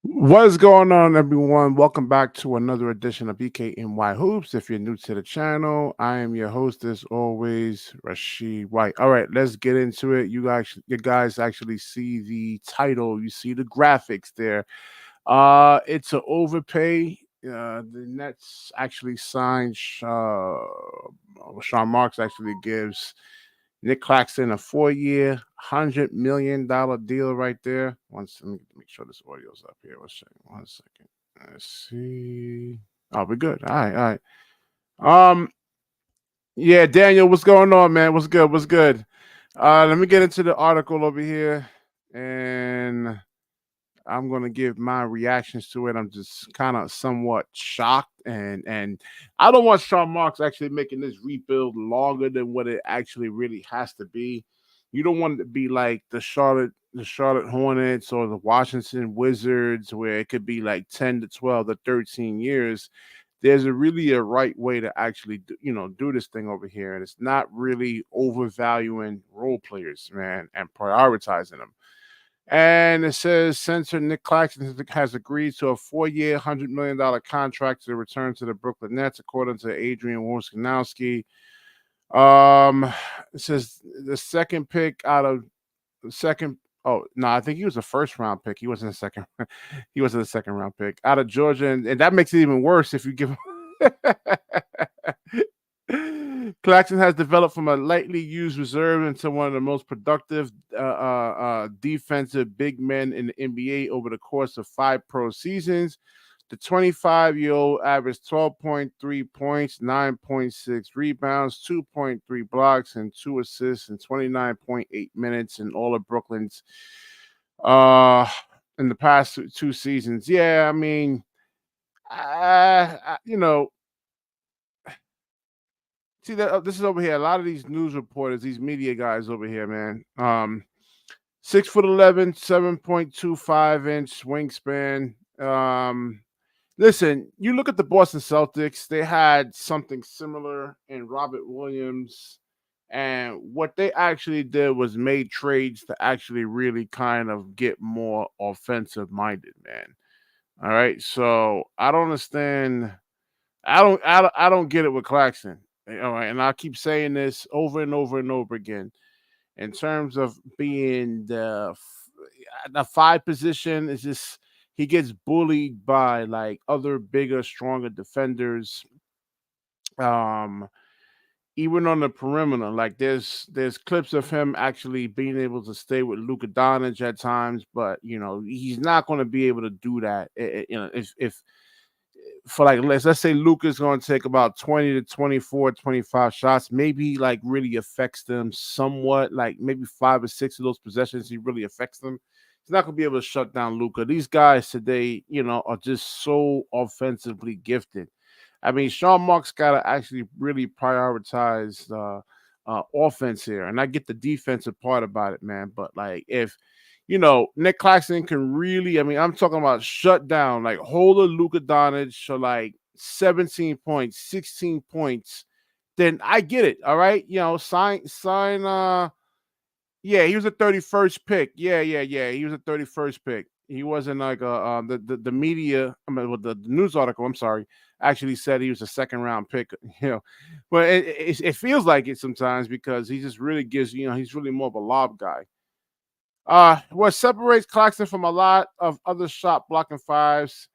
What is going on, everyone? Welcome back to another edition of BKNY Hoops. If you're new to the channel, I am your host, as always, Rashid White. All right, let's get into it. You guys actually see the title. You see the graphics there. It's an overpay. The Nets actually signed. Sean Marks actually gives Nic Claxton a 4-year, $100 million deal right there. Let me make sure this audio's up here. One second. Let's see. Oh, we're good. All right, all right. Yeah, Daniel, what's going on, man? What's good? What's good? Let me get into the article over here, and I'm gonna give my reactions to it. I'm just kind of somewhat shocked, and I don't want Sean Marks actually making this rebuild longer than what it actually really has to be. You don't want it to be like the Charlotte Hornets or the Washington Wizards, where it could be like 10 to 12 to 13 years. There's a right way to actually do this thing over here, and it's not really overvaluing role players, man, and prioritizing them. And it says center Nic Claxton has agreed to a 4-year, $100 million contract to return to the Brooklyn Nets, according to Adrian Wojnarowski. Um, it says the second pick out of the second. Oh no, I think he was a first round pick. He wasn't a second. He wasn't a second round pick out of Georgia, and that makes it even worse if you give him. Claxton has developed from a lightly used reserve into one of the most productive defensive big men in the NBA over the course of 5 pro seasons. The 25-year-old averaged 12.3 points, 9.6 rebounds, 2.3 blocks, and 2 assists in 29.8 minutes in all of Brooklyn's uh in the past two seasons. Yeah, I mean, you know, see that this is over here. A lot of these news reporters, these media guys over here, man. 6'11", 7.25-inch wingspan. Listen, you look at the Boston Celtics, they had something similar in Robert Williams. And what they actually did was made trades to actually really kind of get more offensive minded, man. All right. So I don't understand. I don't get it with Claxton. All right. And I keep saying this over and over and over again. In terms of being the five position, is just he gets bullied by like other bigger, stronger defenders. Um, Even on the perimeter, like there's clips of him actually being able to stay with Luka Doncic at times, but he's not going to be able to do that. If for like let's say Luka's going to take about 20 to 24, 25 shots, maybe like really affects them somewhat, like maybe 5 or 6 of those possessions he really affects them. He's not going to be able to shut down Luka. These guys today, are just so offensively gifted. I mean, Sean Marks got to actually really prioritize offense here, and I get the defensive part about it, man. But like, if Nic Claxton can really, I mean, I'm talking about shut down, like hold a Luka Doncic for like 17 points, 16 points, then I get it. All right. Sign yeah, he was a 31st pick. Yeah. He was a 31st pick. He wasn't like the media, I mean, well, the news article, I'm sorry, actually said he was a second round pick, But it feels like it sometimes because he just really gives, he's really more of a lob guy. What separates Claxton from a lot of other shot blocking fives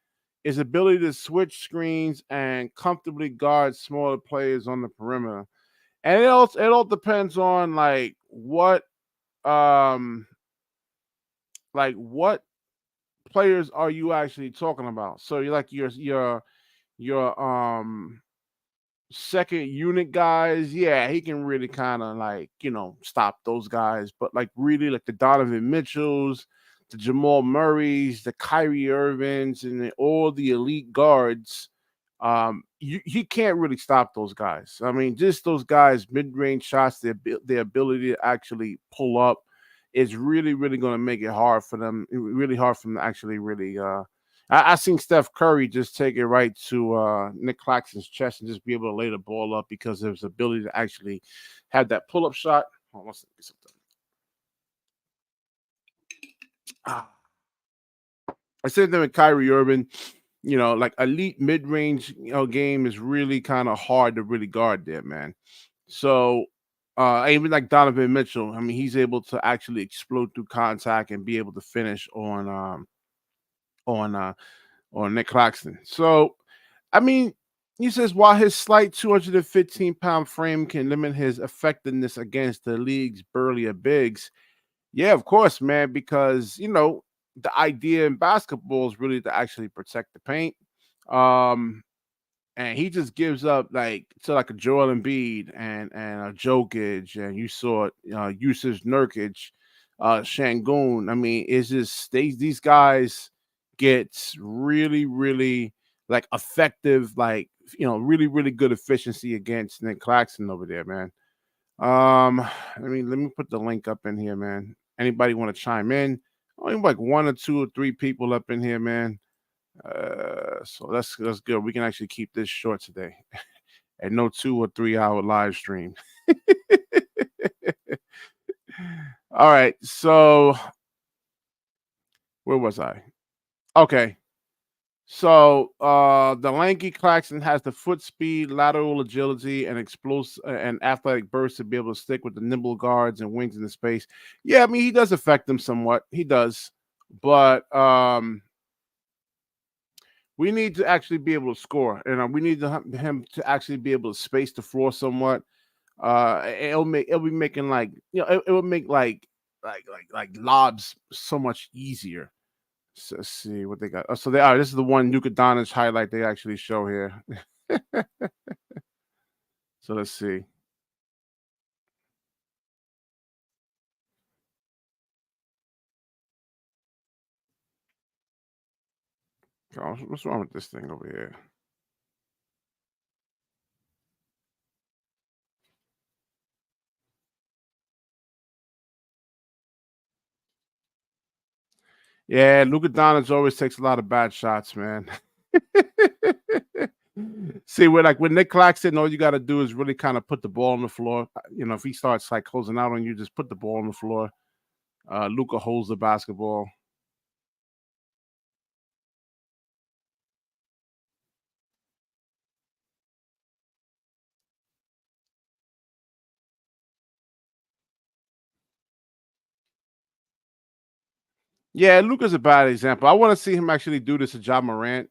is ability to switch screens and comfortably guard smaller players on the perimeter. And it all depends on um what players are you actually talking about. So you like your second unit guys, yeah, he can really kind of like, stop those guys. But like really like the Donovan Mitchells, the Jamal Murrays, the Kyrie Irvings, and all the elite guards, he can't really stop those guys. I mean, just those guys, mid-range shots, their ability to actually pull up is really, really going to make it hard for them, really hard for them to actually really I seen Steph Curry just take it right to Nic Claxton's chest and just be able to lay the ball up because of his ability to actually have that pull up shot. Hold on, let's get something. Ah, I said them with Kyrie Irving. Like elite mid range, game is really kind of hard to really guard there, man. So, even like Donovan Mitchell, I mean, he's able to actually explode through contact and be able to finish on uh on Nic Claxton. So, I mean, he says while his slight 215-pound frame can limit his effectiveness against the league's burlier bigs, yeah, of course, man, because the idea in basketball is really to actually protect the paint. Um, and he just gives up like to like a Joel Embiid and a Jokic, and you saw it, Yusuf Nurkic, Shangoon. I mean, it's just these guys get really, really like effective, like really, really good efficiency against Nick Claxton over there, man. Um, let me put the link up in here, man. Anybody want to chime in? Only like one or two or three people up in here, man. So that's good. We can actually keep this short today, and no 2 or 3 hour live stream. All right, so where was I? Okay, so the lanky Claxton has the foot speed, lateral agility, and explosive and athletic burst to be able to stick with the nimble guards and wings in the space. Yeah, I mean he does affect them somewhat. He does, but we need to actually be able to score, and we need him to actually be able to space the floor somewhat. It'll be making like it will make like lobs so much easier. So let's see what they got. Oh, so they are. This is the one Luka Doncic highlight they actually show here. So let's see. Oh, what's wrong with this thing over here? Yeah, Luka Doncic always takes a lot of bad shots, man. See, we're like with Nick Claxton, all you got to do is really kind of put the ball on the floor. If he starts like closing out on you, just put the ball on the floor. Luca holds the basketball. Yeah, Luca's a bad example. I want to see him actually do this to John Morant.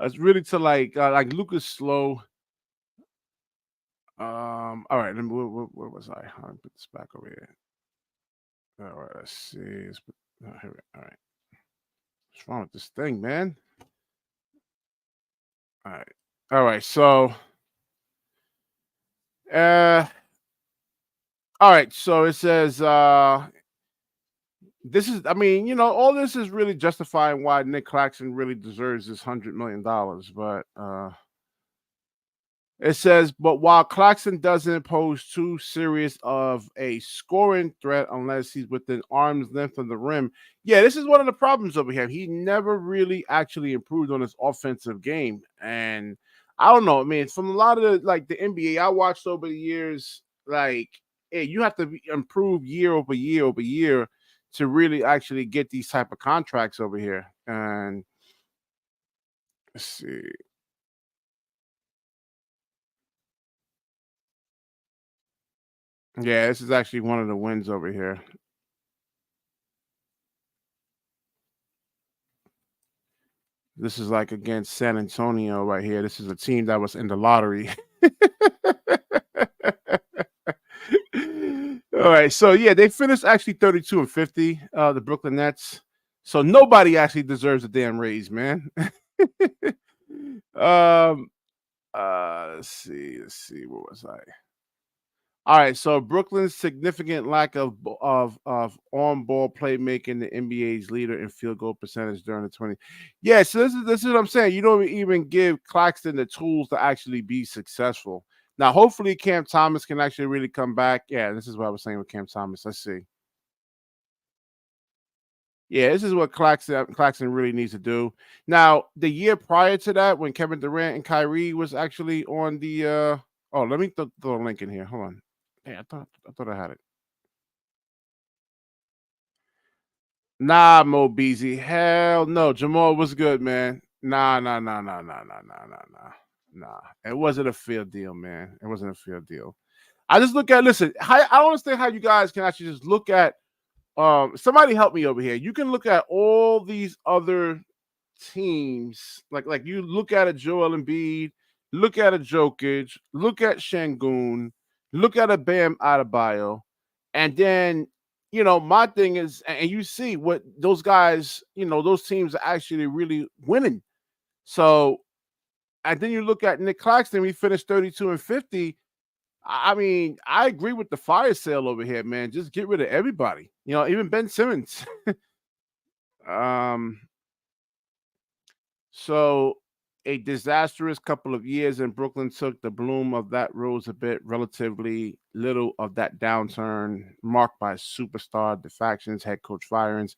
It's really to like Luca's slow. All right. Let me. Where was I? I'll put this back over here. All right. Let's see. All right. What's wrong with this thing, man? All right. All right. So, uh, all right. So it says, this is. I mean, all this is really justifying why Nick Claxton really deserves this $100 million, but it says, but while Claxton doesn't pose too serious of a scoring threat unless he's within arm's length of the rim. Yeah, this is one of the problems over here. He never really actually improved on his offensive game. And I don't know, I mean, from a lot of the NBA I watched over the years, like, hey, you have to improve year over year over year to really actually get these type of contracts over here. And let's see. Yeah, this is actually one of the wins over here. This is like against San Antonio right here. This is a team that was in the lottery. All right, so yeah, they finished actually 32 and 50, the Brooklyn Nets. So nobody actually deserves a damn raise, man. um let's see, where was I? All right, so Brooklyn's significant lack of on ball playmaking, the NBA's leader in field goal percentage during the 20. Yeah, so this is what I'm saying. You don't even give Claxton the tools to actually be successful. Now, hopefully, Cam Thomas can actually really come back. Yeah, this is what I was saying with Cam Thomas. Let's see. Yeah, this is what Claxton really needs to do. Now, the year prior to that, when Kevin Durant and Kyrie was actually on the oh, let me throw a link in here. Hold on. Yeah, I thought I had it. Nah, Mo Beasley. Hell no. Jamal was good, man. Nah, nah, nah, nah, nah, nah, nah, nah, nah. Nah. It wasn't a fair deal, man. It wasn't a fair deal. I just look at listen, I don't understand how you guys can actually just look at somebody help me over here. You can look at all these other teams, like you look at a Joel Embiid, look at a Jokic, look at Şengün, look at a Bam Adebayo, and then my thing is, and you see what those guys, those teams are actually really winning. So, and then you look at Nic Claxton, we finished 32-50. I mean, I agree with the fire sale over here, man. Just get rid of everybody. Even Ben Simmons. um, so a disastrous couple of years in Brooklyn took the bloom of that rose a bit, relatively little of that downturn, marked by superstar defections, head coach firings.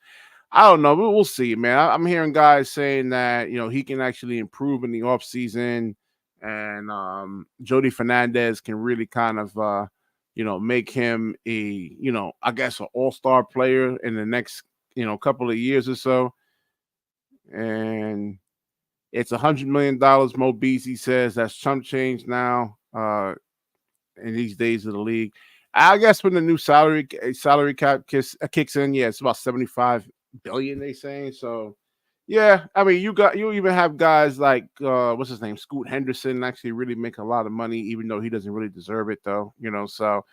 I don't know. We'll see, man. I'm hearing guys saying that he can actually improve in the offseason, and Jody Fernandez can really kind of make him a I guess an all-star player in the next couple of years or so. And it's $100 million. Mo Beasley says that's chump change now in these days of the league. I guess when the new salary cap kicks in, yeah, it's about 75 billion. They saying so. Yeah, I mean, you even have guys like what's his name, Scoot Henderson, actually really make a lot of money, even though he doesn't really deserve it, though. So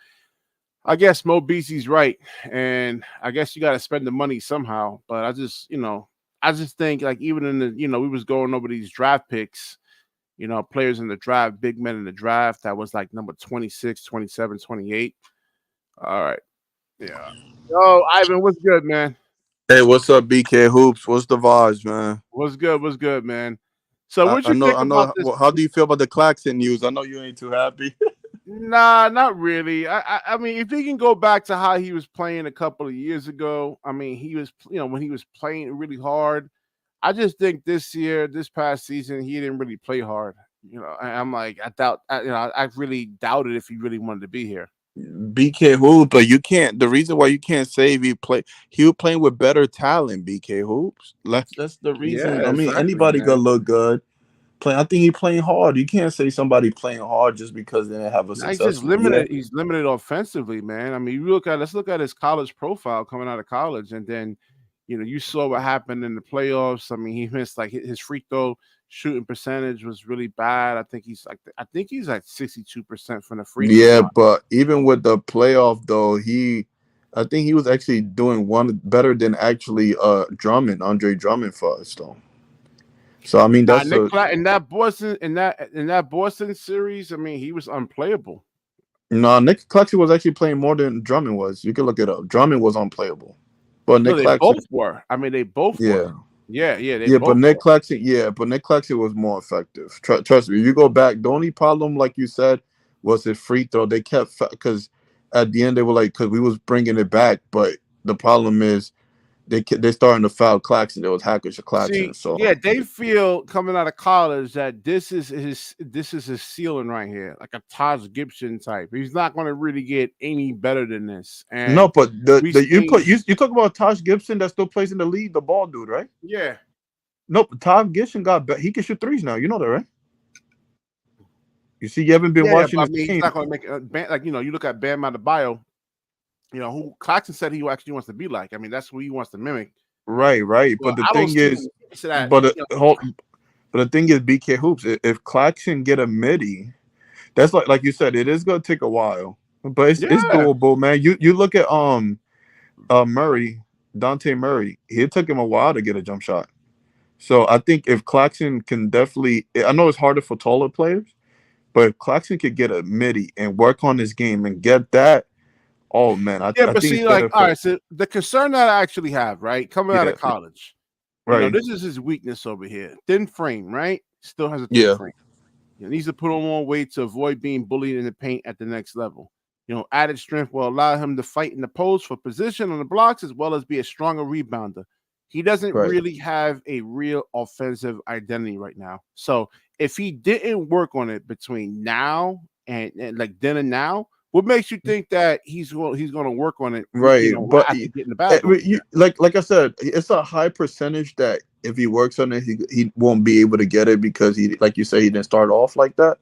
I guess Mo Beasley's right, and I guess you got to spend the money somehow. But I just think like even in the we was going over these draft picks, players in the draft, big men in the draft that was like number 26, 27, 28. All right. Yeah. Yo, Ivan, what's good, man? Hey, what's up, BK Hoops? What's the vibes, man? What's good? What's good, man? So I, what I you know, think I about know. this? How do you feel about the Claxton news? I know you ain't too happy. Nah, not really. I mean, if you can go back to how he was playing a couple of years ago, I mean, he was when he was playing really hard. I just think this past season, he didn't really play hard. I'm like, I doubt, I really doubted if he really wanted to be here. BK Hoops, but you can't. The reason why you can't say he was playing with better talent. BK Hoops. That's the reason. Yeah, I mean, exactly, anybody could man. look good. I think he playing hard. You can't say somebody playing hard just because they didn't have a Now he's just successful year. limited. He's limited offensively, man. I mean, let's look at his college profile coming out of college, and then you saw what happened in the playoffs. I mean, he missed like his free throw shooting percentage was really bad. I think he's like 62% from the free throw Yeah, line. but even with the playoff though, I think he was actually doing one better than actually Andre Drummond for us though. So I mean Now, that's Nick a Claxton in that Boston series, I mean, he was unplayable. no. Nick Claxton was actually playing more than Drummond was. You can look it up. Drummond was unplayable, but No, Nick they Claxton, both were. I mean, they both yeah, were. Yeah, yeah, they yeah. But both Nick were. Claxton, yeah, but Nick Claxton was more effective. Trust me. You go back. The only problem, like you said, was his free throw. They kept because at the end they were like because we was bringing it back, but the problem is they starting to foul Claxton. There was hackers to Claxton. See, So yeah, they feel coming out of college that this is his ceiling right here, like a Taj Gibson type. He's not going to really get any better than this. no, And but the we the you put seen, you talk about Taj Gibson that still plays in the league, the ball dude, right? yeah, Nope, Taj Gibson he can shoot threes now. You know that, right? You see, you haven't been yeah, watching but I his mean, he's game. not going to make like you look at Bam Adebayo, who Claxton said he actually wants to be like. I mean, that's who he wants to mimic. Right, right. Well, But the I don't thing see is, any case of that. but but the thing is, BK Hoops. If Claxton get a midi, that's like you said, it is gonna take a while, but it's Yeah, doable, man. You look at Murray, Dante Murray. It took him a while to get a jump shot. So I think if Claxton can definitely, I know it's harder for taller players, but if Claxton could get a midi and work on his game and get that, oh man, yeah, I but think see, it's like, better all for right. So the concern that I actually have, right, coming out yeah, of college, right, this is his weakness over here. Thin frame, right? Still has a thin yeah, frame. He needs to put on more weight to avoid being bullied in the paint at the next level. Added strength will allow him to fight in the post for position on the blocks as well as be a stronger rebounder. He doesn't right. really have a real offensive identity right now. So if he didn't work on it between now and like then and now, What makes you think that he's going to work on it? Right, but After getting the bag over there. like I said, it's a high percentage that if he works on it, he won't be able to get it because he, like you say, he didn't start off like that.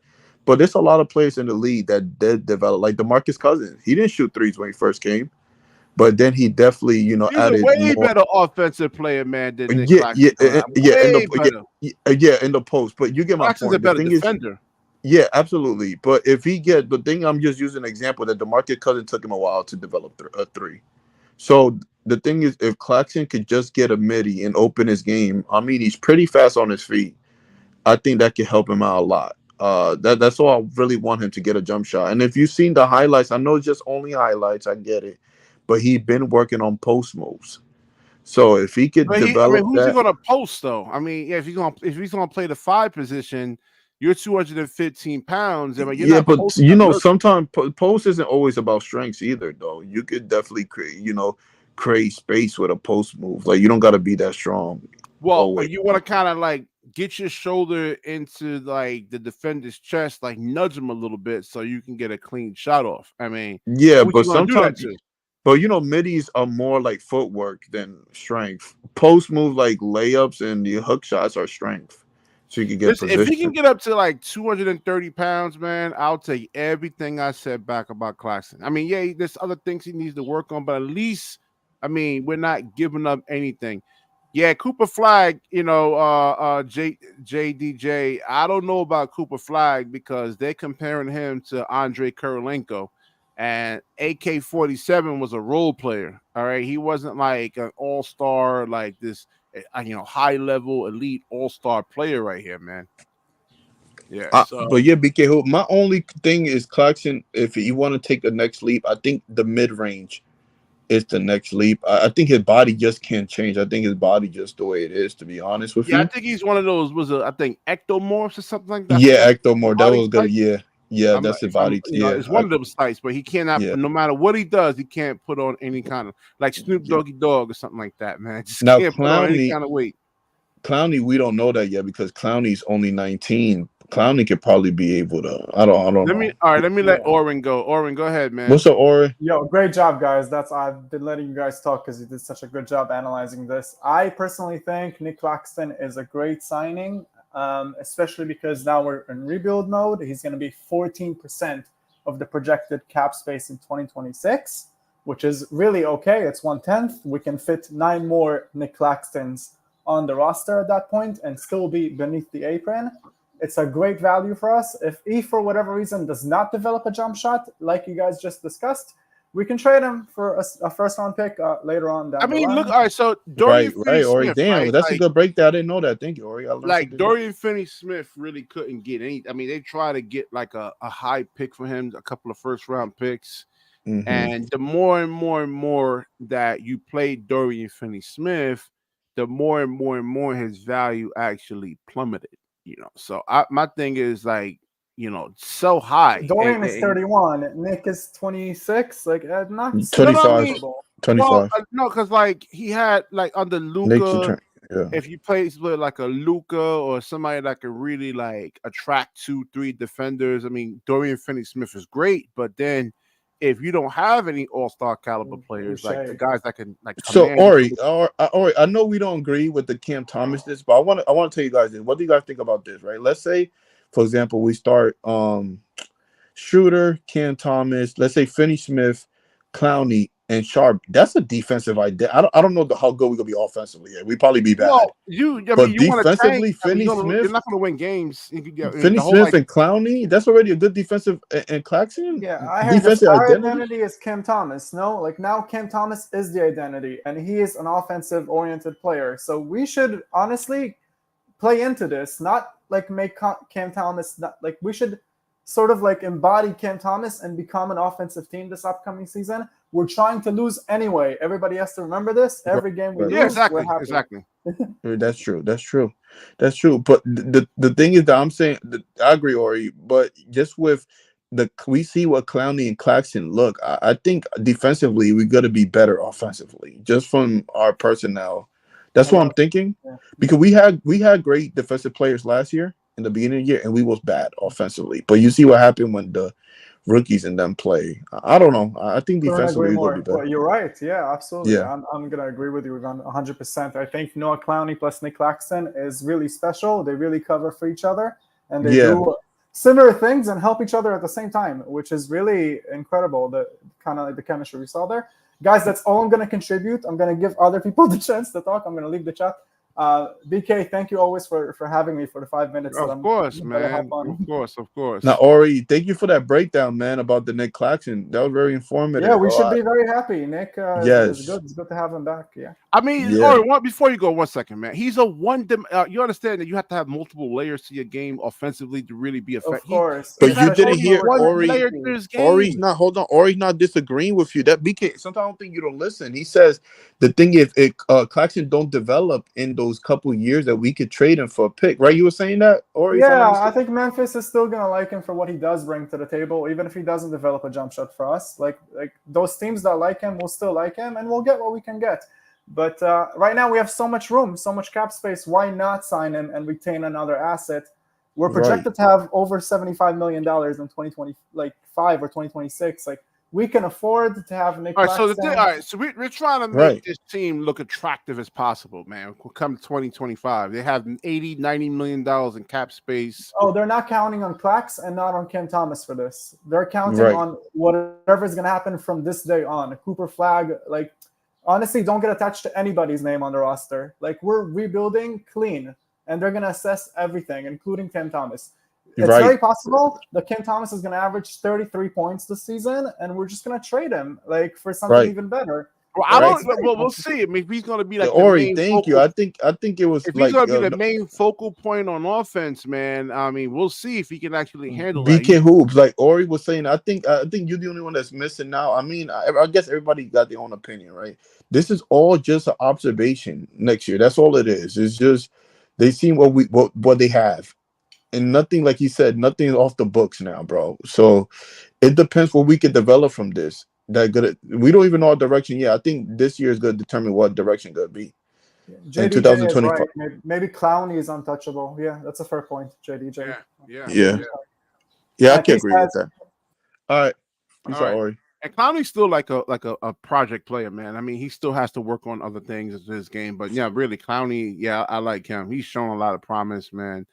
But there's a lot of players in the league that did develop, like DeMarcus Cousins. He didn't shoot threes when he first came, but then he definitely, He's a added way more. better offensive player, man, than Nic Yeah, Claxton. yeah, Way better. in the post. But you get my Claxton's a point. The better thing is, defender. yeah, absolutely. But if he get the thing, I'm just using an example that DeMarcus Cousins took him a while to develop a three. So the thing is, if Claxton could just get a midi and open his game, I mean, he's pretty fast on his feet. I think that could help him out a lot. That's all I really want him to get a jump shot. And if you've seen the highlights, I know it's just only highlights. I get it, but he's been working on post moves. So if he could But I mean, develop who's he that, going to post though? I mean, yeah, if he's gonna play the 5 position, you're 215 pounds. I mean, you're yeah. not But posting a million. sometimes post isn't always about strengths either, though. You could definitely create space with a post move. Like you don't got to be that strong Well, always. you want to kind of like get your shoulder into like the defender's chest, like nudge him a little bit so you can get a clean shot off. I mean, Yeah, who but you going to do that sometimes, to? but middies are more like footwork than strength. Post move like layups and the hook shots are strength, so you can get Listen, if he can position. get up to like 230 pounds, man, I'll take everything I said back about Claxton. I mean, yeah, there's other things he needs to work on, but at least, I mean, we're not giving up anything. Yeah, Cooper Flag, JDJ. I don't know about Cooper Flag because they're comparing him to Andre Kirilenko, and AK-47 was a role player. All right, he wasn't like an all-star like this, high level elite all-star player right here, man. Yeah, But so yeah, BK Hoop. My only thing is Clarkson. If you want to take the next leap, I think the mid range is the next leap. I think his body just can't change. I think his body just the way it is. To be honest with yeah, I you, think he's one of those I think ectomorphs or something like that. I yeah, forget Ectomore. the That body was good. type. Yeah, yeah, I'm that's his if I'm body. Yeah, it's one of those types, but he cannot. yeah. No matter what he does, he can't put on any kind of like Snoop Doggy Dogg or something like that. Man, just Now can't put on any kind of weight. Clowney, we don't know that yet because Clowney's only 19. Clowney could probably be able to. I don't know. Let me let Yeah. Oren go. Oren, go ahead, man. What's up, Ori? Yo, great job, guys. I've been letting you guys talk because you did such a good job analyzing this. I personally think Nic Claxton is a great signing, especially because now we're in rebuild mode. He's going to be 14% of the projected cap space in 2026, which is really okay. It's 1/10. We can fit 9 more Nic Claxtons on the roster at that point and still be beneath the apron. It's a great value for us. If he, for whatever reason, does not develop a jump shot, like you guys just discussed, we can trade him for a first-round pick later on down I the mean, line. look, all right. So Right, Dorian right, Ori. Finney-Smith, Damn, right? that's a good breakdown. I didn't know that. Thank you, Ori. I learned Like something. Dorian Finney-Smith really couldn't get any. I mean, they tried to get like a high pick for him, a couple of first-round picks. Mm-hmm. And the more and more and more that you play Dorian Finney-Smith, the more and more and more his value actually plummeted. So my thing is like, so high. Dorian is 31. Nic is 26. Like, not No, no, I 25. mean, comparable. well, 25. no, because like he had like under Nate's Luca, turn. Yeah. if you play with like a Luca or somebody that can really like attract 2-3 defenders, I mean, Dorian Finney-Smith is great, but then if you don't have any all-star caliber players, like the Touche. guys that can like So command, Ori, I know we don't agree with the Cam Thomas this, but I want to tell you guys this. What do you guys think about this? Right? Let's say, for example, we start Shooter, Cam Thomas. Let's say Finney Smith, Clowney, and Sharp. That's a defensive idea. I don't know how good we're gonna be offensively. Yeah, we probably be bad. well, I mean, But you want to tank. defensively, I mean, Finney you're Smith, not going to win games. The Finney whole Smith like, and Clowney, that's already a good defensive and Claxton Yeah, I heard this. defensive Our identity. identity is Cam Thomas. No, like now Cam Thomas is the identity, and he is an offensive-oriented player. So we should honestly play into this, not like make Cam Thomas. Not like we should sort of like embody Cam Thomas and become an offensive team this upcoming season. We're trying to lose anyway. Everybody has to remember this. Every game we Right. lose, yeah, exactly, we're happy. exactly. That's true. That's true. That's true. But the thing is that I'm saying that I agree, Ori. But just with we see what Clowney and Claxton look. I think defensively we got to be better offensively, just from our personnel. That's what I'm thinking. Yeah. Because we had great defensive players last year in the beginning of the year, and we was bad offensively. But you see what happened when the rookies in them play. I don't know. I think Couldn't agree defensively we're gonna be more. better. Well, you're right. Yeah, absolutely. Yeah, I'm gonna agree with you on 100%. I think Noah Clowney plus Nic Claxton is really special. They really cover for each other, and they yeah. do similar things and help each other at the same time, which is really incredible. The kind of like the chemistry we saw there, guys. That's all I'm gonna contribute. I'm gonna give other people the chance to talk. I'm gonna leave the chat. BK, thank you always for having me for the 5 minutes that Of I'm course, gonna hop man. on. Of course, of Now, course. Ori, thank you for that breakdown, man, about the Nic Claxton. That was very Yeah, informative. we should be very happy. Nick is Yes, good. It's good to have him back. Yeah. I mean, yeah, or one before you go, 1 second, man. He's a you understand that you have to have multiple layers to your game offensively to really be Of effective. course, but you Has didn't especially only when hear we're one trying to Ori. layer beat to you. his Ori's game. not hold on. Ori's not disagreeing with you. That BK. Sometimes I don't think you don't listen. He says the thing if Claxton don't develop in those couple years that we could trade him for a pick, right? You were saying that, Ori, if I'm not Yeah, I mistaken. think Memphis is still gonna like him for what he does bring to the table, even if he doesn't develop a jump shot for us. Like those teams that like him will still like him, and we'll get what we can get. But right now we have so much room, so much cap space. Why not sign him and retain another asset? We're Right, projected to have over $75 million in 2020, like 2026. Like we can afford to have Nic All right, so the thing, Claxton. all right, so we're trying to make right, this team look attractive as possible, man. Come 2025, they have 80-90 million dollars in cap space. Oh, they're not counting on Clax and not on Ken Thomas for this. They're counting right, on whatever is going to happen from this day on. Cooper Flag, like, honestly, don't get attached to anybody's name on the roster. Like, we're rebuilding clean, and they're going to assess everything, including Ken Thomas. It's right, very possible that Ken Thomas is going to average 33 points this season, and we're just going to trade him, like, for something right, even better. Well, I right. It's don't. very Well, we'll possible. see. I mean, if he's going to be like the Ori, main thank you. focal, I think it was if he's like going to be the main focal point on offense, man, I mean, we'll see if he can actually handle that. BK hoops. Like Ori was saying, I think you're the only one that's missing now. I mean, I guess everybody got their own opinion, right? This is all just an observation next year. That's all it is. It's just they seen what they have, and nothing like he said, nothing off the books now, bro. So it depends what we can develop from this. That good. We don't even know our direction yet. I think this year is going to determine what direction going to be in JDJ is 2025. right. Maybe Clowney is untouchable. Yeah, that's a fair point, JDJ. Yeah, yeah, Yeah, yeah. yeah, I And can he agree with says, that. All right, peace All out, right. Ori. And Clowney's still like a project player, man. I mean, he still has to work on other things in his game, but yeah, really, Clowney, yeah, I like him. He's shown a lot of promise, man.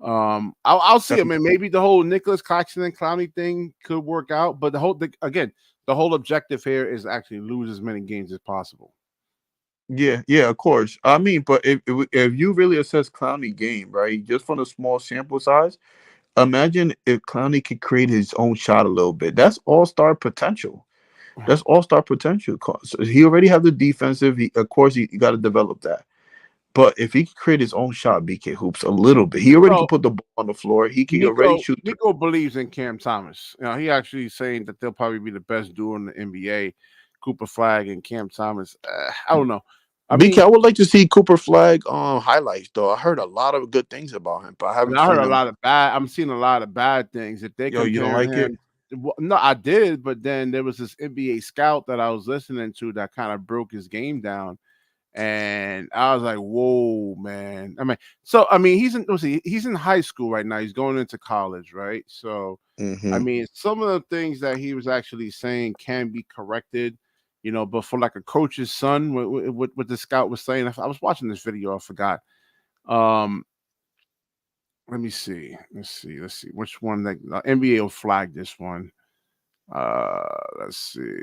I'll see. I mean, maybe the whole Nicholas Claxton and Clowney thing could work out, but the whole objective here is actually lose as many games as possible. Yeah, yeah, of course. I mean, but if you really assess Clowney game, right, just from a small sample size, imagine if Clowney could create his own shot a little bit. That's all-star potential. That's all-star potential. 'Cause he already have the defensive. Of course, he got to develop that. But if he could create his own shot, BK hoops a little bit. He already So could put the ball on the floor. He could already Nico shoot. Nico believes in Cam Thomas. You know, he actually saying that they'll probably be the best duo in the NBA. Cooper Flag and Cam Thomas. I don't know. I BK, mean, I would like to see Cooper Flag highlights though. I heard a lot of good things about him, but I and haven't I heard seen a him. lot of bad. I'm seeing a lot of bad things. If they Yo, you don't compare like it? him, well, no, I did, but then there was this NBA scout that I was listening to that kind of broke his game down, and I was like, "Whoa, man!" I mean, he's in high school right now. He's going into college, right? So, I Mm-hmm. mean, some of the things that he was actually saying can be corrected, you know. But for like a coach's son, what the scout was saying, I was watching this video. I forgot. Um, Let me see. Let's see. Which one that NBA will flag this one. Let's see.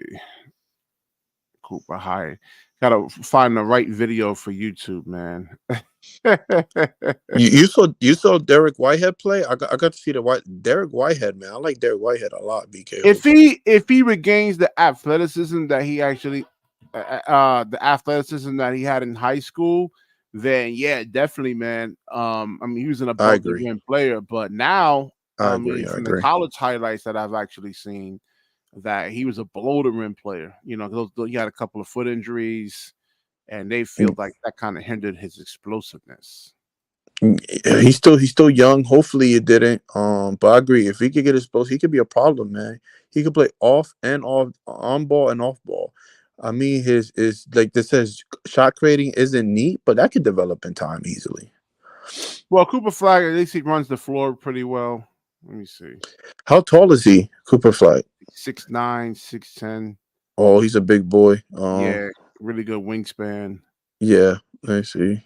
Cooper High. Gotta find the right video for YouTube, man. You saw Derek Whitehead play. I got to see the Derek Whitehead, man. I like Derek Whitehead a lot. BK hoops. If he regains the athleticism that he actually the athleticism that he had in high school, then yeah, definitely, man. I mean, he was an I above the agree. rim player, but now, I I agree. mean, I from the agree. college highlights that I've actually seen, that he was a below the rim player. You know, he had a couple of foot injuries, and they feel like that kind of hindered his explosiveness. He's still young. Hopefully it didn't. But I agree. If he could get exposed, he could be a problem, man. He could play off and off, on ball and off ball. I mean, his is like this says shot creating isn't neat, but that could develop in time easily. Well, Cooper Flag, at least he runs the floor pretty well. Let me see. How tall is he, Cooper Flag? 6'9", 6'10". Oh, he's a big boy. Yeah, really good wingspan. Yeah. Let's see.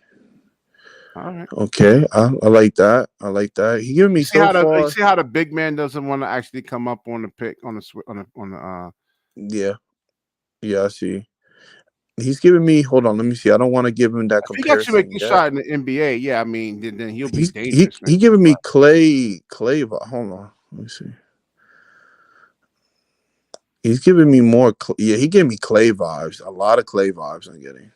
All right. Okay, I like that. I like that. He giving me so You far. see how the big man doesn't want to actually come up on the pick on the. Yeah, yeah, I see. He's giving me. Hold on, let me see. I don't want to give him that If he actually make comparison a yet. shot in the NBA, yeah, I mean, then he'll be He's dangerous, man. he giving me Clay. Hold on, let me see. He's giving me more. Yeah, he gave me Clay vibes. A lot of Clay vibes. I'm getting.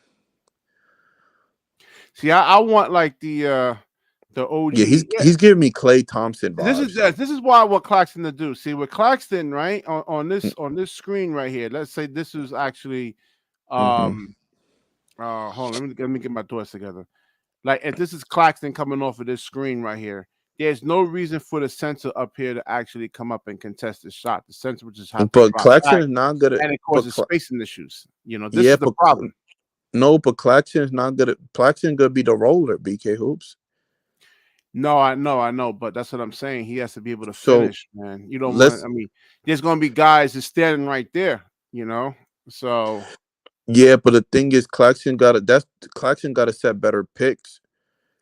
See, I want like the OG. Yeah, he's giving me Clay Thompson vibes. This is why I want Claxton to do. See, with Claxton, right on Mm. this screen right here. Let's say this is actually Mm-hmm. hold on, let me get my thoughts together. Like if this is Claxton coming off of this screen right here, there's no reason for the center up here to actually come up and contest the shot. The center would just have to But drop Claxton back, is not good at. and it But causes spacing issues. This yeah, is the but problem. no, but Claxton is not good at. Claxton gonna be the roller. BK Hoops. No, I know, but that's what I'm saying. He has to be able to So finish, man. You don't want. let's. I mean, there's going to be guys just standing right there. So Yeah, but the thing is, Claxton got to set better picks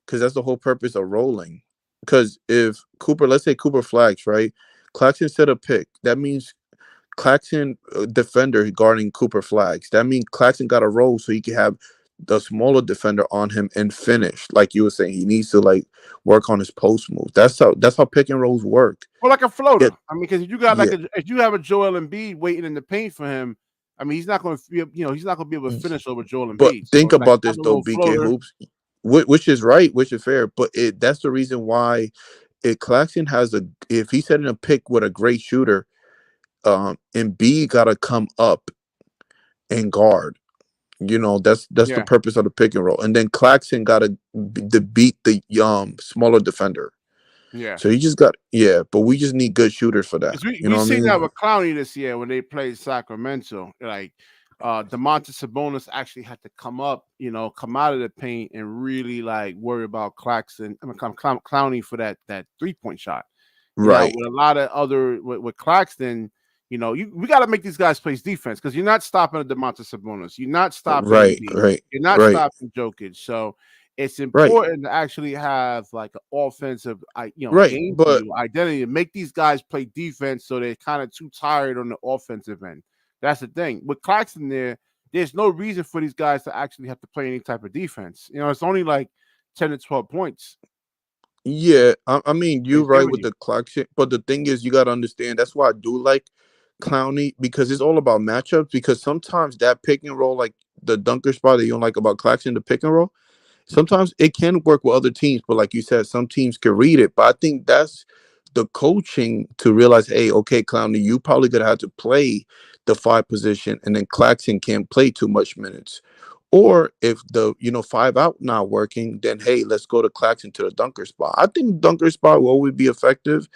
because that's the whole purpose of rolling. Because if Cooper, let's say Cooper flags, right? Claxton set a pick. That means Claxton defender guarding Cooper flags. That means Claxton got to roll so he can have the smaller defender on him and finish. Like you were saying, he needs to like work on his post move. That's how pick and rolls work. or like a floater. Yeah, I mean, because if you got yeah. if you have a Joel Embiid waiting in the paint for him, I mean, he's not going to he's not going to be able to finish over Joel But Embiid. So think like about have this a though, little BK floater. Hoops, which is right, which is fair. But that's the reason why Claxton has if he's setting a pick with a great shooter, Embiid got to come up and guard. That's the Yeah, purpose of the pick and roll. And then Claxton got to beat the smaller defender. yeah. So he just but we just need good shooters for that. You know We what I seen that mean? with Clowney this year when they played Sacramento. Like Domantas Sabonis actually had to come up, come out of the paint and really like worry about Claxton. I mean, Clowney for that 3-point shot. Right. With a lot of other with Claxton, we got to make these guys play defense because you're not stopping a Domantas Sabonis, you're not stopping Right. Embiid, Right. you're not Right. stopping Jokic. So it's Right. important to actually have like an offensive, Right. game But view identity to make these guys play defense so they're kind of too tired on the offensive end. That's the thing with Claxton there. There's no reason for these guys to actually have to play any type of defense. It's only like 10 to 12 points. yeah, I mean, you're He's right giving with you. the clock shit. But the thing is, you got to understand that's why I do like Clowney because it's all about matchups. Because sometimes that pick and roll, like the dunker spot that you don't like about Claxton, the pick and roll, sometimes it can work with other teams. But like you said, some teams can read it. But I think that's the coaching to realize, hey, okay, Clowney, you probably gonna have to play the 5 position, and then Claxton can't play too much minutes. Or if the 5 out not working, then hey, let's go to Claxton to the dunker spot. I think dunker spot will always be effective,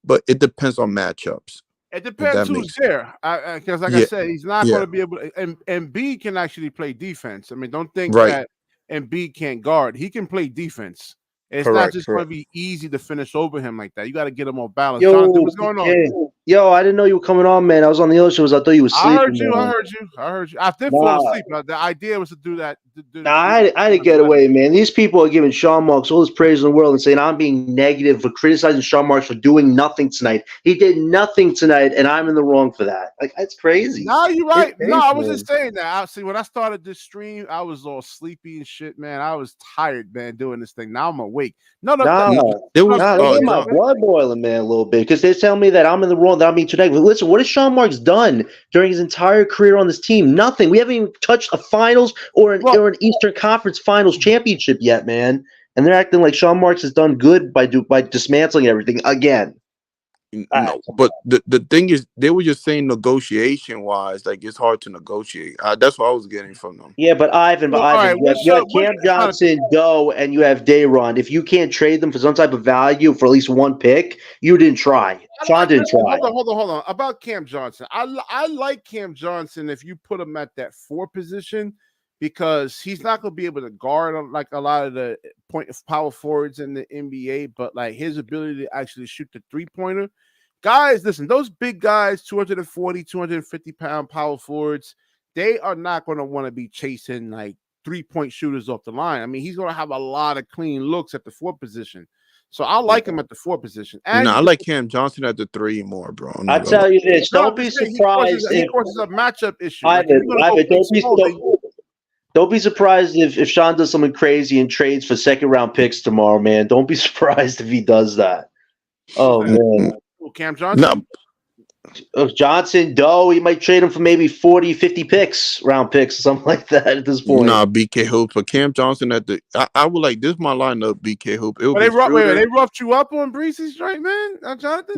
but it depends on matchups. It If depends that who's makes there, because like I yeah, said, he's not going yeah, to be able to. And B can actually play defense. I mean, don't think right, that Embiid can't guard. He can play defense. It's not correct, just going to correct. be easy to finish over him like that. You got to get him off balance. Jonathan, Yo, what's going on? BK. Yo, I didn't know you were coming on, man. I was on the other shows. I thought you were I heard sleeping, you. I man. heard you. I heard you. I did fall Nah, asleep. The idea was to do that. nah, I had to get away, man. These people are giving Sean Marks all his praise in the world and saying I'm being negative for criticizing Sean Marks for doing nothing tonight. He did nothing tonight, and I'm in the wrong for that. Like, that's crazy. No, you're His right. No, face, I was man. just saying that. See, when I started this stream, I was all sleepy and shit, man. I was tired, man, doing this thing. Now I'm awake. No, Nah, There was nah, they get my John. blood boiling, man, a little bit because they're telling me that I'm in the wrong, that I'm being too negative. Listen, what has Sean Marks done during his entire career on this team? Nothing. We haven't even touched a finals or an Eastern Conference Finals championship yet, man. And they're acting like Sean Marks has done good by dismantling everything again. No, but the thing is, they were just saying negotiation wise, like it's hard to negotiate. That's what I was getting from them. Yeah, but Ivan, Well, all right, you have Cam Johnson, Doe, and you have Dayron. If you can't trade them for some type of value for at least one pick, you didn't try. Sean didn't try. Hold on. About Cam Johnson, I like Cam Johnson if you put him at that 4 position because he's not going to be able to guard like a lot of the power forwards in the NBA, but like his ability to actually shoot the 3-pointer. Guys, listen, those big guys, 240, 250-pound power forwards, they are not going to want to be chasing like 3-point shooters off the line. I mean, he's going to have a lot of clean looks at the 4 position. So I like him at the 4 position. And I like Cam Johnson at the 3 more, bro. I tell you this, don't be surprised he causes a matchup issue. Don't be surprised if Sean does something crazy and trades for 2nd-round picks tomorrow, man. Don't be surprised if he does that. Oh, man. Cam Johnson? Johnson, Doe, he might trade him for maybe 40, 50 round picks, or something like that at this point. Nah, BK Hoop. But Cam Johnson at the I would like this my lineup, BK Hoop. They roughed you up on Breezy's strike, man, Jonathan?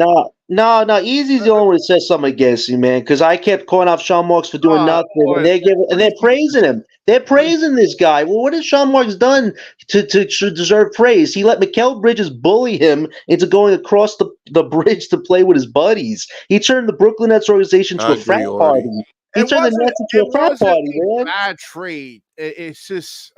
No, Easy's the only one that says something against you, man, because I kept calling out Sean Marks for doing nothing, and they're praising him. They're praising this guy. Well, what has Sean Marks done to deserve praise? He let Mikal Bridges bully him into going across the bridge to play with his buddies. He turned the Brooklyn Nets organization to a frat party. He turned the Nets into a frat party, man. Bad trade. It's just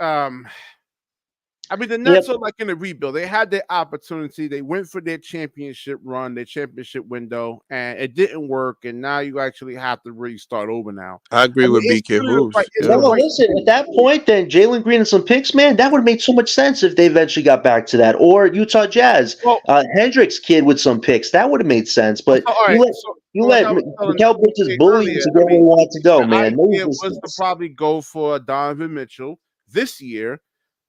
I mean, the Nets are like in a rebuild. They had their opportunity. They went for their championship run, their championship window, and it didn't work. And now you actually have to really start over now. I agree with BK Hoops. Listen, at that point, then Jalen Green and some picks, man, that would have made so much sense if they eventually got back to that. Or Utah Jazz, Hendricks kid with some picks, that would have made sense. But you let Mikal Bridges bully you to go where you want to go, man. The idea was to probably go for Donovan Mitchell this year.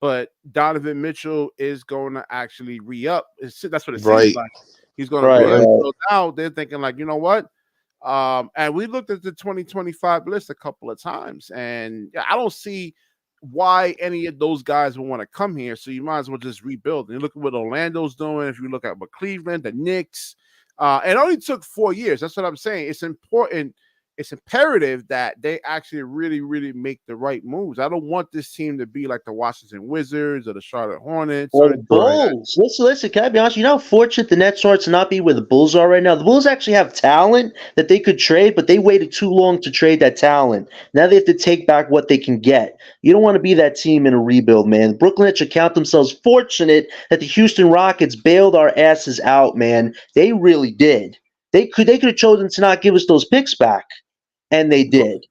But Donovan Mitchell is going to actually re-up. That's what it seems like. He's going to re-up. So now they're thinking like, you know what? And we looked at the 2025 list a couple of times, and I don't see why any of those guys would want to come here. So you might as well just rebuild. And you look at what Orlando's doing. If you look at what Cleveland, the Knicks, it only took 4 years. That's what I'm saying. It's important. It's imperative that they actually really, really make the right moves. I don't want this team to be like the Washington Wizards or the Charlotte Hornets. Or the Bulls. Listen, can I be honest? You know how fortunate the Nets are to not be where the Bulls are right now? The Bulls actually have talent that they could trade, but they waited too long to trade that talent. Now they have to take back what they can get. You don't want to be that team in a rebuild, man. The Brooklyn Nets should count themselves fortunate that the Houston Rockets bailed our asses out, man. They really did. They could have chosen to not give us those picks back. And they did.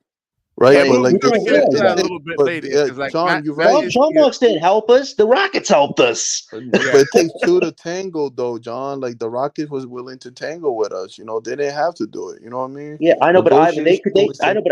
Right, but like a little bit later. Sean Marks didn't help us. The Rockets helped us. But it takes 2 to tango, though, John. Like the Rockets was willing to tango with us. You know, they didn't have to do it. You know what I mean? Yeah, I know, but Ivan,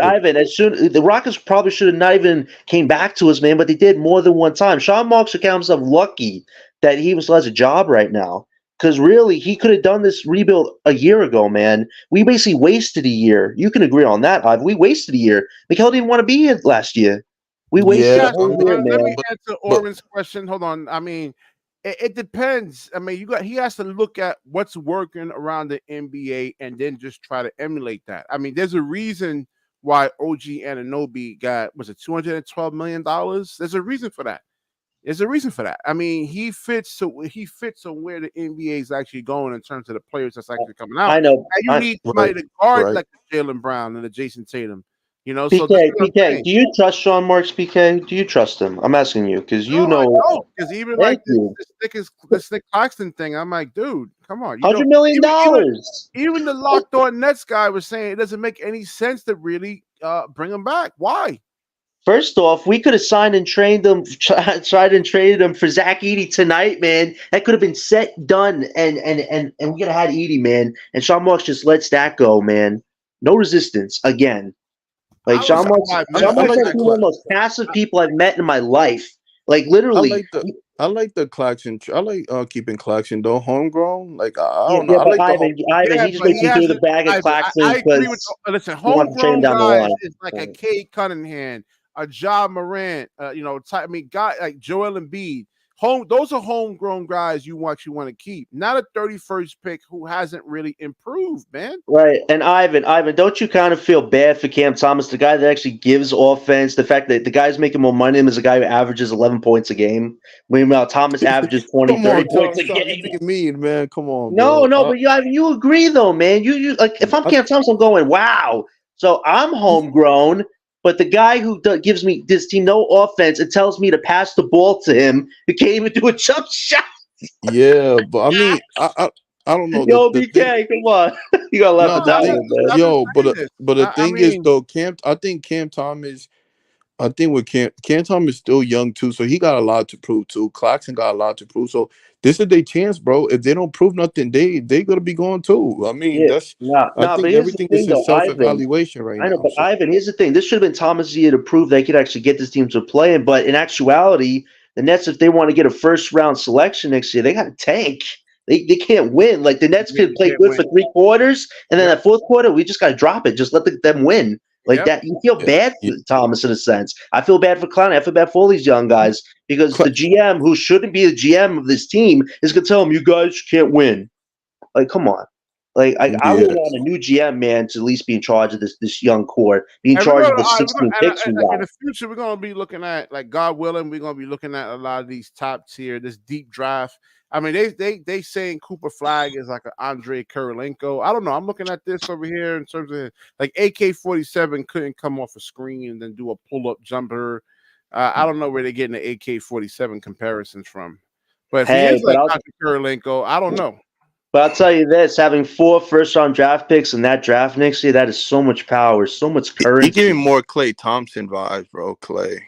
Ivan, as soon the Rockets probably should have not even came back to us, man. But they did more than one time. Sean Marks should count himself lucky that he still has a job right now. Because really, he could have done this rebuild a year ago, man. We basically wasted a year. You can agree on that, Ivan. We wasted a year. Mikal didn't want to be here last year. We wasted a whole year, man. Let me answer Orban's question. Hold on. I mean, it depends. I mean, he has to look at what's working around the NBA and then just try to emulate that. I mean, there's a reason why OG Anunoby got, was it $212 million? There's a reason for that. There's a reason for that. I mean, he fits on where the NBA is actually going in terms of the players that's actually coming out. I know. And you need somebody to guard like Jaylen Brown and the Jason Tatum. You know, PK, do you trust Sean Marks, PK? Do you trust him? I'm asking you because you know. Because even like this Nic Claxton thing, I'm like, dude, come on. $100 million. Even the Locked On Nets guy was saying it doesn't make any sense to really bring him back. Why? First off, we could have signed and traded them for Zach Edey tonight, man. That could have been set, done, and we could have had Edey, man. And Sean Marks just lets that go, man. No resistance again. Like Sean Marks is one of the most passive people I've met in my life. Like literally. I like the Claxton. I like keeping Claxton though homegrown. Like I don't know. Yeah, but Ivan, he just makes you through the bag of Claxton. I agree with. Listen, homegrown guys is like a Cade Cunningham, a Ja Morant, I mean, guy like Joel Embiid. Those are homegrown guys you actually want to keep, not a 31st pick who hasn't really improved, man. Right. And Ivan, don't you kind of feel bad for Cam Thomas, the guy that actually gives offense? The fact that the guy's making more money than him is a guy who averages 11 points a game. Meanwhile, Thomas averages 20, 30 points a game. Mean, man. Come on. No, but you agree though, man. You like if I'm Cam Thomas, I'm going, wow. So I'm homegrown. But the guy who gives me this team no offense and tells me to pass the ball to him, who can't even do a jump shot. Yeah, but I mean, I don't know. Yo, The thing, BK, come on. You got to laugh no, at the that thing, one, man. I'm just but saying this. the I thing is mean, though, I think Cam Thomas. I think with Cam Thomas is still young too, so he got a lot to prove too. Claxton got a lot to prove, so this is their chance, bro. If they don't prove nothing, they gonna be going too. I mean, Yeah, I but think here's the everything is thing, his though, self Ivan. evaluation right I know, now. but So Ivan, here's the thing. This should have been Thomas' year to prove they could actually get this team to play. But in actuality, the Nets, if they want to get a first round selection next year, they got to tank. They can't win. Like the Nets you could play can't good for win. 3 quarters, and then Yep. that fourth quarter, we just got to drop it. Just let them win. Like Yep. that, you feel yeah, bad yeah. for Thomas in a sense. I feel bad for Clowney. I feel bad for all these young guys because the GM, who shouldn't be the GM of this team, is gonna tell them, "You guys can't win." Like, come on. Like, I would Yeah, want a new GM, man, to at least be in charge of this young core, be in And we're charge gonna, of the all right, 16 picks we in got. the future, we're gonna be looking at, like, God willing, we're gonna be looking at a lot of these top tier, this deep draft. I mean, they saying Cooper Flag is like an Andre Kirilenko. I don't know. I'm looking at this over here in terms of like AK-47 couldn't come off a screen and then do a pull up jumper. I don't know where they're getting the AK-47 comparisons from, but if he Hey, is like Andre Kirilenko, I don't know. but I'll tell you this: having 4 first-round draft picks in that draft next year, that is so much power, so much he currency. giving more Klay Thompson vibes, bro. Clay,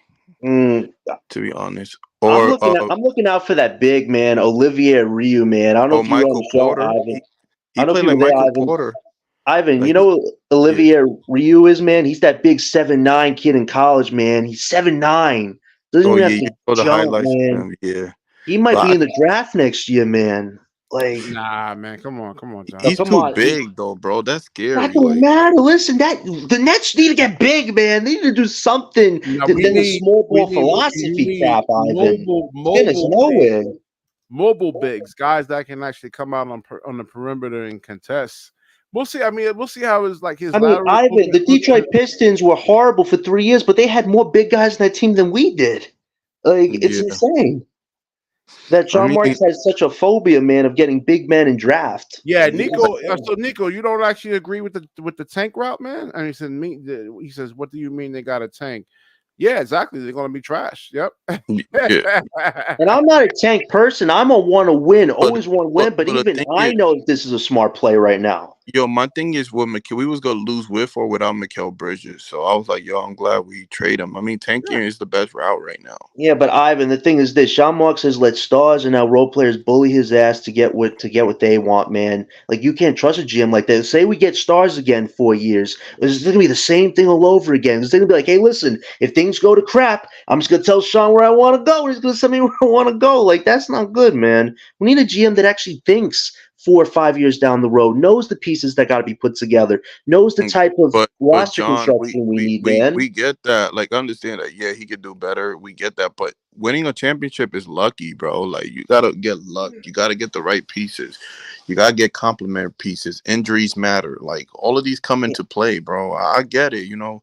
Mm, to be honest, I'm or looking out for that big man, Olivier Ryu, man. I don't know if you were on Michael the show, Porter. Ivan. I He don't know if played you like were there, Michael Ivan. Porter. Ivan, Like you know what yeah. Olivier Ryu is, man? He's that big 7'9" kid in college, man. He's 7'9". Doesn't Oh even yeah, have you to saw the jump, highlights of man. him. Yeah, He might but be in the draft next year, man. Like, Nah, man, come on, John. he's come too on. big though, bro. That's That scary. don't Like, matter. Listen, the Nets need to get big, man. They need to do something Now than the small we ball need philosophy crap, Ivan. It's getting us mobile nowhere. mobile bigs, guys that can actually come out on the perimeter and contest. We'll see. I mean, we'll see how his I mean, lateral Ivan, the Detroit movement. Pistons were horrible for 3 years, but they had more big guys in that team than we did. Like, it's yeah, insane that I Sean mean, Marks has such a phobia, man, of getting big men in draft. Yeah, Like, Nico. So Nico, you don't actually agree with the tank route, man? And he said, he says, "What do you mean they got a tank?" Yeah, exactly. They're going to be trash. Yep. yeah. And I'm not a tank person. I'm a want to win, always want to win. But But the even thing I is, know that this is a smart play right now. yo, my thing is with Mikal, we was gonna lose with or without Mikal Bridges. So I was like, yo, I'm glad we trade him. I mean, tanking is the best route right now. Yeah, but Ivan, the thing is this: Sean Marks has let stars and now role players bully his ass to get what they want, man. Like, you can't trust a GM like that. Say we get stars again 4 years, it's gonna be the same thing all over again. It's gonna be like, hey, listen, if things go to crap, I'm just gonna tell Sean where I want to go, and he's gonna send me where I want to go. Like, that's not good, man. We need a GM that actually thinks 4 or 5 years down the road, knows the pieces that got to be put together, knows the type of But roster John, construction we need, man. we get that. Like, I understand that. Yeah, he could do better. We get that. But winning a championship is lucky, bro. Like, you gotta get luck. You gotta get the right pieces. You gotta get complementary pieces. Injuries matter. Like, all of these come into play, bro. I get it. You know,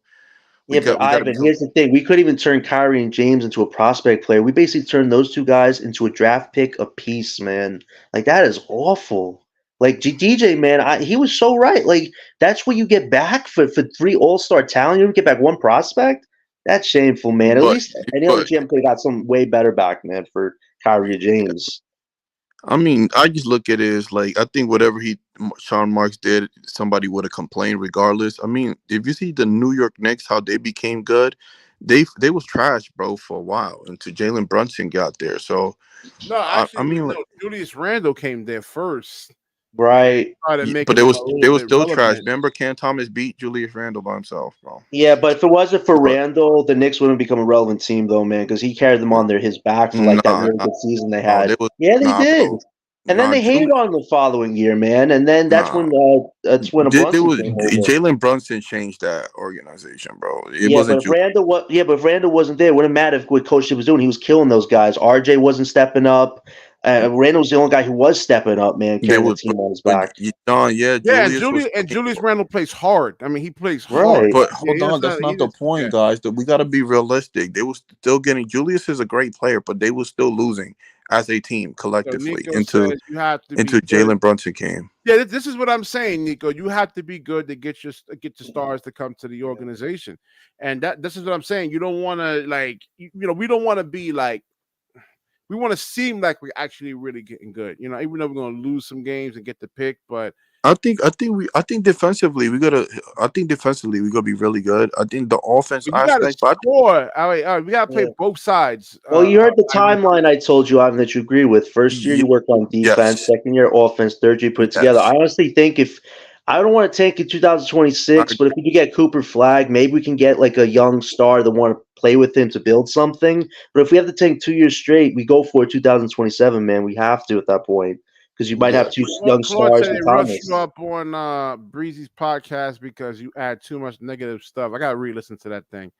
Yeah, but we gotta be. Ivan, here's the thing. We could even turn Kyrie and James into a prospect player. We basically turned those two guys into a draft pick apiece, man. Like, that is awful. Like, DJ, man, he was so right. Like, that's what you get back for 3 all-star talent. You don't get back 1 prospect? That's shameful, man. At But least any other GM could have got something way better back, man, for Kyrie and James. I mean, I just look at it as like, I think whatever Sean Marks did, somebody would have complained regardless. I mean, if you see the New York Knicks, how they became good, they was trash, bro, for a while until Jalen Brunson got there. So No, I actually, mean, no. Julius Randle came there first. Right. Try to make but him a they little was bit still trash. relevant. Remember, Cam Thomas beat Julius Randle by himself, bro. Yeah, but if it wasn't for But Randall, the Knicks wouldn't become a relevant team, though, man, because he carried them on his back for like that nah, really good season they no, had. Yeah, they did. bro. And then Nah, they hated on him the following year, man. And then that's nah. when a Brunson came over. Jalen Brunson changed that organization, bro. It Yeah, but wasn't if Randall wasn't there, it wouldn't matter if what coach was doing. He was killing those guys. RJ wasn't stepping up. Randall was the only guy who was stepping up, man, carrying the team on his back. John, yeah, Yeah, Julius and Julius Randle plays hard. I mean, he plays hard. Right. But Yeah, hold on, that's not the point, guys. That we got to be realistic. They was still getting. Julius is a great player, but they were still losing. as a team So collectively Nico into says you have to be good. Jalen Brunson came. Yeah, this is what I'm saying, Nico. You have to be good to get your stars to come to the organization, and this is what I'm saying. You don't want to we don't want to be like. We want to seem like we're actually really getting good, even though we're going to lose some games and get the pick. But I think defensively we gotta be really good. I think the offense you got to aspect, but score. All right, we got to play both sides. Well, you heard the timeline I told you, Ivan, that you agree with. First year, you work on defense. yes, Second year, offense. Third year, you put it together. I honestly think I don't want to tank in 2026, but if we could get Cooper Flag, maybe we can get like a young star that want to play with him to build something. But if we have to tank 2 years straight, we go for 2027, man. We have to at that point because you might have two young Claude stars said they with rush Thomas. you up on Breezy's podcast because you add too much negative stuff. I got to re-listen to that thing.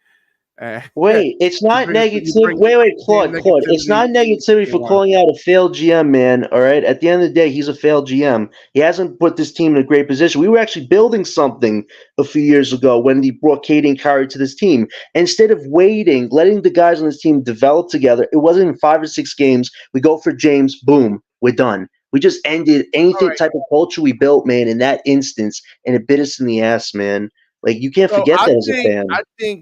Wait, it's not negative. Wait, Claude. It's not negativity for one. calling out a failed GM, man. All right. At the end of the day, he's a failed GM. He hasn't put this team in a great position. We were actually building something a few years ago when he brought Katie and Kyrie to this team. Instead of waiting, letting the guys on this team develop together, it wasn't in 5 or 6 games. We go for James, boom, we're done. We just ended anything type of culture we built, man, in that instance, and it bit us in the ass, man. Like, you can't forget that as a fan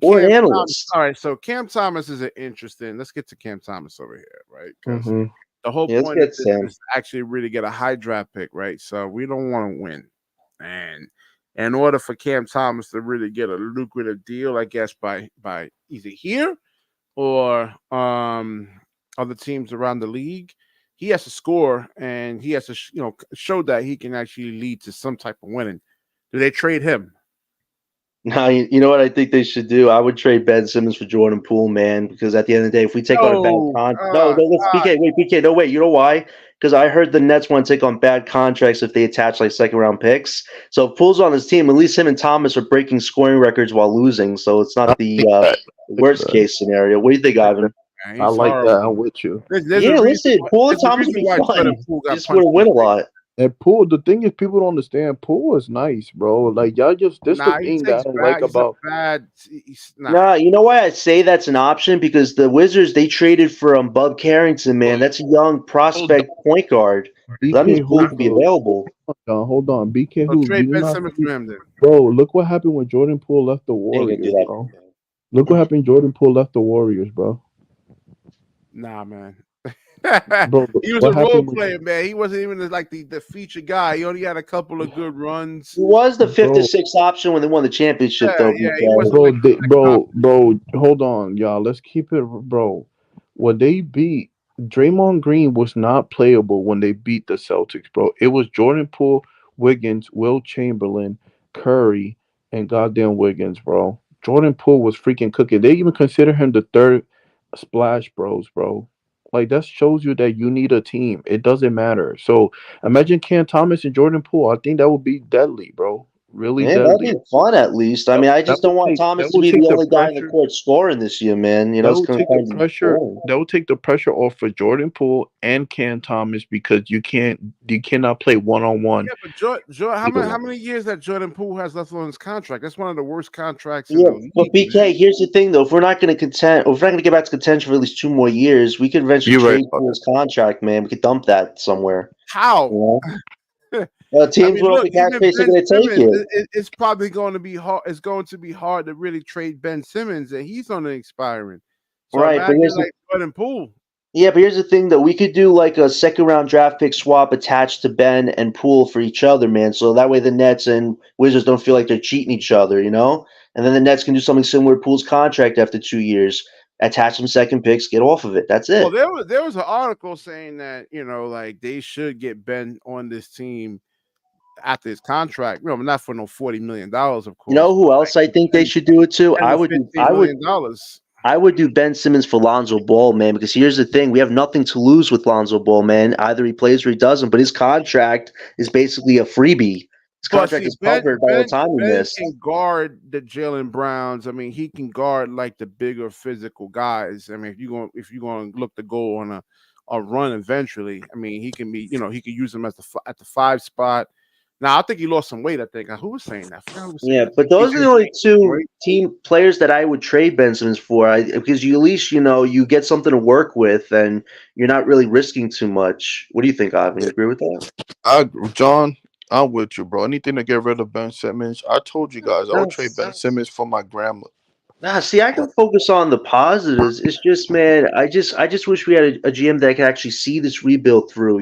or an analyst. All right, so Cam Thomas is an interesting. Let's get to Cam Thomas over here, right? Because the whole point of this is to actually really get a high draft pick, right? So we don't want to win, and in order for Cam Thomas to really get a lucrative deal, I guess by either here or other teams around the league, he has to score and he has to show that he can actually lead to some type of winning. Do they trade him? No, you know what I think they should do? I would trade Ben Simmons for Jordan Poole, man, because at the end of the day, if we take on a bad contract, let's PK. No, wait, you know why? Because I heard the Nets want to take on bad contracts if they attach like second round picks. So if Poole's on his team, at least him and Thomas are breaking scoring records while losing. So it's not the worst case scenario. What do you think, Ivan? I like that. I'm with you. Listen, Poole and Thomas would be fun. Just want to win a lot. And Poole, the thing is, people don't understand. Poole is nice, bro. Like y'all just this the thing that I don't like about. Nah, you know why I say that's an option? Because the Wizards they traded for Bub Carrington, man. That's a young prospect point guard. That means Poole could be available. Hold on, BK. Who? Trade Ben Simmons for him, then. Bro, look what happened when Jordan Poole left the Warriors, bro. Look what happened. Jordan Poole left the Warriors, bro. Nah, man. Bro, he was a role player, man. He wasn't even like the featured guy. He only had a couple of good runs. He was the 5th or 6th option when they won the championship, though. Bro, hold on, y'all. Let's keep it, bro. When they beat Draymond Green was not playable when they beat the Celtics, bro. It was Jordan Poole, Wiggins, Will Chamberlain, Curry, and goddamn Wiggins, bro. Jordan Poole was freaking cooking. They even consider him the third Splash Bros, bro. Like that shows you that you need a team. It doesn't matter. So imagine Cam Thomas and Jordan Poole. I think that would be deadly, bro. Really deadly. That'd be fun at least. I mean, I just don't want Thomas to be the only guy in the court scoring this year, man. You know, that would take the pressure. That would take the pressure off for Jordan Poole and Cam Thomas because you cannot play one-on-one. Yeah, but how many years that Jordan Poole has left on his contract? That's one of the worst contracts. Yeah, but BK, here's the thing though: if we're not going to contend, or if we're not going to get back to contention for at least 2 more years, we could eventually trade Poole's contract, man. We could dump that somewhere. How? You know? Teams with the cap space are going to take it. It's probably going to be hard. It's going to be hard to really trade Ben Simmons, and he's on the expiring. So right, but here's Jordan Poole. Yeah, but here's the thing, though. We could do like a second-round draft pick swap attached to Ben and Poole for each other, man. So that way the Nets and Wizards don't feel like they're cheating each other, you know? And then the Nets can do something similar to Poole's contract after 2 years. Attach some second picks, get off of it. That's it. Well, there was an article saying that, like they should get Ben on this team after his contract. Not for no $40 million, of course. You know who else I think they should do it to? I would do Ben Simmons for Lonzo Ball, man, because here's the thing. We have nothing to lose with Lonzo Ball, man. Either he plays or he doesn't, but his contract is basically a freebie. His contract is covered by the time he missed. Ben can guard the Jaylen Browns. I mean, he can guard like the bigger physical guys. I mean, if you're going to look to go on a run eventually, I mean, he can be, he can use him at the 5 spot. Now I think he lost some weight. I think who was saying that? I forgot who was saying Yeah, that. but those are the only two Weight. team players that I would trade Ben Simmons for, because you at least you get something to work with, and you're not really risking too much. What do you think, Ivan? You agree with that? John, I'm with you, bro. Anything to get rid of Ben Simmons. I told you guys I would trade Ben Simmons for my grandma. Nah, see, I can focus on the positives. It's just, man, I just wish we had a GM that could actually see this rebuild through.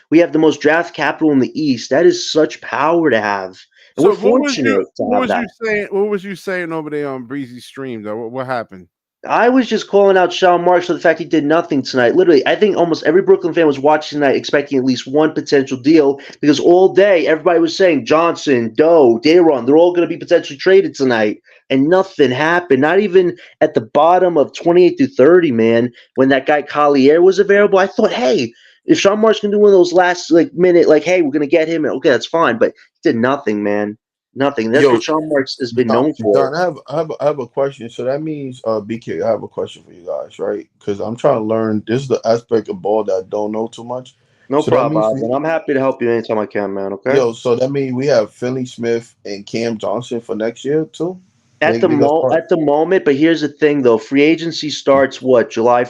We have the most draft capital in the East. That is such power to have, and So we're fortunate to have that. What was you saying over there on Breezy Stream though? What happened? I was just calling out Sean Marks for the fact he did nothing tonight. Literally, I think almost every Brooklyn fan was watching tonight expecting at least one potential deal, because all day everybody was saying Johnson, Doe, Dayron, they're all going to be potentially traded tonight, and nothing happened. Not even at the bottom of 28 through 30, man, when that guy Collier was available. I thought, hey, if Sean Marks can do one of those last minute, hey, we're going to get him, okay, that's fine. But he did nothing, man. Nothing. That's what Sean Marks has been known for. John, I have a question. So that means, BK, I have a question for you guys, right? Because I'm trying to learn. This is the aspect of ball that I don't know too much. No So that problem, means Ivan. I'm happy to help you anytime I can, man. Okay. so that means we have Finney Smith and Cam Johnson for next year too. At the moment, but here's the thing though: free agency starts July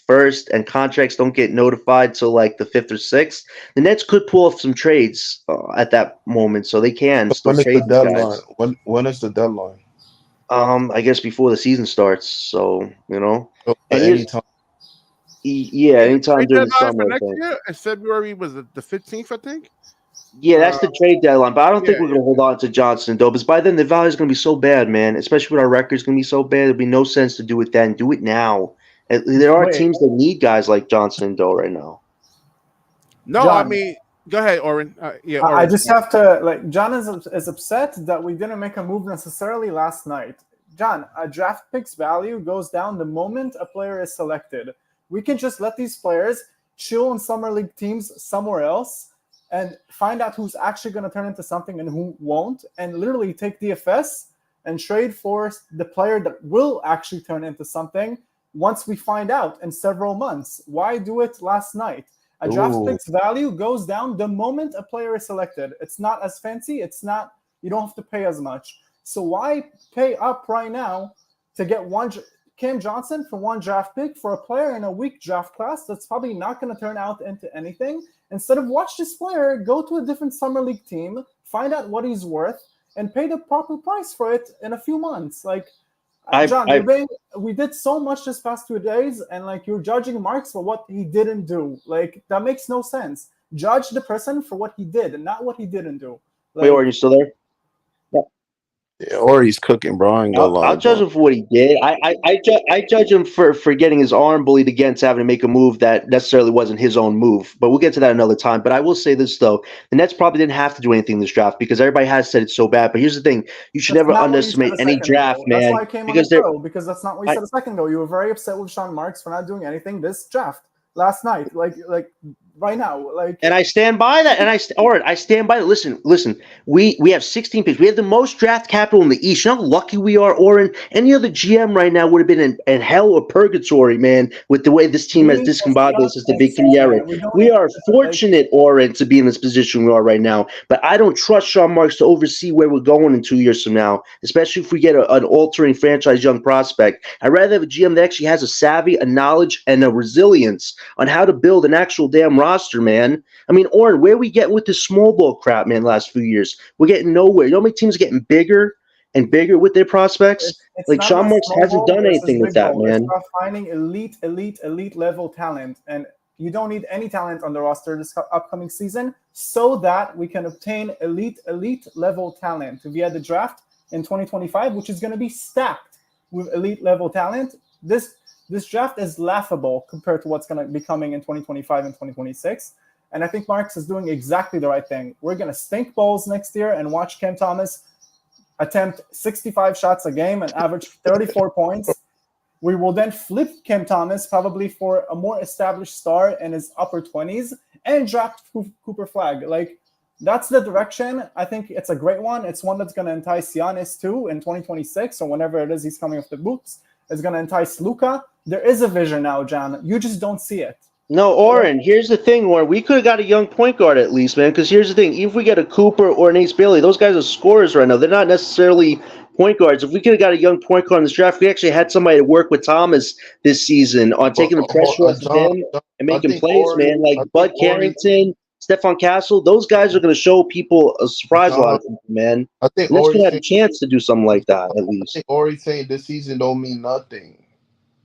1st, and contracts don't get notified till like the 5th or 6th. The Nets could pull off some trades at that moment, so they can still When is the trade these deadline? guys. When is the deadline? I guess before the season starts. So So and anytime. anytime Trade during the deadline summer, for I next think. year. In February was the 15th, I think. Yeah, that's the trade deadline. But I don't think yeah, we're going to hold on to Johnson, though, because by then the value is going to be so bad, man. Especially with our record's going to be so bad, there'll be no sense to do it then. Do it now. There are teams that need guys like Johnson and Doe right now. No, John, I mean, go ahead, Oren. I Oren. just have to John is upset that we didn't make a move necessarily last night. John, a draft pick's value goes down the moment a player is selected. We can just let these players chill in summer league teams somewhere else and find out who's actually going to turn into something and who won't, and literally take DFS and trade for the player that will actually turn into something once we find out in several months. Why do it last night? A draft pick's value goes down the moment a player is selected. It's not as fancy. You don't have to pay as much. So why pay up right now to get Cam Johnson for one draft pick for a player in a weak draft class that's probably not going to turn out into anything? Instead of watch this player, go to a different summer league team, find out what he's worth, and pay the proper price for it in a few months. John, we did so much this past 2 days, and you're judging Marks for what he didn't do. That makes no sense. Judge the person for what he did and not what he didn't do. Wait, are you still there? Yeah, or he's cooking, bro. I ain't gonna lie, I'll judge him for what he did. I judge him for getting his arm bullied against, having to make a move that necessarily wasn't his own move. But we'll get to that another time. But I will say this, though. The Nets probably didn't have to do anything in this draft because everybody has said it's so bad. But here's the thing. You should never underestimate any draft, man. That's why I came on the show, because that's not what you said a second ago. You were very upset with Sean Marks for not doing anything this draft last night. Right now, and I stand by that. And I stand by that. Listen. We have 16 picks. We have the most draft capital in the East. You know how lucky we are, Oren. Any other GM right now would have been in hell or purgatory, man. With the way this team has discombobulated since the Big Three era, we are fortunate, Oren, to be in this position we are right now. But I don't trust Sean Marks to oversee where we're going in 2 years from now, especially if we get an altering franchise young prospect. I'd rather have a GM that actually has a savvy, a knowledge, and a resilience on how to build an actual damn roster, man. I mean, Oren, where we get with this small ball crap, man, last few years? We're getting nowhere. You know how many teams are getting bigger and bigger with their prospects? It's Sean Marks hasn't done anything with that, man. It's about finding elite level talent, and you don't need any talent on the roster this upcoming season so that we can obtain elite level talent via the draft in 2025, which is going to be stacked with elite level talent. This draft is laughable compared to what's going to be coming in 2025 and 2026. And I think Marks is doing exactly the right thing. We're going to stink balls next year and watch Cam Thomas attempt 65 shots a game and average 34 points. We will then flip Cam Thomas probably for a more established star in his upper 20s and draft Cooper Flag. That's the direction. I think it's a great one. It's one that's going to entice Giannis too in 2026 or whenever it is he's coming off the boots. It's going to entice Luka. There is a vision now, John. You just don't see it. No, Oren, here's the thing, Oren. We could have got a young point guard at least, man, because here's the thing. Even if we get a Cooper or an Ace Bailey, those guys are scorers right now. They're not necessarily point guards. If we could have got a young point guard in this draft, we actually had somebody to work with Thomas this season on taking the pressure off of him and I making think plays, man. Like Bud Carrington, Stephon Castle, those guys are going to show people a surprise a lot of people, man. I think And that's going Ori's to have a chance to do something like that, at least. I think Ori's saying this season don't mean nothing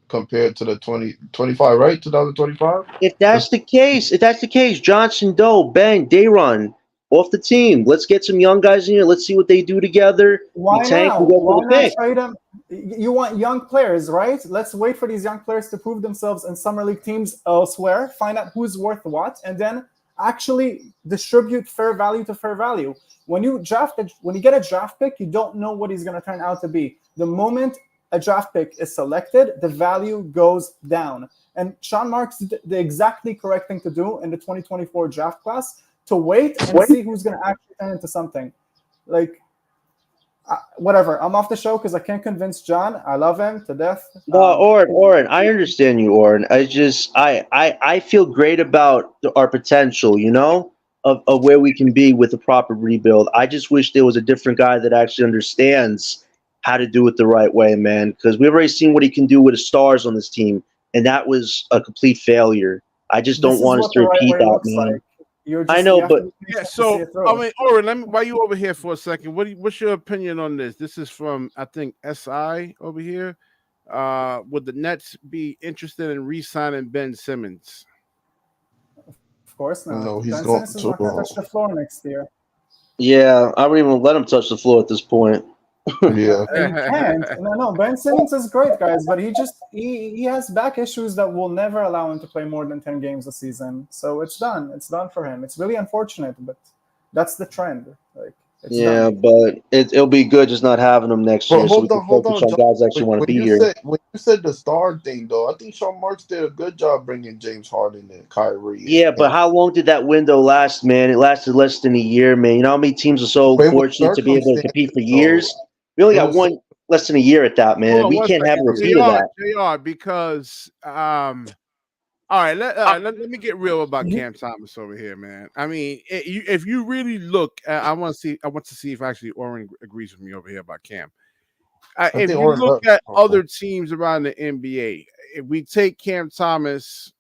compared to the 2025, right? 2025? If that's the case, Johnson, Doe, Ben, Dayron, off the team. Let's get some young guys in here. Let's see what they do together. Why tank, now? we go Why for the not pick. trade them? You want young players, right? Let's wait for these young players to prove themselves in summer league teams elsewhere, find out who's worth what, and then actually distribute fair value to fair value. When you get a draft pick, you don't know what he's going to turn out to be. The moment a draft pick is selected, the value goes down. And Sean Marks did the exactly correct thing to do in the 2024 draft class, to wait and see who's going to actually turn into something. Like, whatever. I'm off the show because I can't convince John. I love him to death. Oren, I understand you, Oren. I feel great about our potential, you know, of where we can be with a proper rebuild. I just wish there was a different guy that actually understands how to do it the right way, man. Because we've already seen what he can do with the stars on this team, and that was a complete failure. I just don't want us to repeat that, man. I know, but yeah. So I mean, Oren, while you over here for a second, what's your opinion on this? This is from I think SI over here. Would the Nets be interested in re-signing Ben Simmons? Of course not. No, he's Ben going Simmons is not going to touch the floor next year. yeah, I wouldn't even let him touch the floor at this point. Yeah. And you can't. No, Ben Simmons is great, guys, but he has back issues that will never allow him to play more than 10 games a season. So it's done. It's done for him. It's really unfortunate, but that's the trend. Like, it's done. But it'll be good just not having him next year, so we can focus on guys that actually want to be here. When you said the star thing, though, I think Sean Marks did a good job bringing James Harden and Kyrie. Yeah, but how long did that window last, man? It lasted less than a year, man. You know how many teams are so fortunate to be able to compete for years? We only got less than a year at that, man. We can't have a repeat of that. JR, because all right, let me get real about Cam Thomas over here, man. I mean, if you really look, I want to see if actually Oren agrees with me over here about Cam. If you look at other teams around the NBA, if we take Cam Thomas,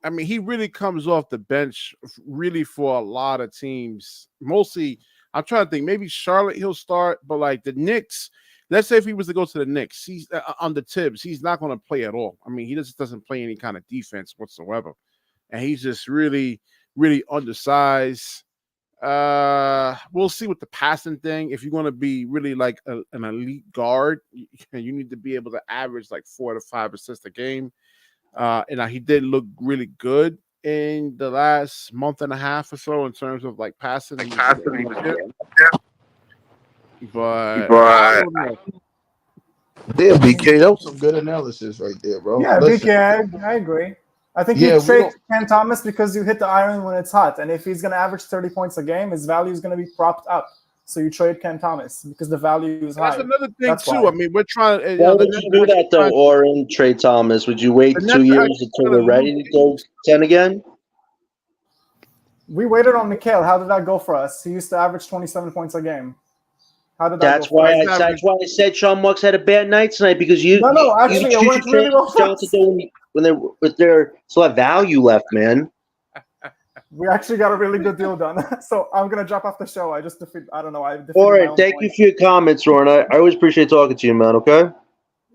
I mean, he really comes off the bench really for a lot of teams. Mostly, I'm trying to think, maybe Charlotte he'll start, but like the Knicks, let's say if he was to go to the Knicks, he's on the Tibbs, he's not going to play at all. I mean, he just doesn't play any kind of defense whatsoever. And he's just really, really undersized. We'll see with the passing thing. If you're going to be really like an elite guard, you need to be able to average like 4 to 5 assists a game. And he did look really good in the last month and a half or so in terms of like passing. But I don't know. Damn, BK, that was some good analysis right there, bro. Yeah, BK, I agree. I think you trade Cam Thomas because you hit the iron when it's hot. And if he's going to average 30 points a game, his value is going to be propped up. So you trade Cam Thomas because the value is high. That's another thing, too. I mean, we're trying to... Why would you do that, though, Oren, trade Thomas? Would you wait 2 years until we're ready to go 10 again? We waited on Mikhail. How did that go for us? He used to average 27 points a game. How did that that's go why I said Sean Marks had a bad night tonight, because you... No, actually, it went really well for us. When they're still have value left, man. We actually got a really good deal done. So I'm going to drop off the show. I don't know. All right, thank you for your comments, Ron. I always appreciate talking to you, man, okay?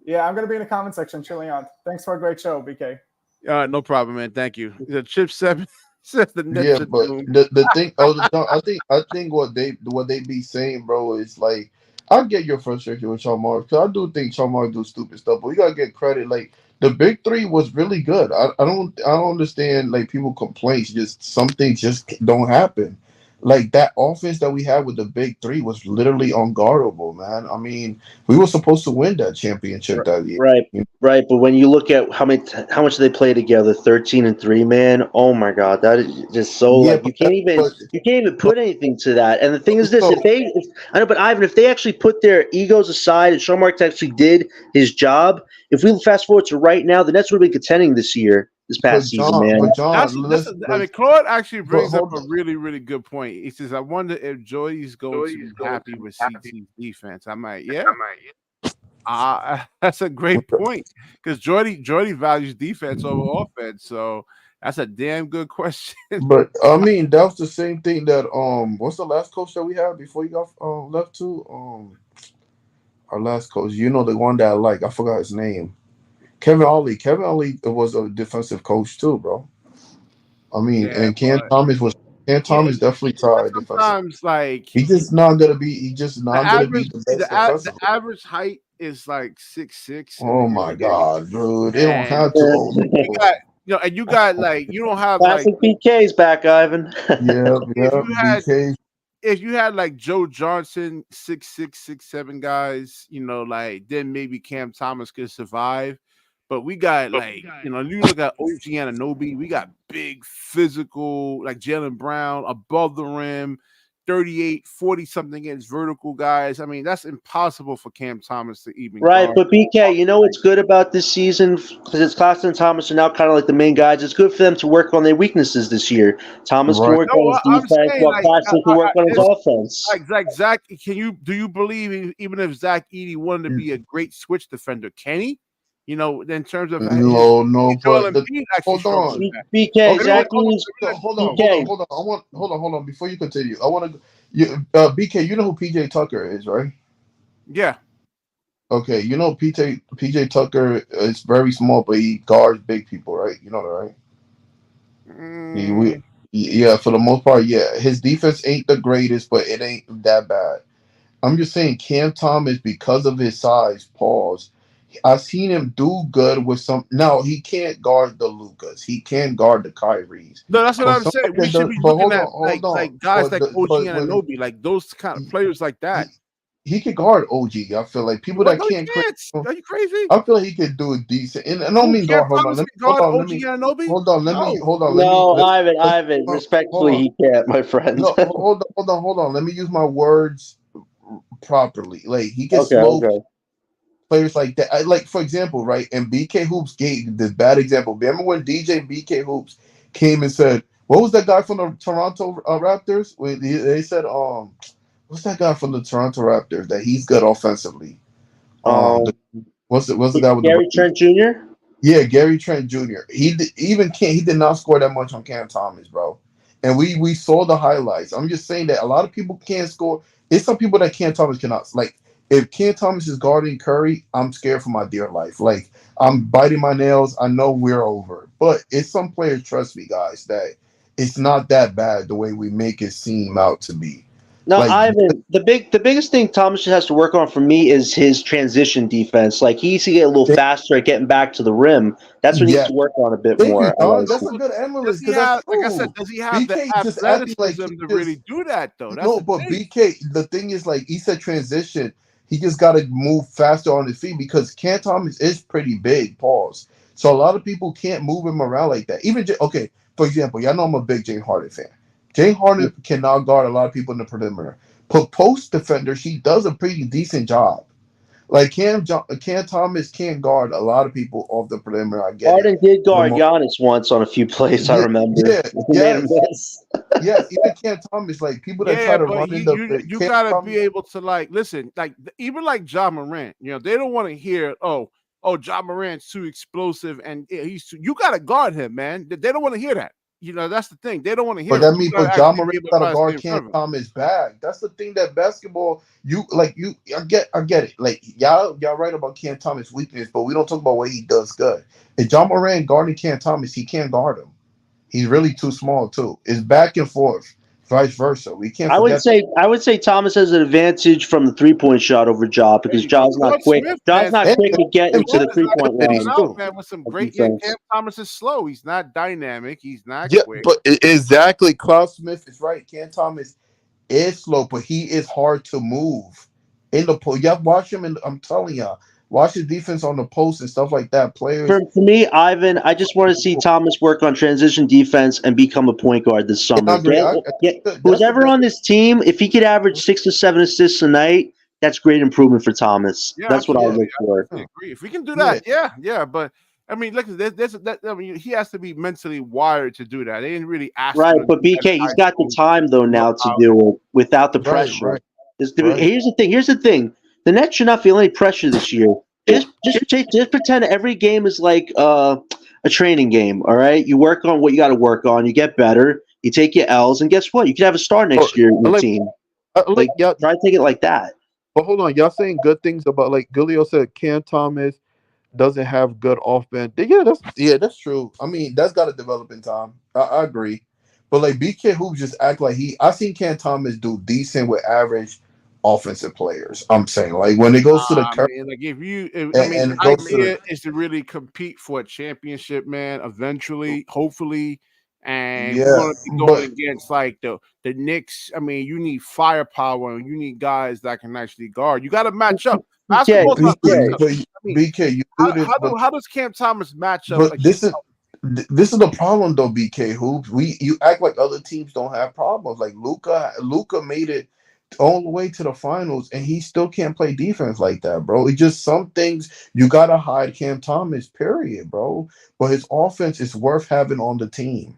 Yeah, I'm going to be in the comment section chilling out. Thanks for a great show, BK. No problem, man. Thank you. The Chip 7 says the Nets. Yeah, but the thing, I think what they be saying, bro, is like, I get your frustration with Sean Marks, because I do think Sean Marks do stupid stuff, but we gotta get credit. Like, the big three was really good. I don't understand, like, people complain. Just some things just don't happen. Like, that offense that we had with the big three was literally unguardable, man. I mean, we were supposed to win that championship that year. Right. But when you look at how much they play together, 13-3, man. Oh my God, that is just so you can't even put anything to that. And the thing is this: if they actually put their egos aside and Sean Marks actually did his job, if we fast forward to right now, the Nets would have been contending this year. this past season, man. But John, I mean, Claude actually brings up a really, really good point. He says, "I wonder if Jordy's going to be happy with CT's defense." I'm like, yeah. That's a great point because Jordy values defense over offense, so that's a damn good question. But I mean, that was the same thing that what's the last coach that we had before you got left to our last coach, the one that I like, I forgot his name. Kevin Ollie was a defensive coach too, bro. I mean, and Thomas definitely tried defensive. Sometimes like he's just not gonna be the best defensive. The average height is like 6'6". Oh my god, dude! They don't have to. You got like you don't have classic like BK's back, Ivan. Yeah, BK. If you had like Joe Johnson, 6'6", 6'7" guys, like then maybe Cam Thomas could survive. But we got like, you look at OG Anunoby, we got big physical, like Jaylen Brown above the rim, 38, 40 something against vertical guys. I mean, that's impossible for Cam Thomas to even right. guard. But BK, you know what's good about this season? Because it's Claxton and Thomas are now kind of like the main guys. It's good for them to work on their weaknesses this year. Thomas can work on his defense while Claxton can work on his offense. Like Zach, do you believe even if Zach Edey wanted to be a great switch defender, can he? In terms of but hold on, BK, Zach hold on. Before you continue, I want to, BK. You know who PJ Tucker is, right? Yeah. Okay, PJ Tucker is very small, but he guards big people, right? You know that, right? Yeah, for the most part, yeah. His defense ain't the greatest, but it ain't that bad. I'm just saying, Cam Thomas, because of his size, I've seen him do good with some. Now he can't guard the Lucas. He can't guard the Kyries. No, that's what I'm saying. We should be looking at like guys like OG Anunoby, like those kind of players like that. He can guard OG. I feel like people that can't. Are you crazy? I feel like he could do it decent. And I don't mean guard. Hold on. No, Ivan. Respectfully, he can't, my friend. No, hold on. Let me use my words properly. Like he can slow players like that. Like for example, right? And BK Hoops gave this bad example. Remember when DJ BK Hoops came and said, "What was that guy from the Toronto Raptors?" They said, "What's that guy from the Toronto Raptors that he's good offensively?" What's the guy with Gary Trent Jr.? Yeah, Gary Trent Jr. He did not score that much on Cam Thomas, bro. And we saw the highlights. I'm just saying that a lot of people can't score. It's some people that Cam Thomas cannot. Like if Cam Thomas is guarding Curry, I'm scared for my dear life. Like I'm biting my nails. I know we're over, but it's some players. Trust me, guys, that it's not that bad the way we make it seem out to be. No, Ivan, the biggest thing Thomas has to work on for me is his transition defense. Like he needs to get a little faster at getting back to the rim. That's what he needs to work on a bit more. That's a good analyst. Like I said, does he have the athleticism to really do that though? But BK, the thing is, like he said, transition. He just got to move faster on his feet because Cam Thomas is pretty big. Pause. So a lot of people can't move him around like that. Even for example, y'all know I'm a big James Harden fan. James Harden cannot guard a lot of people in the perimeter. But post defender, she does a pretty decent job. Like Cam Thomas can't guard a lot of people off the perimeter. I get Harden did guard Giannis once on a few plays. I remember. Yes, even Cam Thomas, like people that try to run in the. You gotta be able to listen, like even like Ja Morant. They don't want to hear, oh, Ja Morant's too explosive and you gotta guard him, man. They don't want to hear that. That's the thing. They don't want to hear. But that means Ja Morant gotta guard Cam Thomas back. That's the thing that basketball. I get it. Like y'all right about Cam Thomas' weakness, but we don't talk about what he does good. If Ja Morant guarding Cam Thomas, he can't guard him. He's really too small too. It's back and forth, vice versa. We can't. I would say Thomas has an advantage from the 3-point shot over Ja because Ja's not quick. Ja's not quick to get into the 3-point line. With some great, Cam Thomas is slow. He's not dynamic. He's not quick. But exactly, Klaus Smith is right. Cam Thomas is slow, but he is hard to move in the post. Y'all watch him, and I'm telling y'all. Watch his defense on the post and stuff like that. Players. For me, Ivan, I just want to see Thomas work on transition defense and become a point guard this summer. Who's ever on this team, if he could average 6 to 7 assists a night, that's great improvement for Thomas. That's what I look for. I agree. If we can do that, yeah. But I mean, look, I mean, he has to be mentally wired to do that. They didn't really ask Right, him to but do that BK, in he's high got the school. time though now to do it without the pressure. Right. Here's the thing. Here's the thing. The Nets should not feel any pressure this year. Just pretend every game is like a training game. All right, you work on what you got to work on. You get better. You take your L's, and guess what? You could have a star next year in your team. Like yeah, try to take it like that. but hold on, y'all saying good things about like Gulio said. Cam Thomas doesn't have good offense. That's true. I mean, that's got to develop in time. I agree, but like BK Hoops just act like I seen Cam Thomas do decent with average offensive players. I'm saying like when it goes to the I curve mean, like I mean, and the it goes to idea the is to really compete for a championship, man. Eventually, hopefully, and we're yeah, going to be going but against like the Knicks. I mean, you need firepower and you need guys that can actually guard. You got to match up. BK, Basketball's not BK. matchup. I mean, BK, you do this, how does Cam Thomas match up but against? this is the problem though, BK Hoops. You act like other teams don't have problems. Like Luca made it all the way to the finals, and he still can't play defense like that, bro. It's just some things you gotta hide Cam Thomas, period, bro. But his offense is worth having on the team.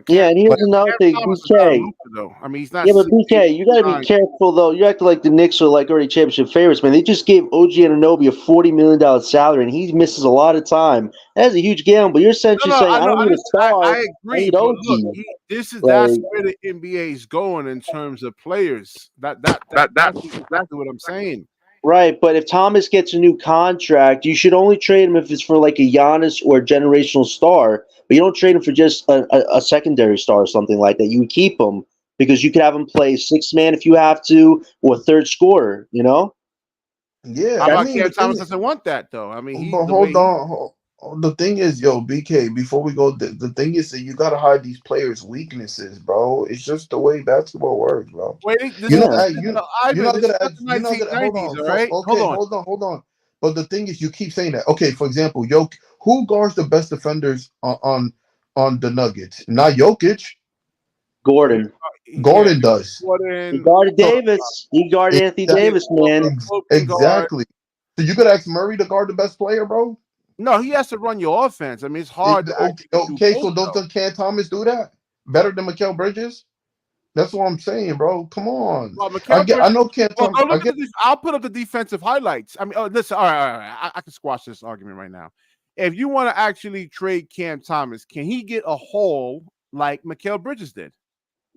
Yeah, and here's another Cam thing, Thomas is not BK. Luka though. I mean, he's not Yeah, but 6'8", BK, you got to be 6'9". careful though. You act like the Knicks are like already championship favorites, man. They just gave OG Anunoby a $40 million salary, and he misses a lot of time. That's a huge gamble. But you're essentially No, saying, I I know. don't need a star. I I agree, need but look, OG. that's Like, where the NBA is going in terms of players. That's exactly what I'm saying. right, but if Thomas gets a new contract, you should only trade him if it's for like a Giannis or a generational star. But you don't trade him for just a secondary star or something like that. You would keep him because you could have him play six man if you have to, or third scorer. You know. Yeah, How I about mean Cam the thing Thomas doesn't want that though? I mean, but the way hold on. The thing is, yo, BK, before we go, the thing is that you gotta hide these players' weaknesses, bro. It's just the way basketball works, bro. wait, You're not Yeah. you're Ivan, not this is gonna not the you're not gonna hold 1990s, on. all right? Hold Okay, on. hold on. But the thing is, you keep saying that. Okay, for example, who guards the best defenders on the Nuggets? Not Jokic. Gordon. Yeah, Gordon does. He Gordon, guarded So Davis. He guarded Anthony exa- Davis, man. Open guard. exactly. So you could ask Murray to guard the best player, bro. No, he has to run your offense. I mean, it's hard to Okay, actually do okay, both so though. doesn't Cam Thomas do that better than Mikal Bridges? That's what I'm saying, bro. Come on. Well, Mikal I Bridges. know Cam Well, Thomas. go look at the. I'll put up the defensive highlights. I mean, oh, listen. All right. I can squash this argument right now. If you want to actually trade Cam Thomas, can he get a haul like Mikal Bridges did?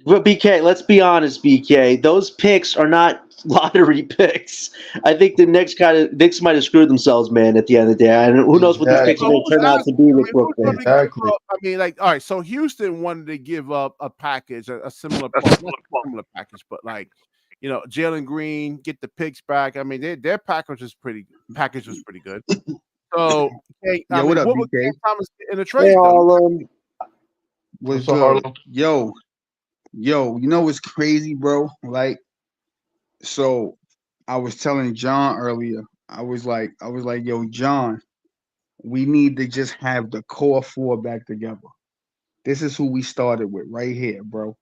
But BK, let's be honest, BK. Those picks are not lottery picks. I think the Knicks might have screwed themselves, man. At the end of the day, and who knows what these picks are Exactly. going to turn out to be with Brooklyn. Exactly. I mean, like, all right. So Houston wanted to give up a package, a similar, not a similar package, but like, Jalen Green, get the picks back. I mean, their package was pretty good. So, hey, I Yo, mean, what up, what would BK? Cam Thomas get in a Hey, trade though? Harlem. What's So good? Harlem. Yo, you know what's crazy, bro? Like, so I was telling John earlier, I was like, yo, John, we need to just have the core four back together. This is who we started with right here, bro.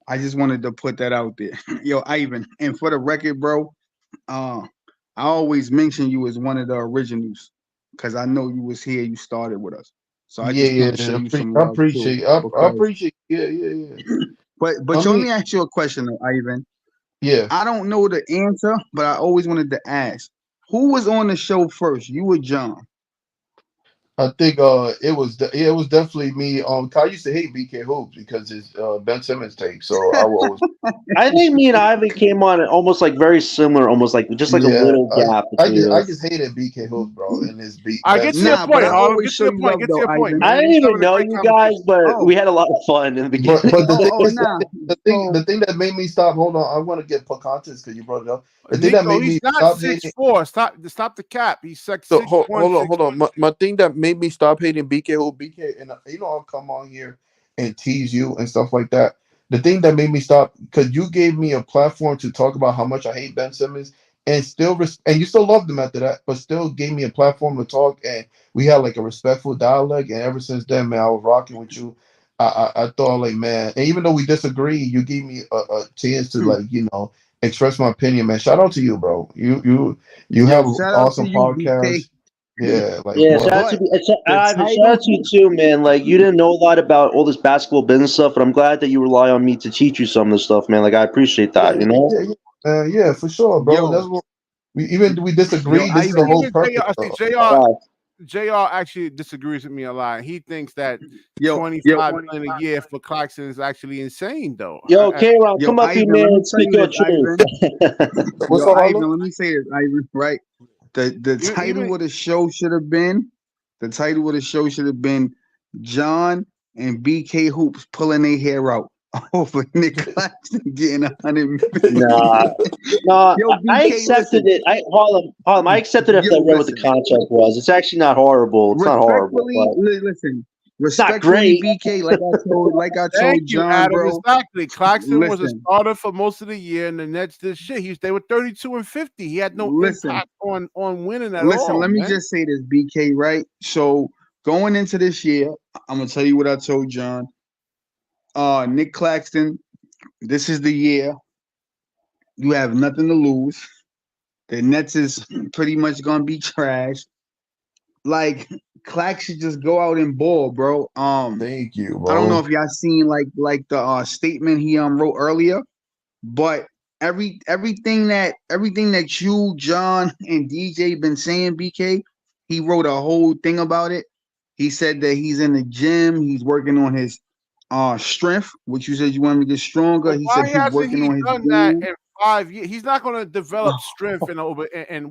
I just wanted to put that out there. Yo, Ivan, and for the record, bro, uh, I always mention you as one of the originals because I know you was here, you started with us. So I just want to show you some I love too. appreciate. I Because appreciate. Yeah. but I let mean, me ask you a question though, Ivan. yeah. I don't know the answer, but I always wanted to ask. Who was on the show first? You or John? I think it was definitely me. I used to hate BK Hoops because it's Ben Simmons tape. So I will always I think me and Ivan came on almost like very similar, almost like just like a yeah. little gap between I us. just hated BK Hoops, bro, and his beat I Ben get to your Simmons. Nah, but point, I Harlem. always Get to show your you point. love Get to though, your point, Ivan. I man. didn't He's even having a know great you conversation. guys, but Oh, we had a lot of fun in the beginning. But oh nah. the So thing that made me stop. Hold on, I want to get put context because you brought it up. The thing that Nico, made he's me not stop six hating. four. Stop the cap. He's like So 6'1", hold on. My thing that made me stop hating BK, who BK, and I'll come on here and tease you and stuff like that. The thing that made me stop because you gave me a platform to talk about how much I hate Ben Simmons, and and you still loved him after that, but still gave me a platform to talk, and we had like a respectful dialogue. And ever since then, man, I was rocking with you. I thought like, man, and even though we disagree, you gave me a chance to like express my opinion, man. Shout out to you, bro. You have yo, shout out to awesome you, BK. podcast. Yeah, like Yeah, shout out to the Ivan. Shout title, out to you too, man. Like you didn't know a lot about all this basketball business stuff, but I'm glad that you rely on me to teach you some of this stuff, man. Like I appreciate that. You know. yeah, for sure, bro. yo, That's what we yo, disagree. This is the Ivan, whole Even purpose. JR, see, JR actually disagrees with me a lot. He thinks that yo, 25 million a year for Claxton is actually insane, though. Yo, K-Ron, yo, come up here, Ivan, man, let me and tell speak you your this, Ivan. truth. What's Yo, up, Ivan, Harlow? let me say this, Ivan, right? The title even of the show should have been John and BK Hoops pulling their hair out over Nic Claxton getting 100 million. Nah, no, Yo, I BK, accepted listen. it. Harlem, I accepted it after I Yo, read what the listen. contract was. It's actually not horrible. It's not horrible, Respectfully, but listen. it's not Respectfully, great. BK, like I thank told you, John, Adam. bro. Exactly. Claxton was a Listen, starter for most of the year, and the Nets did shit. They were 32 and 50. He had no listen, impact on winning at listen. all, Let me man. just say this, BK, right? So going into this year, I'm gonna tell you what I told John. Nic Claxton, this is the year. You have nothing to lose. The Nets is pretty much gonna be trash. Like Clax should just go out and ball, bro. Thank you, I don't know bro. if y'all seen like the statement he wrote earlier, but everything that you, John, and DJ been saying, BK, he wrote a whole thing about it. He said that he's in the gym, he's working on his strength, which you said you want him to get stronger. But He said why he's hasn't working he on his done that game. in 5 years? He's not going to develop strength in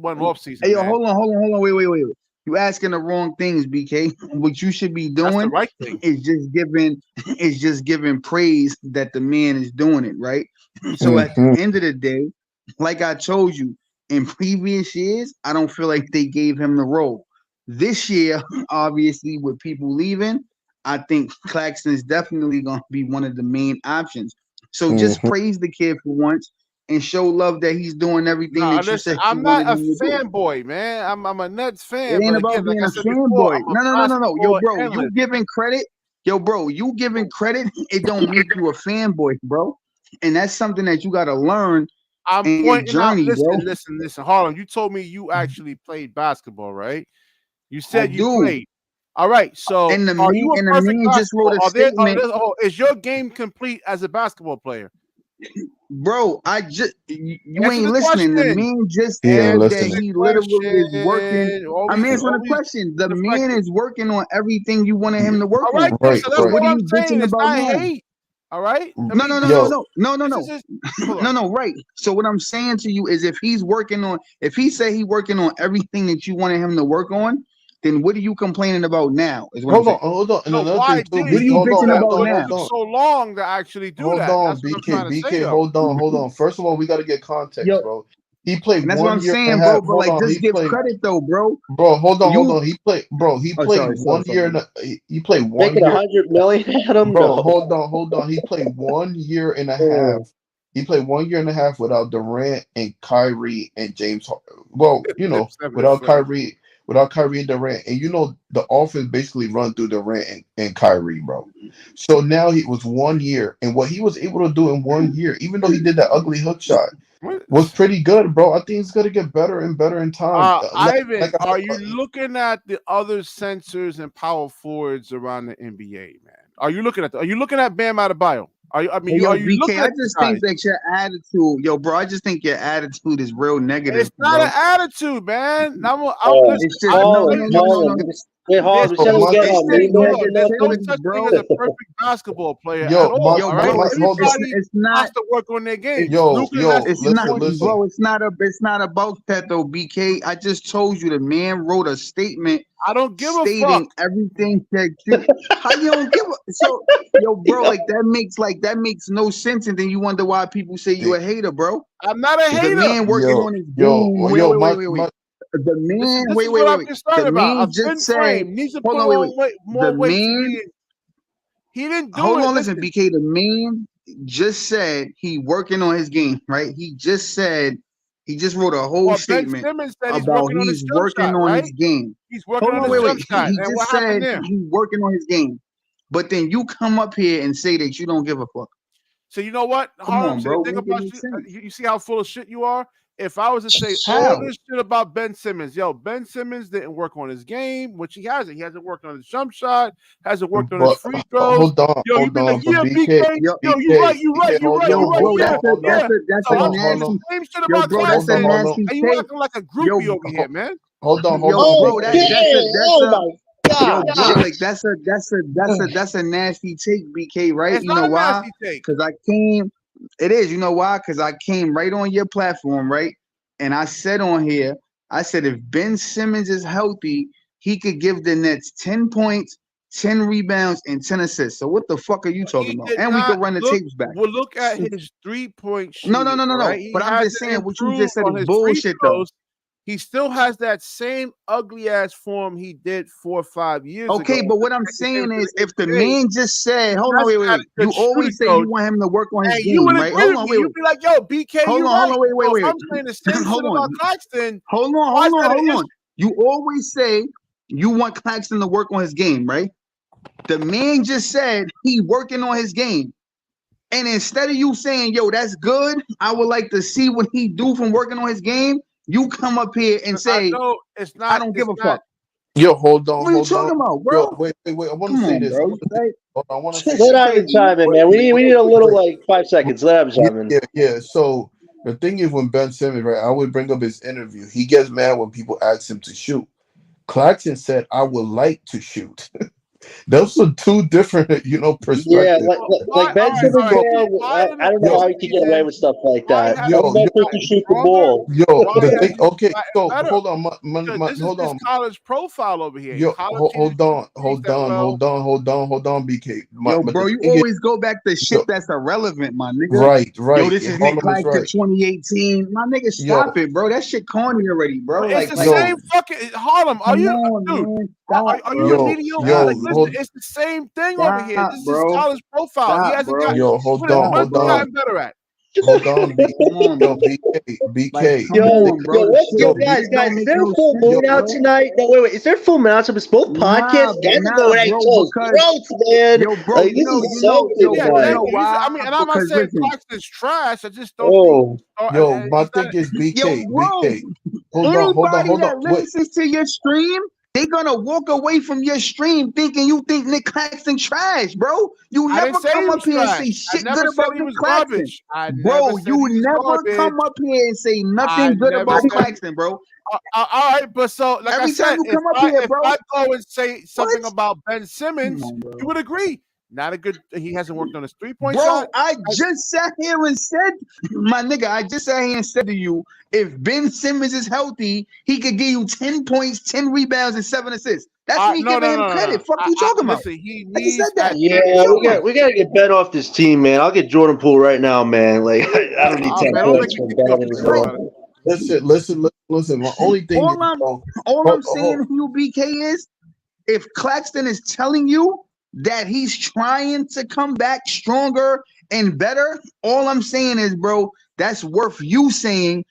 one offseason, Hey, yo, man. hold on, wait. You asking the wrong things, BK. What you should be That's the doing right thing. is just giving praise that the man is doing it, right? So at the end of the day, like I told you, in previous years, I don't feel like they gave him the role. This year, obviously, with people leaving, I think Claxton is definitely going to be one of the main options. So just praise the kid for once and show love that he's doing everything No, that you listen, said you I'm not wanted a him to do. fanboy, man. I'm a Nets It fan, ain't but about again, like being I a said before, fanboy. I'm a No. Yo, basketball bro, you analyst. giving credit. Yo, bro, you giving credit, it don't make you a fanboy, bro. And that's something that you gotta learn I'm in your pointing out. journey, bro. Listen, Harlem. You told me you actually played basketball, right? You I said you do. played. All right. So, And the are you a perfect man just wrote basketball? a statement. Is your game complete as a basketball player? Bro, you Answer ain't the listening. The question. man just He ain't said that Answer listening. the he literally is working. question. I'm Always, answering the always question. The man deflecting. is working on everything you wanted him to work All right, on. then. Right, So that's right. What all are I'm you saying. bitching It's about not now? hate. All right. I No, mean, Yo, this is hold on. no, right. So what I'm saying to you is if he say he working on everything that you wanted him to work on, then what are you complaining about now? Is what I'm saying. hold on. And So another why thing too, didn't What are BK, you he do bitching that about though? It now? took so long to actually do hold that. on, That's what I'm BK, trying to say, though. hold on. First of all, we got to get context, Yo, bro. He played and that's what I'm 1 year and saying, a bro. half. But Hold like on, just he give played, credit though, bro. bro. Hold You on. He played, bro. He oh played sorry, one year and he played Make 1 it year. 100 million, Adam? Bro, No. hold on. He played 1 year and a half. Oh, He played 1 year and a half without Durant and Kyrie and James. Well, without 77. Kyrie and Durant, and the offense basically run through Durant and Kyrie, bro. So now he was 1 year, and what he was able to do in 1 year, even though he did that ugly hook shot, was What? pretty good, bro. I think it's gonna get better and better in time. Ivan, Like I said, are you looking at the other sensors and power forwards around the NBA, man? Are you looking at Bam Adebayo? hey, yo, Are you BK, looking I at these just think guys? that your attitude, yo, bro, I just think your attitude is real negative, It's not an bro. attitude, man. oh, It's just no. Wait, Harlem, There's you bro, said no we my get such thing, thing. Hold Mayberg on. in There's that no Negative, such thing bro. as a perfect basketball player at yo, all. Yo, All right. bro, hold on, Everybody it's not. has to work on their game. yo, Luka has to It's be not, listen. bro. It's not about that though, BK. I just told you the man wrote a statement I don't give a fuck. stating everything that you. How you don't give a so, yo, bro? That makes no sense, and then you wonder why people say you a hater, bro. I'm not a The hater. man working on his Yo, game. yo, Wait. The man, This is what I'm wait. concerned The about. man A just thin said, frame needs to hold put on, wait. on The more weight to man, be in. He didn't do hold it. on, listen, Listen. BK. The man just said he working on his game, right? He just wrote a whole Well, Ben statement Simmons said he's about working on his he's jump working shot, on right? his game. He's working Hold on on, his jump wait. shot. He And just what happened said there? he's working on his game. But then you come up here and say that you don't give a fuck. So you know what, Come Harlem? on, So the bro. thing Make it about make sense. you see how full of shit you are? if I was to say How? all this shit about Ben Simmons, Ben Simmons didn't work on his game, which he hasn't. He hasn't worked on his jump shot, hasn't worked on his free throws. Hold on, You be like, yeah, but BK, Yo, you right, Yo, bro, that's So I'm a saying nasty. the same shit Yo, about bro, that's a Claxton, nasty and you take. acting like a Yo, groupie over here, man. Hold on. Yo, bro, that's God. that's a nasty take, BK. Right? It's You know not a why? nasty take. Because I came. It is. You know why? Because I came right on your platform, right? And I said on here, I said if Ben Simmons is healthy, he could give the Nets 10 points, 10 rebounds, and 10 assists. So what the fuck are you talking He about? did And we not could run the tapes back. Well, look at his 3-point No. shooting. Right? He But I'm just hasn't saying what you improved just said on is his free bullshit, though. throws. He still has that same ugly ass form he did 4 or 5 years ago. Okay, but what I'm saying is, if the man just said, "Hold on, hasn't wait," had a good you always shooting say coach, you want him to work on his and game, you would right? agree Hold with on, me. wait. You'd be like, "Yo, BK, Hold you're on, right." hold on, wait. So if I'm saying the same Hold shit on. about Claxton, Hold on. You always say you want Claxton to work on his game, right? The man just said he working on his game. And instead of you saying, yo, that's good, I would like to see what he do from working on his game, you come up here and say, I don't give a fuck. Yo, hold on. What are you talking about, bro? Yo, wait. I want to say this. Bro. I want to say Let Ivan chime in, man. We need a little, like, 5 seconds. Let Ivan chime in. Yeah. So the thing is, when Ben Simmons, right, I would bring up his interview. He gets mad when people ask him to shoot. Claxton said, "I would like to shoot." Those are two different, perspectives. Yeah, like Ben Simmons, I don't know how he can get away with stuff like that. Yo, to shoot the ball. The thing. Okay, so hold on, this hold is on. college profile over here. Yo, hold on, BK. Yo, bro, you always go back to shit that's irrelevant, my nigga. Right. Yo, this is Nic Claxton 2018. My nigga, stop it, bro. That shit corny already, bro. It's the same fucking Harlem. Are you, dude? Are you an idiot? It's the same thing over here. This is college profile. He hasn't got. Hold on. Gotten better at. Hold on, BK. Guys, is there a full moon out tonight? No, wait. Is there a full moon out? It's both podcasts. Guys are going at each other's throats, man. Yo, bro, this is so why? I mean, and I'm not saying Claxton's trash. I just don't. My thing is BK. Yo, bro, anybody that listens to your stream, they're gonna walk away from your stream thinking you think Nic Claxton trash, bro. You never come up here and say shit good about Nic Claxton. Bro, you never come up here and say nothing good about Claxton, bro. All right, but so like every I said, time you come up here, bro, if I go and say something about Ben Simmons, you would agree. Not a good. He hasn't worked on his 3-point shot. I just sat here and said, my nigga, I just sat here and said to you, if Ben Simmons is healthy, he could give you 10 points, 10 rebounds, and 7 assists. That's me giving him credit. Fuck you talking about? Listen, he needs that. Yeah, we gotta get Ben off this team, man. I'll get Jordan Poole right now, man. Like I don't need 10 points from Ben. Listen. My only thing. All I'm saying to you, BK, is if Claxton is telling you that he's trying to come back stronger and better, all I'm saying is, bro, that's worth you saying,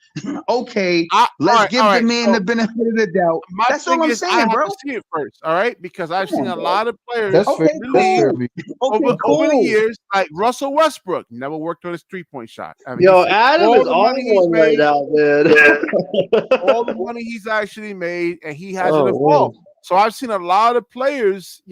okay, let's give the man the benefit of the doubt. That's all I'm saying, bro. I have to see it first, all right? Because I've seen a lot of players over the years, like Russell Westbrook, never worked on his 3-point shot. I mean, yo, Adam is on one right now, man. all the money he's actually made, and he hasn't evolved. So I've seen a lot of players,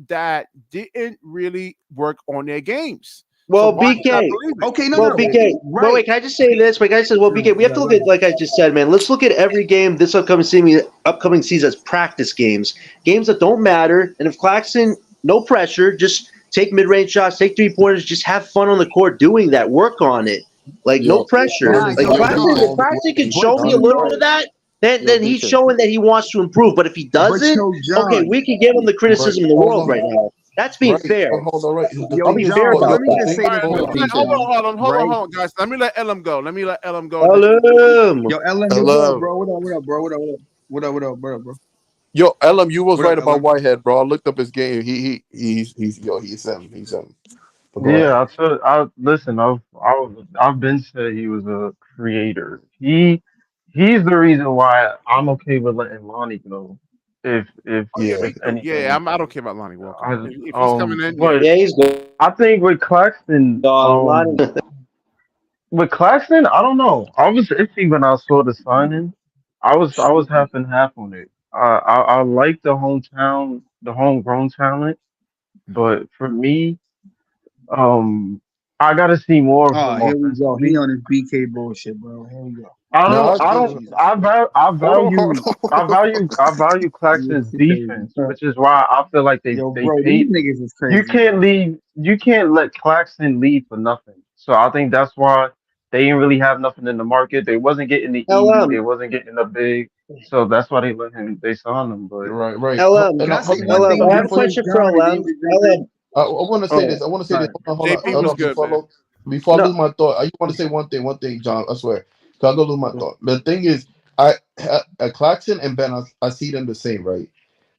that didn't really work on their games. Well, BK. Okay, BK. Right. Well, wait, can I just say this? BK, we have to look at, like I just said, man, let's look at every game this upcoming season as practice games that don't matter. And if Claxton, no pressure, just take mid-range shots, take 3-pointers, just have fun on the court doing that, work on it. Like, no pressure. If Claxton can show me a little bit of that, then he's showing that he wants to improve. But if he doesn't, okay, we can give him the criticism in the world right now. That's being fair. I'll be fair about that. Hold on, guys. Let me let Elam go. Elam. Yo, Elam, bro. What up, bro? What up, bro? Yo, Elam, you was right about Whitehead, bro. I looked up his game. He's him. Yeah, listen. I've been said he was a creator. He's the reason why I'm okay with letting Lonnie go. If anything. I don't care about Lonnie Walker. If he's coming in, he's good. I think with Claxton, with Claxton, I don't know. I was iffy when I saw the signing. I was half and half on it. I like the homegrown talent, but for me, um, I got to see more of Oh, him here we go. He offensively. on his BK bullshit, bro. Here we go. I No, don't. I I, don't. Jesus I hold on, value. I value. I value Christ. Claxton's This is crazy. defense, which is why I feel like Yo, they bro, these paid. niggas is You crazy, can't bro. leave. You can't let Claxton leave for nothing. So I think that's why they didn't really have nothing in the market. They wasn't getting the easy. LM, They wasn't getting the big. So that's why they let him. They signed him. But right, right. Can LM, I say Hold one on, LM. thing I have a before before you, question for John and LM. David jump in? LM. I want to say Oh, this. I want to say all this. right. JP Hold was on. good, man. Before I No, lose my thought, I just want to say one thing, John. I swear, cause I go lose my thought. The thing is, Claxton and Ben, I see them the same, right?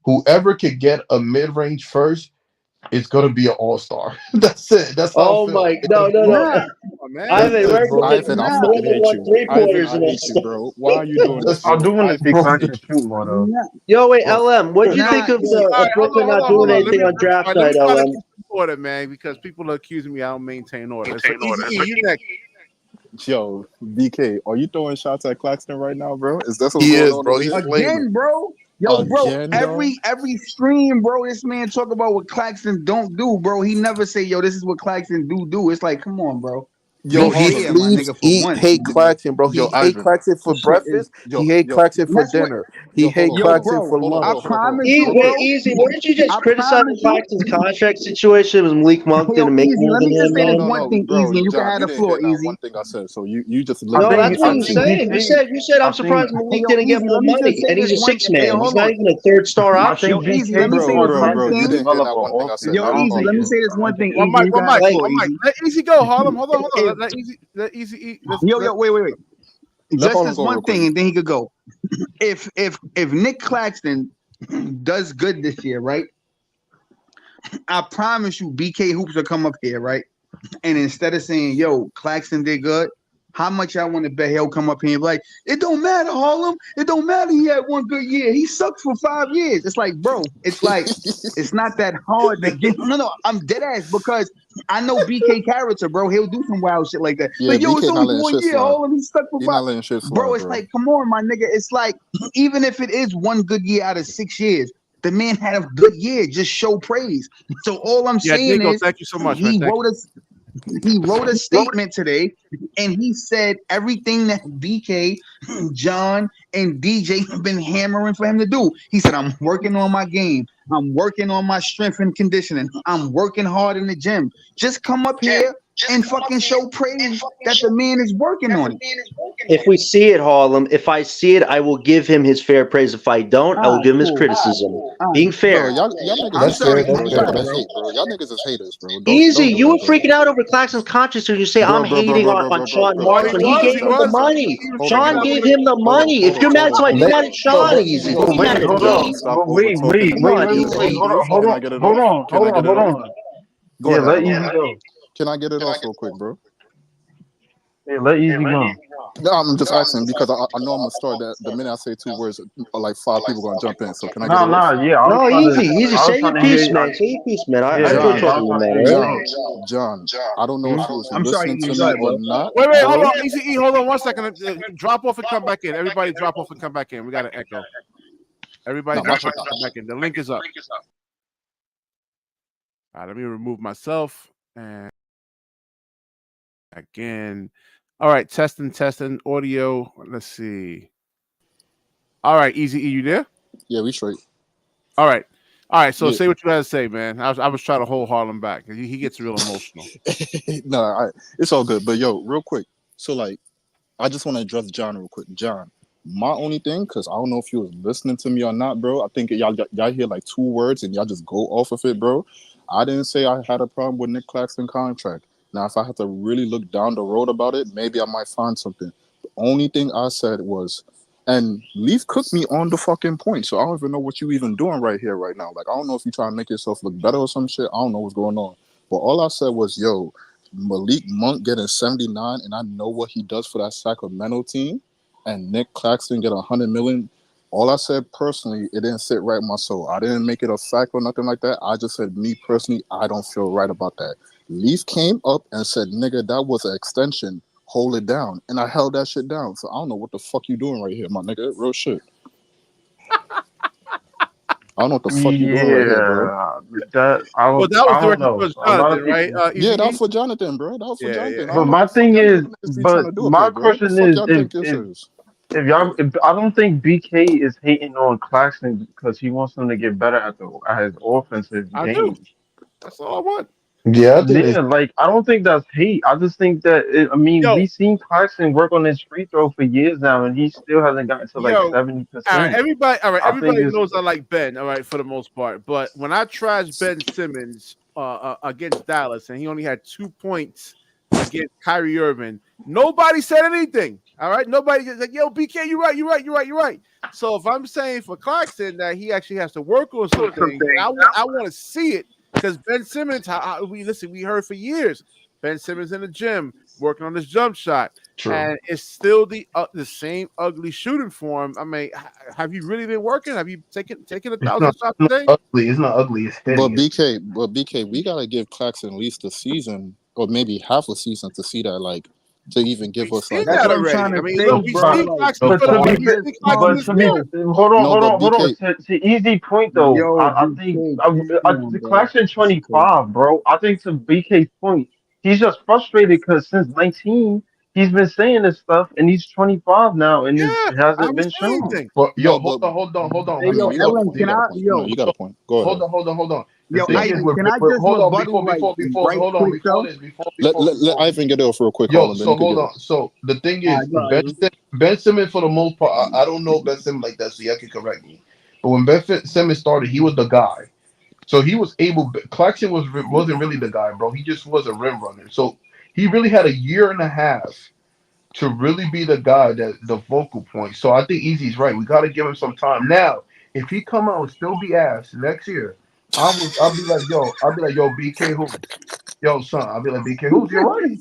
Whoever could get a mid range first is gonna be an all star. That's it. That's how I oh feel. my, It's no, gonna no, be no. Nah, Come on, that's Ivan, man. it, America bro. can Ivan, I nah, more fucking than hate one you. three Ivan, pointers I in a. hate you, bro. Why are you doing this, That's I'll bro? do it if Ivan, Claxton bro. can shoot more though. nah, Yo, wait, All LM. What do you think nah. of Yo, the right, Brooklyn not hold doing on. anything on All draft right, let me night, try to LM? keep it order, man, because people are accusing me I don't maintain order. So easy E, you next. Yo, BK, are you throwing shots at Claxton right now, bro? Is that what's He going is, on bro. over He's here? flaming. again, bro. Yo, bro. Again, dog? Every stream, bro. This man talk about what Claxton don't do, bro. He never say, yo, this is what Claxton do. It's like, come on, bro. Yo, Be Yo, he Harlem. fair, my sleeps, nigga, for eat, once, hate my nigga. Claxton, bro. Yo, He hate Ivan. Claxton for This shit is. breakfast. Yo, He hate yo, Claxton And for that's what. dinner. He yo, hold hate on, Yo, hold on. Claxton bro. for Hold on, I hold lunch. on, hold on, hold on. promise you, Wait, bro. easy. Weren't you just I criticizing promise you. Claxton's contract situation? Was Malik Monk Yo, didn't make easy. more Let than me just him, say this No, man? one no, thing, bro, easy, and you can John, have you the didn't hear floor, not one easy. thing I said. So you just I No, literally think. that's just what I said you the think same said. thing. BK. You said I I'm think. surprised Hey, Malik yo, didn't get easy. more Let me just money, say and he's this a one. six Hey, man. He's hold not on. even a third star I option. think Yo, easy. Let BK me say Bro, this more bro, one bro, likely to you thing. didn't hear develop not an one thing I said. offense. Yo, I don't easy. think Let me he's. say this I one think. thing, One easy. mic, You can one have the mic, Like, floor, one mic. easy. Let easy go, Harlem. Hold on. Let easy let's Yo, let yo, wait. Let Just Harlem this go one real quick. thing, and then he could go. If Nick Claxton does good this year, right? I promise you, BK Hoops will come up here, right? And instead of saying, yo, Claxton did good, how much I want to bet he'll come up here and be like, it don't matter, Harlem. It don't matter he had one good year. He sucked for 5 years. It's like, bro, it's not that hard to get. No, I'm dead ass because I know BK character, bro. He'll do some wild shit like that. Yeah, Like, yo, it's BK not only letting 1 shit year, slide. Harlem. He stuck for He five. not letting shit Bro, slide, it's bro. like, come on, my nigga. It's like, even if it is one good year out of 6 years, the man had a good year. Just show praise. So all I'm Yeah, saying Dingo, is thank you so much, man. he Thank wrote you. us he wrote a statement today and he said everything that BK, John, and DJ have been hammering for him to do. He said, I'm working on my game. I'm working on my strength and conditioning. I'm working hard in the gym. Just come up here and fucking show praise that the man is working on it. if we see it, Harlem, if I see it, I will give him his fair praise. If I don't, I All will right, give him his cool. criticism. All right. Being Bro, fair. y'all niggas I'm is That's sorry, fair. haters, That's bro. easy. Go Y'all fair. ahead, niggas bro. hate, bro. Y'all niggas is haters, bro. Don't Easy. do You that, were bro. freaking out over Claxton's contract, so you say I'm Bro, bro, bro, hating bro, bro, on bro, bro, Sean bro. Oh, Marks he Stop, when he stop, was, gave he stop. him the was. money. He was Hold on, freaking Sean out hold on. gave over him the money. If Hold you're on, mad, hold on, so why hold you on. Let mad at Hold Sean, on. Easy? Hold What are on. you mad at Hold John, me? on. stop over talking Wait, Come me. on, wait. Easy, Easy. Hold you on, hold can I on, get it hold off? on, Can hold I on, get it hold off? on. Go Yeah, ahead, let Harlem. Easy go. Can I get it off real quick, bro? Yeah, let Easy go. No, I'm just asking because I know I'm gonna start that the minute I say two words, like five people gonna jump in. So can I get Nah, it off? nah. Yeah, No, easy, easy. Say your piece, I, man. Say your piece, man. I yeah, enjoy yeah. I John, was talking to you, trying to hear man. you All right? out. John, I don't know if you was I'm sorry, listening easy. to Go me ahead, or bro. not, Wait, hold bro. on. Easy E, hold on 1 second. Drop off and come back in. Everybody drop off and come back in. We got an echo. Everybody No, my drop off and come back in. The link is up. All right, let me remove myself. And again. All right, testing, audio. Let's see. All right, Easy E, you there? yeah, we straight. All right. All right, so Yeah, say what you got to say, man. I was trying to hold Harlem back. He gets real emotional. no, it's all good. But yo, real quick. So like, I just want to address John real quick. John, my only thing, because I don't know if you was listening to me or not, bro. I think y'all hear like two words and y'all just go off of it, bro. I didn't say I had a problem with Nic Claxton contract. Now, if I had to really look down the road about it, maybe I might find something. The only thing I said was, and Leaf cooked me on the fucking point, so I don't even know what you even doing right here, right now. Like, I don't know if you trying to make yourself look better or some shit. I don't know what's going on. But all I said was, yo, Malik Monk getting 79, and I know what he does for that Sacramento team, and Nic Claxton get 100 million. All I said personally, it didn't sit right in my soul. I didn't make it a fact or nothing like that. I just said, me personally, I don't feel right about that. Leaf came up and said, nigga, that was an extension. hold it down, and I held that shit down. So I don't know what the fuck you doing right here, my nigga. Real shit. I don't know what the fuck you doing right here, bro. That I Well, don't that was I don't directed know. towards A lot Jonathan, of right? people. Yeah, that was EBD? for Jonathan, bro. That was for Yeah, Jonathan. I yeah. But don't know my what the fuck thing y'all is, niggas be trying but to do up my here, bro. What the question fuck is, y'all think this is? if y'all, if, I don't think BK is hating on Claxton because he wants him to get better at his offensive I do. game. That's all I want. Yeah, I think Yeah, like I don't think that's hate. I just think that I mean Yo, we seen Claxton work on his free throw for years now, and he still hasn't gotten to like yo, 70%. all right, I think everybody it's knows I like Ben, all right, for the most part. But when I trashed Ben Simmons against Dallas and he only had 2 points against Kyrie Irving, nobody said anything. All right. Nobody just like, yo, BK, you're right. So if I'm saying for Clarkson that he actually has to work on some things, I want to see it because Ben Simmons, we heard for years, Ben Simmons in the gym working on his jump shot. true. And it's still the same ugly shooting form. I mean, have you really been working? Have you taken 1,000 shots a day? Ugly. It's not ugly. It's But hideous. BK, we gotta give Claxton at least a season or maybe half a season to see that, like, to even give We've us seen like. That's that what I'm already. trying I to mean, say, look, we've bro. seen Like, Claxton but for to the be we've fair, seen Claxton this to be year. hold on, No, but BK, to easy point though. yo, I think BK, come on, the bro. Claxton This is crazy. 25, bro. I think to BK's point, he's just frustrated because since 19, he's been saying this stuff, and he's 25 now, and Yeah, it I hasn't haven't been said shown. anything. But yo, no, but hold on. Hey, I Let's mean, yo, be you got a real. Ellen, point. You can got a I, point. No, yo, you got a point. Go ahead. Hold on. The yo, thing is, Ivan, can I just hold on rebuttal, like, right hold on quick, though? Let Ivan get it off real quick, Yo, Harlem. Then so you could hold get on. it. So the thing All is, right, go ahead. Ben Simmons for the most part, I don't know Ben Simmons like that, so y'all can correct me. But when Simmons started, he was the guy. So he was able. Clarkson wasn't really the guy, bro. He just was a rim runner. So he really had a year and a half to really be the guy that the focal point. So I think Easy's right. We got to give him some time. Now, if he come out and still be ass next year, I'll be like, yo, BK Hoops, yo, son. I'll be like, BK Hoops, you're right,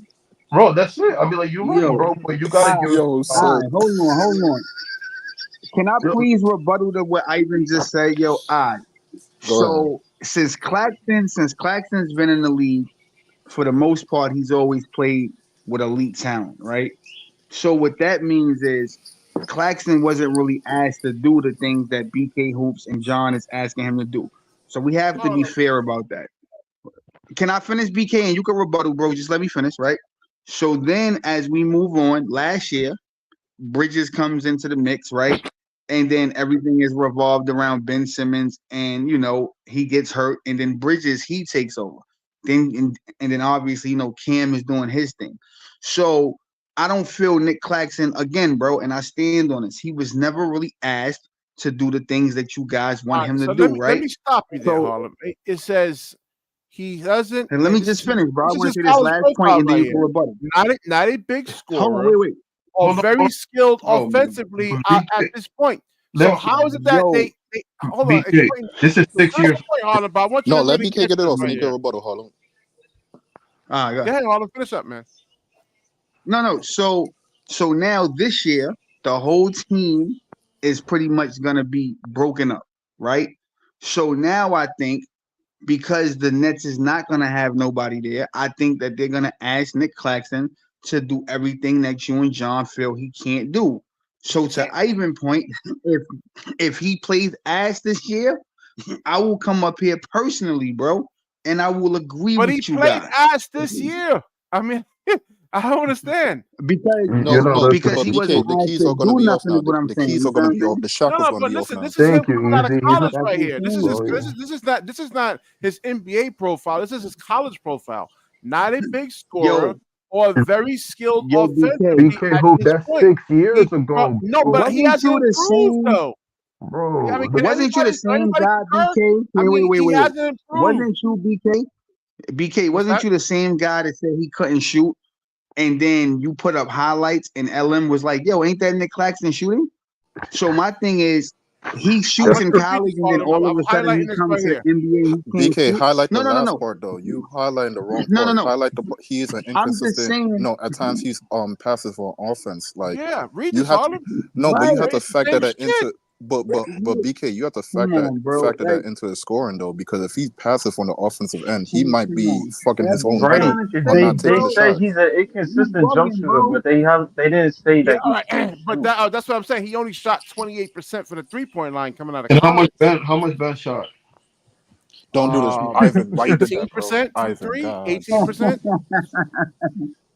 bro. That's it. I'll be like, you're right, Yo, bro. But you got to all give right, him Yo, some all so right, hold on. Can I time. please rebuttal to what Ivan just said? Yo, all right. go ahead. So since Claxton's been in the league, for the most part, he's always played with elite talent, right? So what that means is Claxton wasn't really asked to do the things that BK Hoops and John is asking him to do. So we have to be No. fair about that. Can I finish, BK? And you can rebuttal, bro. Just let me finish, right? So then as we move on, last year, Bridges comes into the mix, right? And then everything is revolved around Ben Simmons, and he gets hurt, and then Bridges he takes over. And then obviously Cam is doing his thing. So I don't feel Nic Claxton again, bro, and I stand on this. He was never really asked to do the things that you guys All want right, him to so do, let right? me stop you there, So Harlem. It says he doesn't. and let me This just is finish, bro. I this is want his to say this college last point, profile and then right you can here. rebuttal. Not a big Hold on, scorer, wait. or Hold on, very skilled Oh man, offensively but at BK, this point. So let how is it that yo, they hold on? BK. Explain This is the 6 years. first point, Harlem. But I want you No, to let really BK catch get it this off, and right you can here. rebuttal, Harlem. go Go ahead. ahead, Harlem. Finish up, man. No. So now this year, the whole team is pretty much gonna be broken up, right? So now I think because the Nets is not gonna have nobody there, I think that they're gonna ask Nic Claxton to do everything that you and John feel he can't do. So to Ivan's point, if if he plays ass this year, I will come up here personally, bro, and I will agree But he with you played guys ass this year. I mean, I don't understand. because No, no, because but he wasn't BK, the asked keys to are gonna do be off nothing. now. Is what I'm The saying. keys You are know what gonna I'm be off. saying? The No, shackles no, gonna but be off listen, now. this is him Thank coming you, out of Easy. college That's right here. This is oh, yeah. this is not his NBA profile. This is his college profile. Not a big scorer Yo, or very skilled yo, BK, offensively BK at Hoop, this that's point. 6 years ago, No, bro. but he wasn't hasn't you the improved same? though. I mean, Bro, can Wasn't you the same anybody guy, concur? BK? I mean, he Wait. hasn't improved. Wasn't you BK? BK, What's wasn't that? you the same guy that said he couldn't shoot, and then you put up highlights, and LM was like, "Yo, ain't that Nic Claxton shooting?" So my thing is, he I shoots want in you to read college, this, and then Harlem. all of I'm a sudden highlighting he this comes right to here. the NBA, he can't BK, shoot. highlight the No. last part though. You highlighting the wrong No, no, part. no. Highlight he is an I'm just inconsistent. saying, No, at times he's passive on offense. Like Yeah, read you this, have to. Harlem. No, but you right? have Okay, to it's the factor same that shit. into. But BK, you have to Come on, bro. factor Like, that into the scoring though, because if he's passive on the offensive end, he come might be on. fucking his That's own head Right. up kind of by They not crazy, taking they the bro. say shot. he's an You inconsistent jump bugging, shooter, bro. but they didn't say Yeah, that all he. right. But that's what I'm saying. He only shot 28% for the 3-point line coming out of And college. how much Ben shot? Don't do this, Ivan. Why you did that, bro? 18% from Ivan, 3, God. 18%.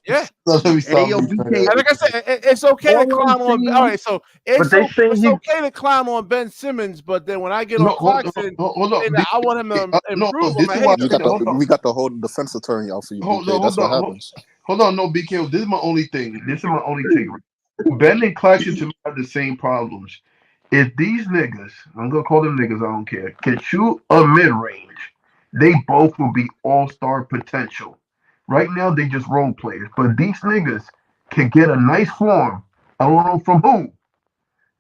Yeah. Let me Hey, stop yo, you. BK. And like I said, it's okay to All I'm climb on. All saying, right, so But they say it's he. okay to climb on Ben Simmons, but then when I get No, on Claxton, hold on. saying that I want him to No, improve, I'm this like, is hey, why. You got Hold on. we got the whole defense attorney out for you, BK. That's what happens. Hold on. No, BK. This is my only thing. Ben and Claxton to me have the same problems. If these niggas, I'm gonna call them niggas, I don't care, can shoot a mid range, they both will be all-star potential. Right now they just role players, but these niggas can get a nice form. I don't know from who.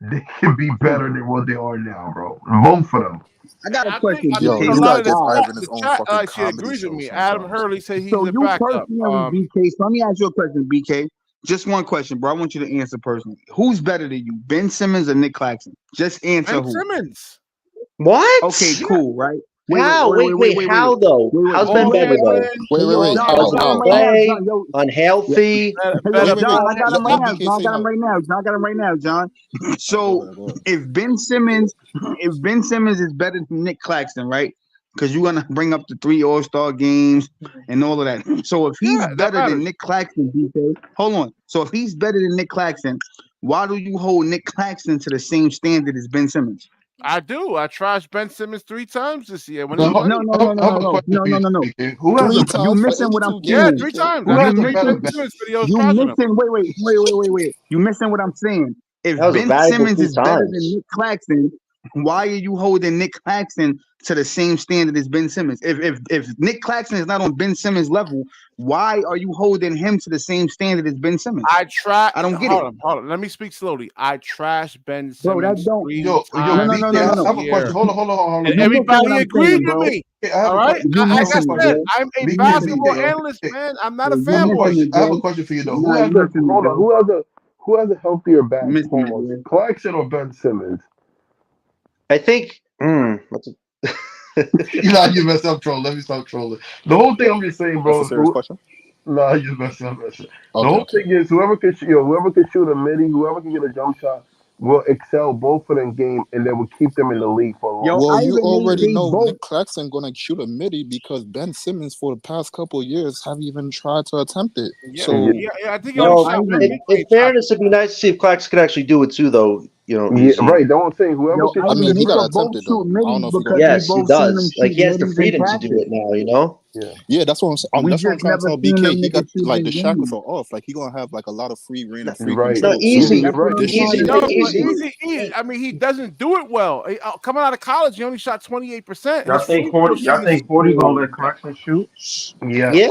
They can be better than what they are now, bro. Both of them. I got a I question, Yo, think BK. a you Look, lot gotta of the give all right. chat, Ivan his own fucking actually comedy agrees with show me. Adam sometimes. Hurley said he's So a you backup. personally, BK. So let me ask you a question, BK. Just one question, bro. I want you to answer personally. Who's better than you, Ben Simmons or Nic Claxton? Just answer Ben who. Simmons, What? Okay, cool, right? How? Wait, how though? How's Ben ball better though? handling, Wait, Yo, wait. John, I got him How? right How? now, Play, John. Yo, unhealthy. yo, better. Wait. John, I got him right Let now. BK John, I say got him how. right now. John, I got him right now, John. All right, go So ahead. Go ahead. if Ben Simmons is better than Nic Claxton, right? Because you're gonna bring up the 3 All-Star games and all of that. So if he's Yeah, that better than matters. Nic Claxton, BK, hold on. So if he's better than Nic Claxton, why do you hold Nic Claxton to the same standard as Ben Simmons? I do. I trashed Ben Simmons 3 times this year when he Now, played. I have a question for you, No. BK. Who has Three a You times for missing what I'm 82 Yeah, games, saying. 3 BK. times. who I You has did a 3 better Ben missing. bench? Simmons videos You trashing him. missing. Wait. You missing what I'm saying. If That was a Ben valuable Simmons 3 is better than times. Nic Claxton, why are you holding Nic Claxton to the same standard as Ben Simmons? If Nic Claxton is not on Ben Simmons' level, why are you holding him to the same standard as Ben Simmons? I try. I don't get it, Hold on. Let me speak slowly. I trashed Ben bro. That Simmons don't. 3 Yo, times BK, No. I this have a question. year, Hold and on. You missing what everybody I'm agreed saying, with bro. me. BK, I have All a right. question. You I have a Like I missing it, said, question. bro. I'm a You missing it, basketball bro. analyst, man. I'm not a You I have a missing fanboy. question. it, I have a bro. question for you though. Nah, you missing it, bro. Who has a healthier You bench? missing it, bro. Claxton or Ben Simmons? I think. Nah, you messed up, troll. Let me stop trolling. The whole thing I'm just saying, That's a bro. serious question. Nah, you messed up. The Okay, whole okay. thing is whoever can shoot a midi, whoever can get a jump shot, will excel both of them game, and then will keep them in the league for a long Yo, Well, time. you Ivan, already they know both. Nic Claxton gonna shoot a midi because Ben Simmons for the past couple of years have even tried to attempt it. Yeah, So I think he only Yo, Well, shot one Ivan. in mid-range shot. fairness, it'd be nice to see if Clax could actually do it too, though. Yeah, right. That's what I'm saying. Whoever Yo, can I shoot Ivan, mean, a he he gotta could shot. attempt both it shoot though. I don't middies know if he gonna because do we it. Yes, he both seen them does. Like shoot he has the middies in freedom to do practice. it now. You know. Yeah. Yeah, that's what We that's what I'm just trying to never tell seen BK. them He got niggas shoot like in the shackles game. are off. Like he gonna have like a lot of free reign and You're free right. No, control easy, soon. You're That's what right. I'm This trying year. to No, say, but easy. bro. I mean, he doesn't do it well. Coming out of college, he only shot 28%. His Y'all think free throw 40? Y'all shooting is think 40 gonna let Claxton shoot? Yes. Yeah.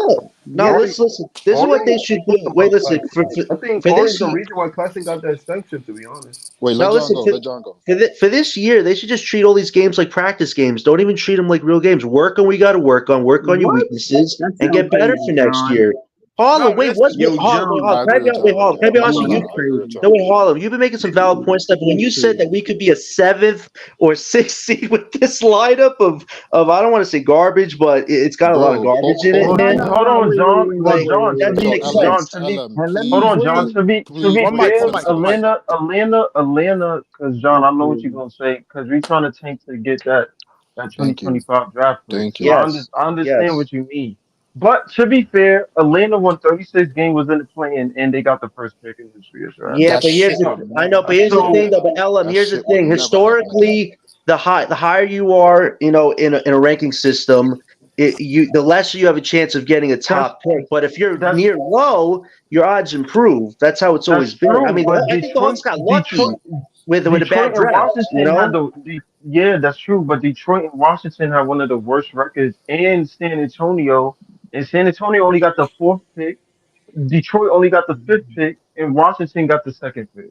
No, Yeah. Corey, listen. This is Corey what they is should good do. Wait, about listen. Claxton. I think For Corey's this, the reason why Claxton got that extension. To be honest. Wait, let now John listen. go. Let John go. For this year, they should just treat all these games like practice games. Don't even treat them like real games. Work on what you got to work on. Work on your What? weaknesses That and sounds get better crazy, for next John. year. Harlem, no. wait, Listen, Yo, Harlem, John. I can I agree be, with wait, John. Harlem, can I be honest No, with that's you? I agree with crazy. No, John. wait, Harlem, you've been making some valid points stuff. When That's you said crazy. that we could be a 7th or 6th seed with this lineup of I don't want to say garbage, but it's got a lot of Bro, garbage in it, hold No, Hold, on, man. no, hold hold no. on. on, John. Well, Like John, that doesn't Yo, make LM, sense. to be And let please, me hold on, John. bring. To be please one mic, fair, one focus mic, one on mic. this. Atlanta, because John, I know what you're gonna say, because we're trying to tank to get that Thank you, 2025 draft pick. thank So you. Yes, I understand yes. what you mean. But to be fair, Atlanta won 36 games was in the play and they got the first pick in this year's draft. Yeah, That That's but shit would I never know, but happen here's the again. so thing though, but LM, That here's the shit would thing. never happen again. Historically, the higher you are, in a ranking system, the lesser you have a chance of getting a that's top pick. But if you're that's near low, your odds improve. That's how it's that's always been. I true. mean, But I think the Hawks got lucky with a Detroit bad and draft. You Washington had know? yeah, that's true. But Detroit and Washington had one of the worst records, and San Antonio only got the 4th pick. Detroit only got the 5th pick, and Washington got the 2nd pick.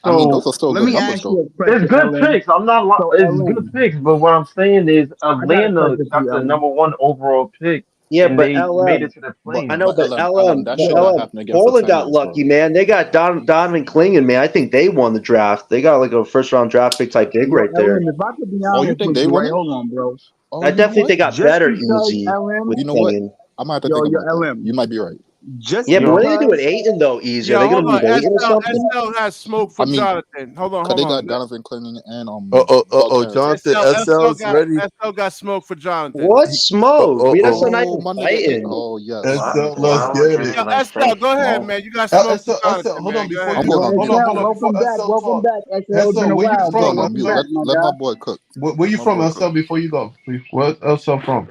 I mean, those So are still Let good me numbers ask you though. a it's question, good LM. picks. I'm not. So It's good LM, picks, but what I'm saying is I got a Atlanta question for got you, the LM. number 1 overall pick, Yeah, and but they made LM, it to the I plane. know, but LM, that shit not LM, happening again for Portland 10 got years, bro. lucky, man. They got Donovan Clingan, man. I think they won the draft. They got like a first round draft pick type big Yo, right there. LM, if I could be Oh, you honest think with they you, right? winning? Hold on, bro. Oh, I you know definitely think what? they got Just better because easy LM, with You know what? Clingan. I might have to yo, think yo, about that. LM, You might be right. just Yeah, but what are they doing with because, Aiton though? Easy? Are Yo, they going hold to move on. Aiton or SL something? has smoke I for mean, Jonathan. Hold on, cause hold they on. got Donovan Clingan and Bud Oh, Harris. Jonathan SL SL's got ready. smoke for Jonathan. What smoke? Oh, That's not Oh, even my nigga. fighting. Oh, yes. SL, let's Why would get you it. Yo, even SL, say go ahead, smoke? man. You got smoke for SL, Jonathan, hold on man. Go before ahead. I'm you going go. on mute. Welcome back, SL welcome talk. back, SL. It's SL, been a where you while, I'm bro. from? going on Welcome mute. back, my Let my guy. boy cook. Where you Let my from, boy SL? cook. Before you go, where SL from?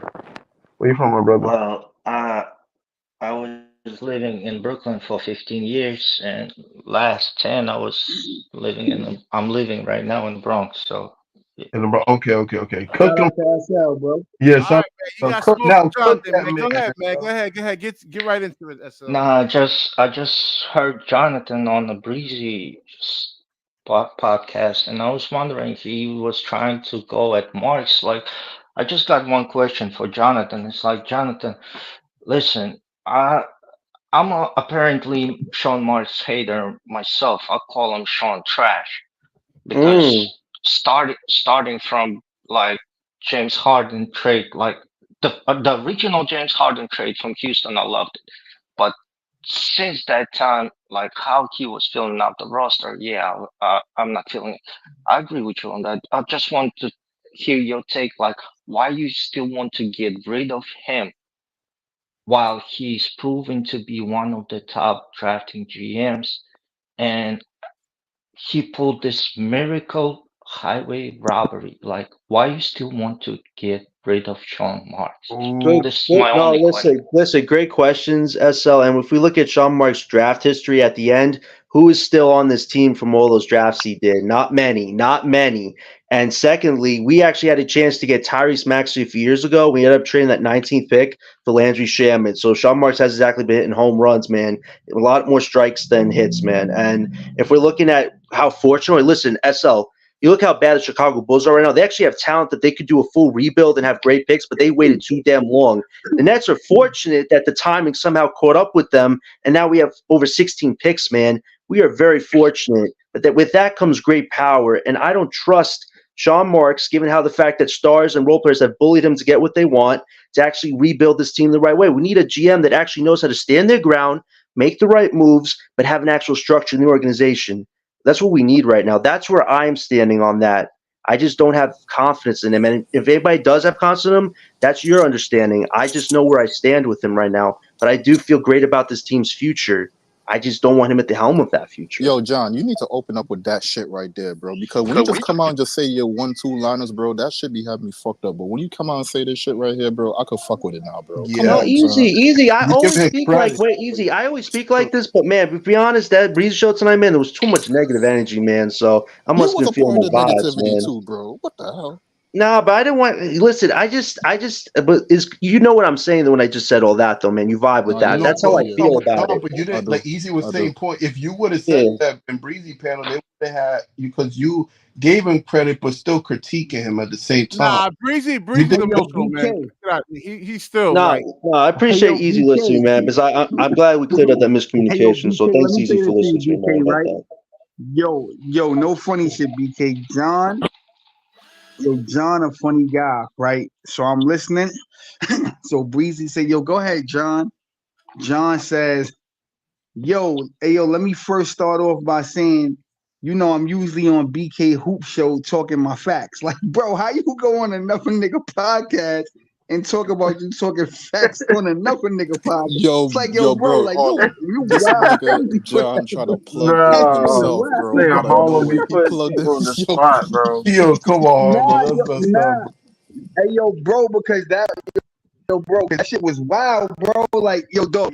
Where you from, my brother? Well, I was living in Brooklyn for 15 years, and last 10 I was living I'm living right now in the Bronx. So yeah. Okay. Shout Cook them. out to SL, bro. Yeah, All right, shout man. You out. got Cook smoke for now. Cook Jonathan, that man. Go ahead, man. man. Go ahead. Get right into it, SL. Nah, I just heard Jonathan on the Breezy podcast, and I was wondering if he was trying to go at Marks. Like, I just got one question for Jonathan. It's like, Jonathan, listen, apparently Sean Marks hater myself. I call him Sean Trash Mm. because starting from like James Harden trade, like the original James Harden trade from Houston, I loved it. But since that time, like how he was filling out the roster, yeah, I'm not feeling it. I agree with you on that. I just want to hear your take, like why you still want to get rid of him while he's proven to be one of the top drafting GMs, and he pulled this miracle highway robbery. Like, why you still want to get rid of Sean Marks? Good. This is Good. my No, only question. listen. Great questions, SL. And if we look at Sean Mark's draft history at the end, who is still on this team from all those drafts he did? Not many. Not many. And secondly, we actually had a chance to get Tyrese Maxey a few years ago. We ended up trading that 19th pick for Landry Shaman. So Sean Marks has exactly been hitting home runs, man. A lot more strikes than hits, man. And if we're looking at how fortunate, listen, SL. You look how bad the Chicago Bulls are right now. They actually have talent that they could do a full rebuild and have great picks, but they waited too damn long. The Nets are fortunate that the timing somehow caught up with them, and now we have over 16 picks, man. We are very fortunate, but that with that comes great power, and I don't trust Sean Marks, given how the fact that stars and role players have bullied him to get what they want, to actually rebuild this team the right way. We need a GM that actually knows how to stand their ground, make the right moves, but have an actual structure in the organization. That's what we need right now. That's where I'm standing on that. I just don't have confidence in him. And if anybody does have confidence in him, that's your understanding. I just know where I stand with him right now. But I do feel great about this team's future. I just don't want him at the helm of that future. Yo, John, you need to open up with that shit right there, bro. Because when you just come out and just say your 1-2 liners, bro, that shit be having me fucked up. But when you come out and say this shit right here, bro, I could fuck with it now, bro. Come No, Yeah, on, son. easy. I you give always him speak like credit. wait, easy. I always speak like this, but man, to be honest, that Breeze show tonight, man, there was too much negative energy, man. So I You must have was been a feeling part the of the vibes, negativity man. too, bro. What the hell? No, but I didn't want. Listen, but is you know what I'm saying when I just said all that though, man. You vibe with No, that. yeah, That's how I yeah, feel about it. But you I didn't do. like Easy was I do. saying point. If you would have said Yeah. that in Breezy panel, they would have had you because you gave him credit, but still critiquing him at the same time. Nah, Breezy You the did. Hey, yo, neutral, man. BK. He's still No, like no, I Hey, appreciate yo, Easy listening, BK. man, because I'm glad we cleared up that Hey, yo, miscommunication. So BK. Let thanks, me Easy, say for this to you, listening to me, man, BK, about right? that. Yo, no funny shit, BK. John, a funny guy, right? So I'm listening. So Breezy said, yo, go ahead, John. John says, yo, let me first start off by saying, I'm usually on BK Hoop Show talking my facts. Like, bro, how you go on another nigga podcast and talk about you talking facts on another nigga podcast? Yo, It's like, yo, bro, bro, like hold on. you This wild nigga crazy for John that. try to plug in That shit was No, himself, wild. bro, nigga out of Harlem be nowhere. He putting plugged in. people in the Yo, spot, bro. Yo, come on, bro. That's messed up. Hey, yo, bro, because that shit was wild, bro. Like, yo, dog,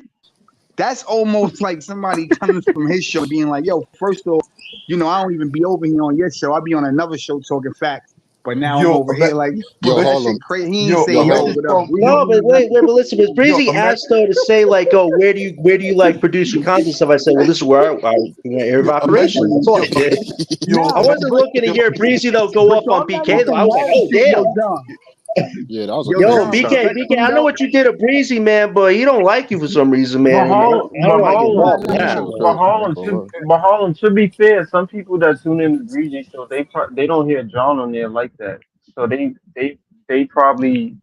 that's almost like somebody coming from his show being like, yo, first off, I don't even be over here on your show. I be on another show talking facts. But now I'm Yo, over here like, yo, bro, that Harlem. shit crazy. He ain't yo, say, yo, imagine what up, from yo, No, Breezy? but wait, but listen, Miss yo, Breezy imagine, asked though to say like, oh, where do you like produce your content stuff? I said, well, this is where our area of yo, operation. imagine, That's all yo, I did. yo, I Nah, wasn't imagine, but looking to yo, hear Breezy though go but off y'all on got BK on though. some I was like, wild oh shit, yo, damn. John. Yeah, that was a Yo, Yo, crazy John, shot. BK, I know what you did to Breezy, man, but he don't like you for some reason, man. But And I Harlem, don't want to get Yeah, involved that in was that, so man. crazy. I ain't gonna lie. But Harlem, to be fair, some people that tune in to Breezy Show, they don't hear John on there like that. So they probably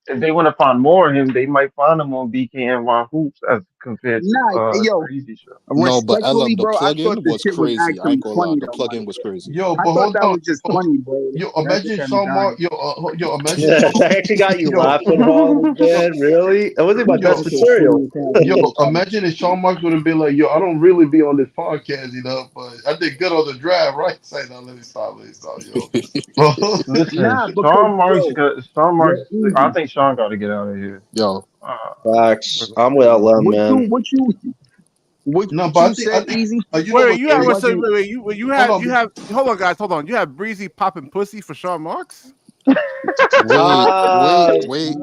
if they want to find more of him, they might find him on BKNY Hoops as compared to nah, yo, Breezy Show. No, but respectfully, LM, the bro, I thought plug-in the was shit was crazy. I actually ain't gonna lie. funny The though, my plug-in was nigga. crazy. Yo, I but thought hold that on. was just funny, bro. Yo, That shit imagine had me Sean Mark. dying. Yo, imagine Sean. That actually got you Yo, laughing, Harlem, yo, man. Really? That wasn't my That best yo, shit was material. funny as hell, yo. bro. Imagine if Sean Mark would have been like, yo, I don't really be on this podcast, but I did good on the draft, right? Say, no, let me stop, yo. Listen, Nah, because Sean Marks. yo, I easy. think Sean got to get out of here. Yo, Uh, Facts. I'm with LM, What man. you what you what No, what but you I said, think, easy? you know Wait, what's you have It crazy? so wasn't. wait, Hold on, you have hold on, guys, hold on. You have Breezy popping pussy for Sean Marks? Uh, wait.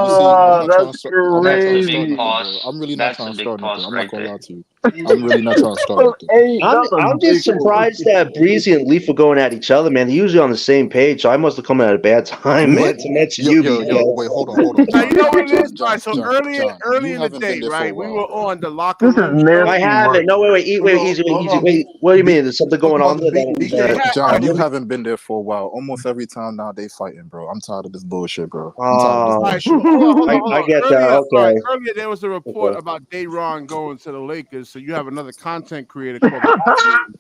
You see, I'm no, not trying that's to start. I'm not That's trying a to big start crazy. nothing, bro. pause. I'm really not That's trying a to big start nothing. pause I'm not right gonna there. lie to you. I'm really not trying to start nothing. Hey, that's a I'm big just one. surprised that Breezy and Leaf were going at each other, man. They're usually on the same page, so I must have come at a bad time, man, What? to mention you, Yo. BK. Wait, hold on, Now you John, know what it is. All right, so John. early You in the haven't been day, there for a right? We while, were bro. on the locker This is room show. I nasty haven't. work. No, wait, hold easy, wait, on, easy. hold on. Wait, what do you B, mean? There's something talk going about on the there B, They BK. had John, you Yo, haven't been there for a while. Almost every time now they fighting, bro. I'm tired of this bullshit, bro. I'm tired of this all uh, right, so bullshit. hold I on. get that. Earlier, all right, Okay. earlier there was a report Okay. about Dayron going to the Lakers. So you have another content creator called the Offseason.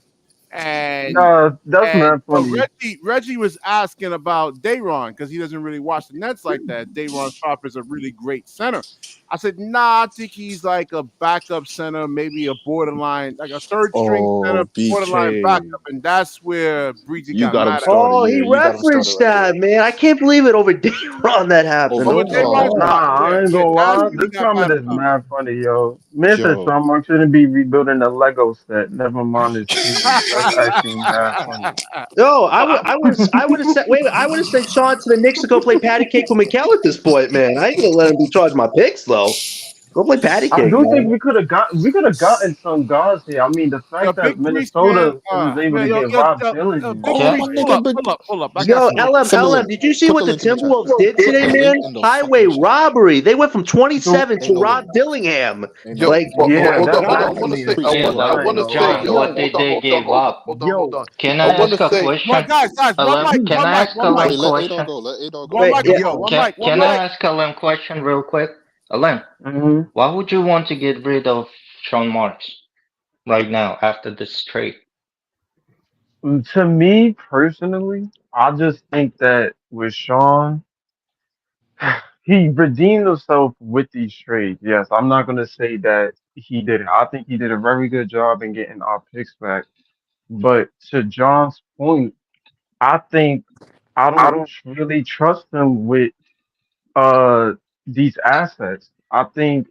and Nah, that's and not funny. Reggie was asking about Dayron because he doesn't really watch the Nets like that. Dayron Sharp is a really great center. I said, nah, I think he's like a backup center, maybe a borderline, like a third string center, Oh, borderline BK, backup, and that's where Breezy you got got him mad at him. started. Oh, he Yeah, you got him started referenced right there. that, man. I can't believe it over Dayron that happened. Over, Oh Over my Dayron oh, god. Sharp, Nah, I ain't yeah, gonna that's lie. when he This got comment mad is about. mad funny, yo. Mr. yo, Strummer shouldn't be rebuilding the Lego set. Never mind his team. That's actually mad funny. No, I would have sent. Wait, I would have sent Sean to the Knicks to go play patty cake with Mikal at this point, man. I ain't gonna let him be charged my picks though. Go play patty I cake, do think man. we could have gotten some guards here. I mean, the Yo, fact that Big Priest, man. Minnesota was able to Yo, get Rob Dillingham, Big oh Can my Priest, like, nigga, big. pull up. I got Yo, some more. LM, did you see Put what the the link in the chat. Timberwolves did Put today, the link man? in the Highway fucking chat. robbery. They went from 27 Ain't to no Rob way. Dillingham. Ain't no yo, way. Like, yeah, hold on, that's hold on. I God. want to actually say, Priest, yeah, chill out, I but want bro. to say, John, yo, what Yo, did hold on, they give up? hold yo, on. Can I I want ask to a say, Well, question? guys, LM, can I ask one LM Wait, mic. let Adol question? go. Let Adol go. One Wait, mic, yeah, one yo, mic, one Can I mic. ask LM question real quick? LM, hmm why would you want to get rid of Sean Marks right now after this trade? to me personally, I just think that with Sean, he redeemed himself with these trades. Yes, I'm not gonna say that he didn't. I think he did a very good job in getting our picks back. But to John's point, I think I don't really trust him with uh these assets. I think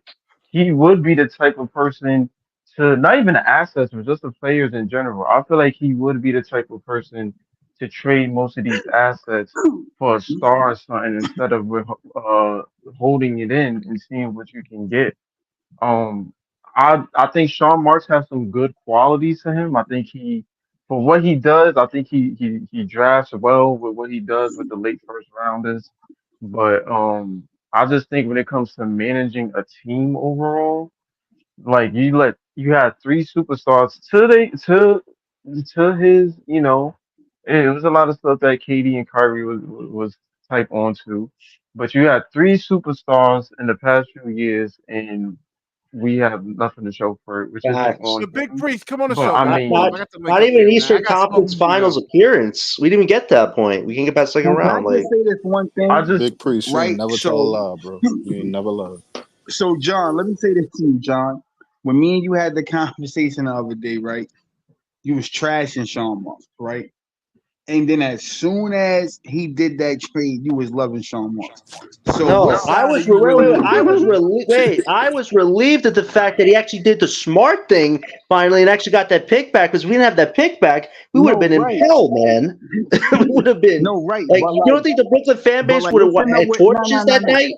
he would be the type of person to not even the assets, but just the players in general. I feel like he would be the type of person to trade most of these assets for a star or something instead of with holding it in and seeing what you can get. Um, I think Sean Marks has some good qualities to him. I think for what he does, I think he drafts well with what he does with the late first rounders. But I just think when it comes to managing a team overall, like you had three superstars to his, it was a lot of stuff that Katie and Kyrie was type on to, but you had three superstars in the past few years, and we have nothing to show for it, which isn't facts. on The Big him. Priest, come on the But show, I man. Pull up. mean, I got the link Not up even there, an man. I Eastern got smoke Conference for you, Finals yo. appearance. We didn't even get that point. We can get past second can I round. Like, just say this one I thing, just Big Priest, you ain't right? never tell a So, lie, bro. You ain't never lied. so John, let me say this to you, John. When me and you had the conversation the other day, right? You was trashing Sean Marks, right? And then as soon as he did that trade, you was loving Sean Marks. So what no, I side are was you wait, really wait, wait. gonna I be was on? I was relieved at the fact that he actually did the smart thing finally and actually got that pick back. Because if we didn't have that pick back, we would have No, been in right. hell, man. We would have been No, right. like, you don't think the Brooklyn fan base would have Listen to had what torches that night?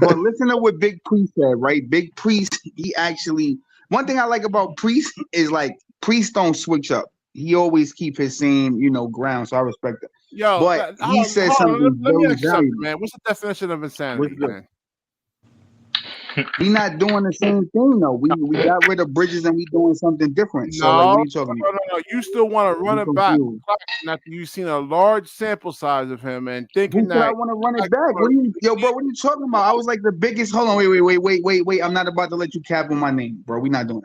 but listen to what Big Priest said, right? Big Priest, he actually one thing I like about Priest is like Priest don't switch up. He always keep his same, ground. So I respect that. Yo, but he said something let me very ask you something, valuable. man. What's the definition of insanity, What's good? man? We not doing the same thing though. We got rid of Bridges and we doing something different. So like, what are you talking about? No. You still want to run I'm it back confused. after you've seen a large sample size of him and thinking Who said I that. want to run it back? What do you, yo, bro? What are you talking about? I was like the biggest. Hold on, wait. I'm not about to let you cap on my name, bro. We not doing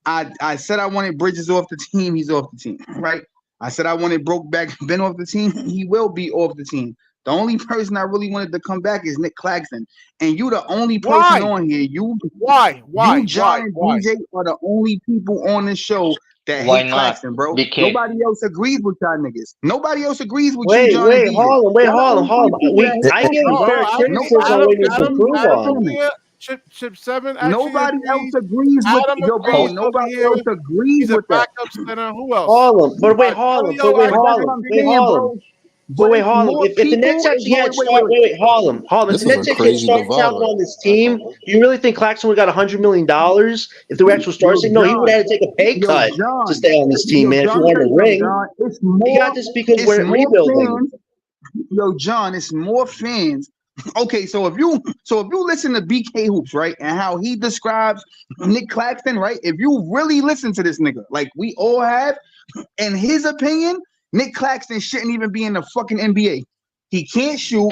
that. I said I wanted Bridges off the team. He's off the team, right? I said I wanted Brokeback Ben off the team. He will be off the team. The only person I really wanted to come back is Nic Claxton, and you the only person on here. Why? You, John, and DJ are the only people on this show that Why hate not? Claxton, bro. BK. Nobody else agrees with y'all niggas. Nobody else agrees with you, Wait, John and DJ. Harlem. Wait, Y'all the Harlem. only people that I hate give Claxton, bro. fair criticism when it's to prove on. Chip 7 actually Nobody agrees. else agrees with Adam yo, bro. agrees over Nobody here. else agrees He's a with that. backup center. Who else? Harlem. But wait, Harlem. Elio But wait, actually But that's what I'm Harlem. agrees. Wait, saying, Harlem. bro. But wait, it's Harlem. more If the Nets people. actually had Wait. wait, Harlem. If This the is a Nets actually had crazy starting divide talent right on this team, do you really think Claxton would have got $100 million if they were actual stars? No, he would have had to take a pay cut to stay on this team, man. If he John, wanted a ring, John, it's he got more. this because It's we're more rebuilding. fans. Yo, John, it's more fans. Okay, so if you listen to BK Hoops, right, and how he describes Nic Claxton, right? If you really listen to this nigga, like we all have, in his opinion, Nic Claxton shouldn't even be in the fucking NBA. He can't shoot.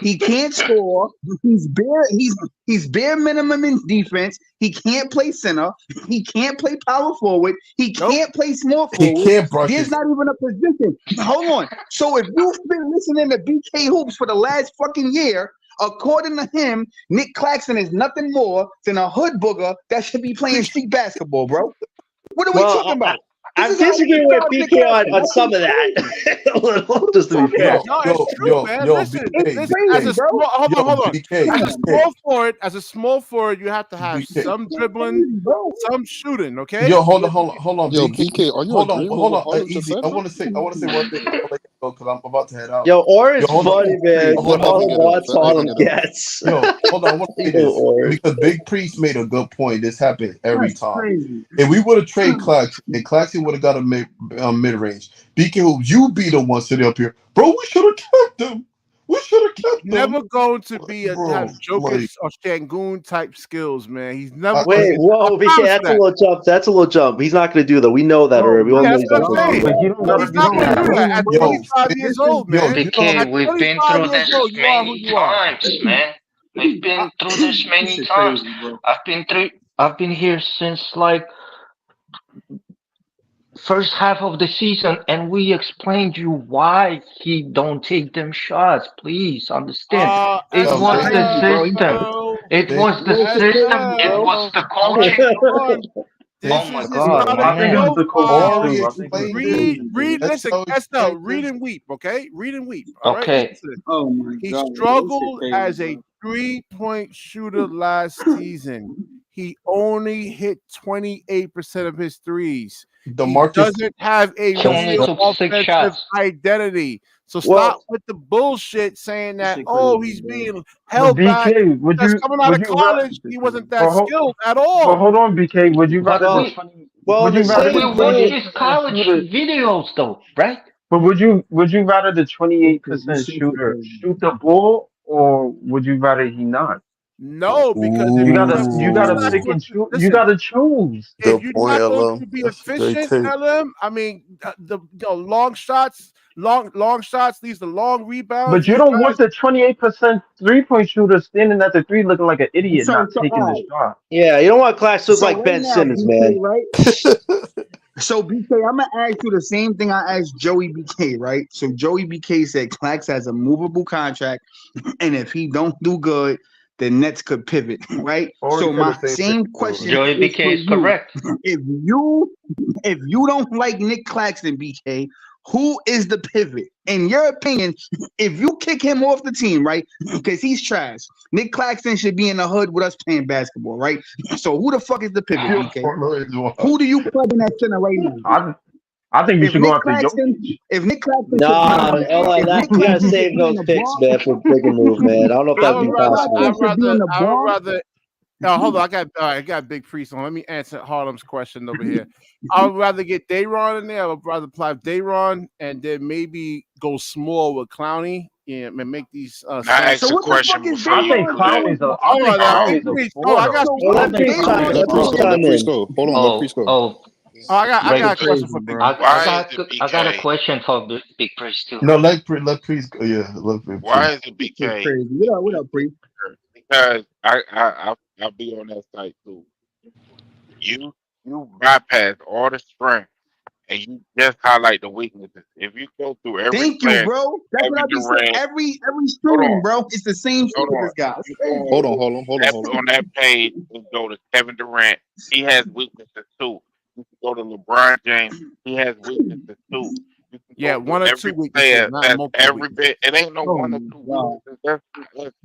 He can't score. He's bare minimum in defense. He can't play center. He can't play power forward. He can't play small He forward. can't brush There's his. not even a position. Hold on. So if you've been listening to BK Hoops for the last fucking year, according to him, Nic Claxton is nothing more than a hood booger that should be playing street basketball, bro. What are we talking about? I'm disagreeing with BK on some of that. A little, just to be fair. No, it's true, man. Listen, BK, as a small, hold on. BK, As a small forward, you have to have BK. some dribbling, some shooting. Okay. Yo, hold on. Yo, BK, BK, are you hold agreeing on, with what Harlem just easy. said? I want to say one thing because I'm about to head out. Yo, Or is hold on. funny, man. Hold What on. Harlem wants, Harlem gets. Yo, hold on. I want to say this because Big Priest made a good point. This happened every time. Crazy. If we would have traded Claxton and Claxton would have got a mid range, BK Hoops, you be the one sitting up here, bro. We should have kept them. We should have kept them. Never going to be have Jokic or Shangoon type skills, man. He's never. Wait, whoa, BK, that's a little jump. That's a little jump. He's not going to do that. We know that already. We all know he's not going to do that. You don't gotta, He's not going to do that at 25 years old, man. BK, we've been through this many times, man. We've been through this many times. I've been here since like first half of the season, and we explained you why he don't take them shots. Please understand. It was the system. It was the system. It was the coaching. Oh my God! I think it's the coaching too. I think Read. Listen, Estelle, read and weep. Okay, read and weep. All okay. Right? Oh my he God. struggled as a 3-point shooter last season. He only hit 28% of his threes. He doesn't have a real offensive identity. So stop with the bullshit saying that, he's being held back. Because coming out of college, he wasn't that skilled at all. But hold on, BK. Would you rather we watch his college videos though, right? But would you rather the 28% shooter shoot the ball, or would you rather he not? No, because if you gotta pick and choose. You gotta choose. If you're not going to be efficient, LM, I mean, the long shots, long shots, these are long rebounds. But you don't want the 28% 3-point shooter standing at the 3 looking like an idiot not taking the shot. Yeah, you don't want Clax to look like Ben Simmons, man. Right? So BK, I'm gonna ask you the same thing I asked Joey BK, right? So Joey BK said Clax has a movable contract, and if he don't do good, the Nets could pivot, right? So my same question. Joey BK is correct. If you don't like Nic Claxton, BK, who is the pivot? In your opinion, if you kick him off the team, right? Because he's trash. Nic Claxton should be in the hood with us playing basketball, right? So who the fuck is the pivot, BK? Who do you plug in that center right now? I think you should go after Jokic. If Nic Claxton, you gotta save those picks, man, for a bigger move, man. I don't know if that'd be possible. No, hold on. I got Big Priest on. Let me answer Harlem's question over here. I would rather get Dayron in there. I would rather play Dayron and then maybe go small with Clowney. Yeah, and make these. ask So a what the question fuck is before I you think Dayron do that. doing? Clowney's a. I Hold think on now, Clowney's Big a Priest. four I got though. some. Let Big Priest Priest. chime- Let let Priest Priest go. Let chime Priest in. go. Hold on. Let Priest go. I got a Very question for crazy, Big bro. Priest. Why is the I got a BK? question for Big Priest too. No, let Priest go. Yeah, let Why Priest. is the This is BK? crazy. What up, Priest? Because I'll be on that site too. You bypass all the strength and you just highlight the weaknesses. If you go through every Thank you, player, bro. That's what every I be saying Durant, every hold stream, on, bro. It's the same shit hold with on. this guy. It's You crazy. Hold on. on that page and go to Kevin Durant. He has weaknesses too. You can go to LeBron James. He has weaknesses too. You can Yeah, go through one or every two weaknesses, player. not That's multiple every weaknesses. bit. It ain't no Oh one or my two god, weaknesses. That's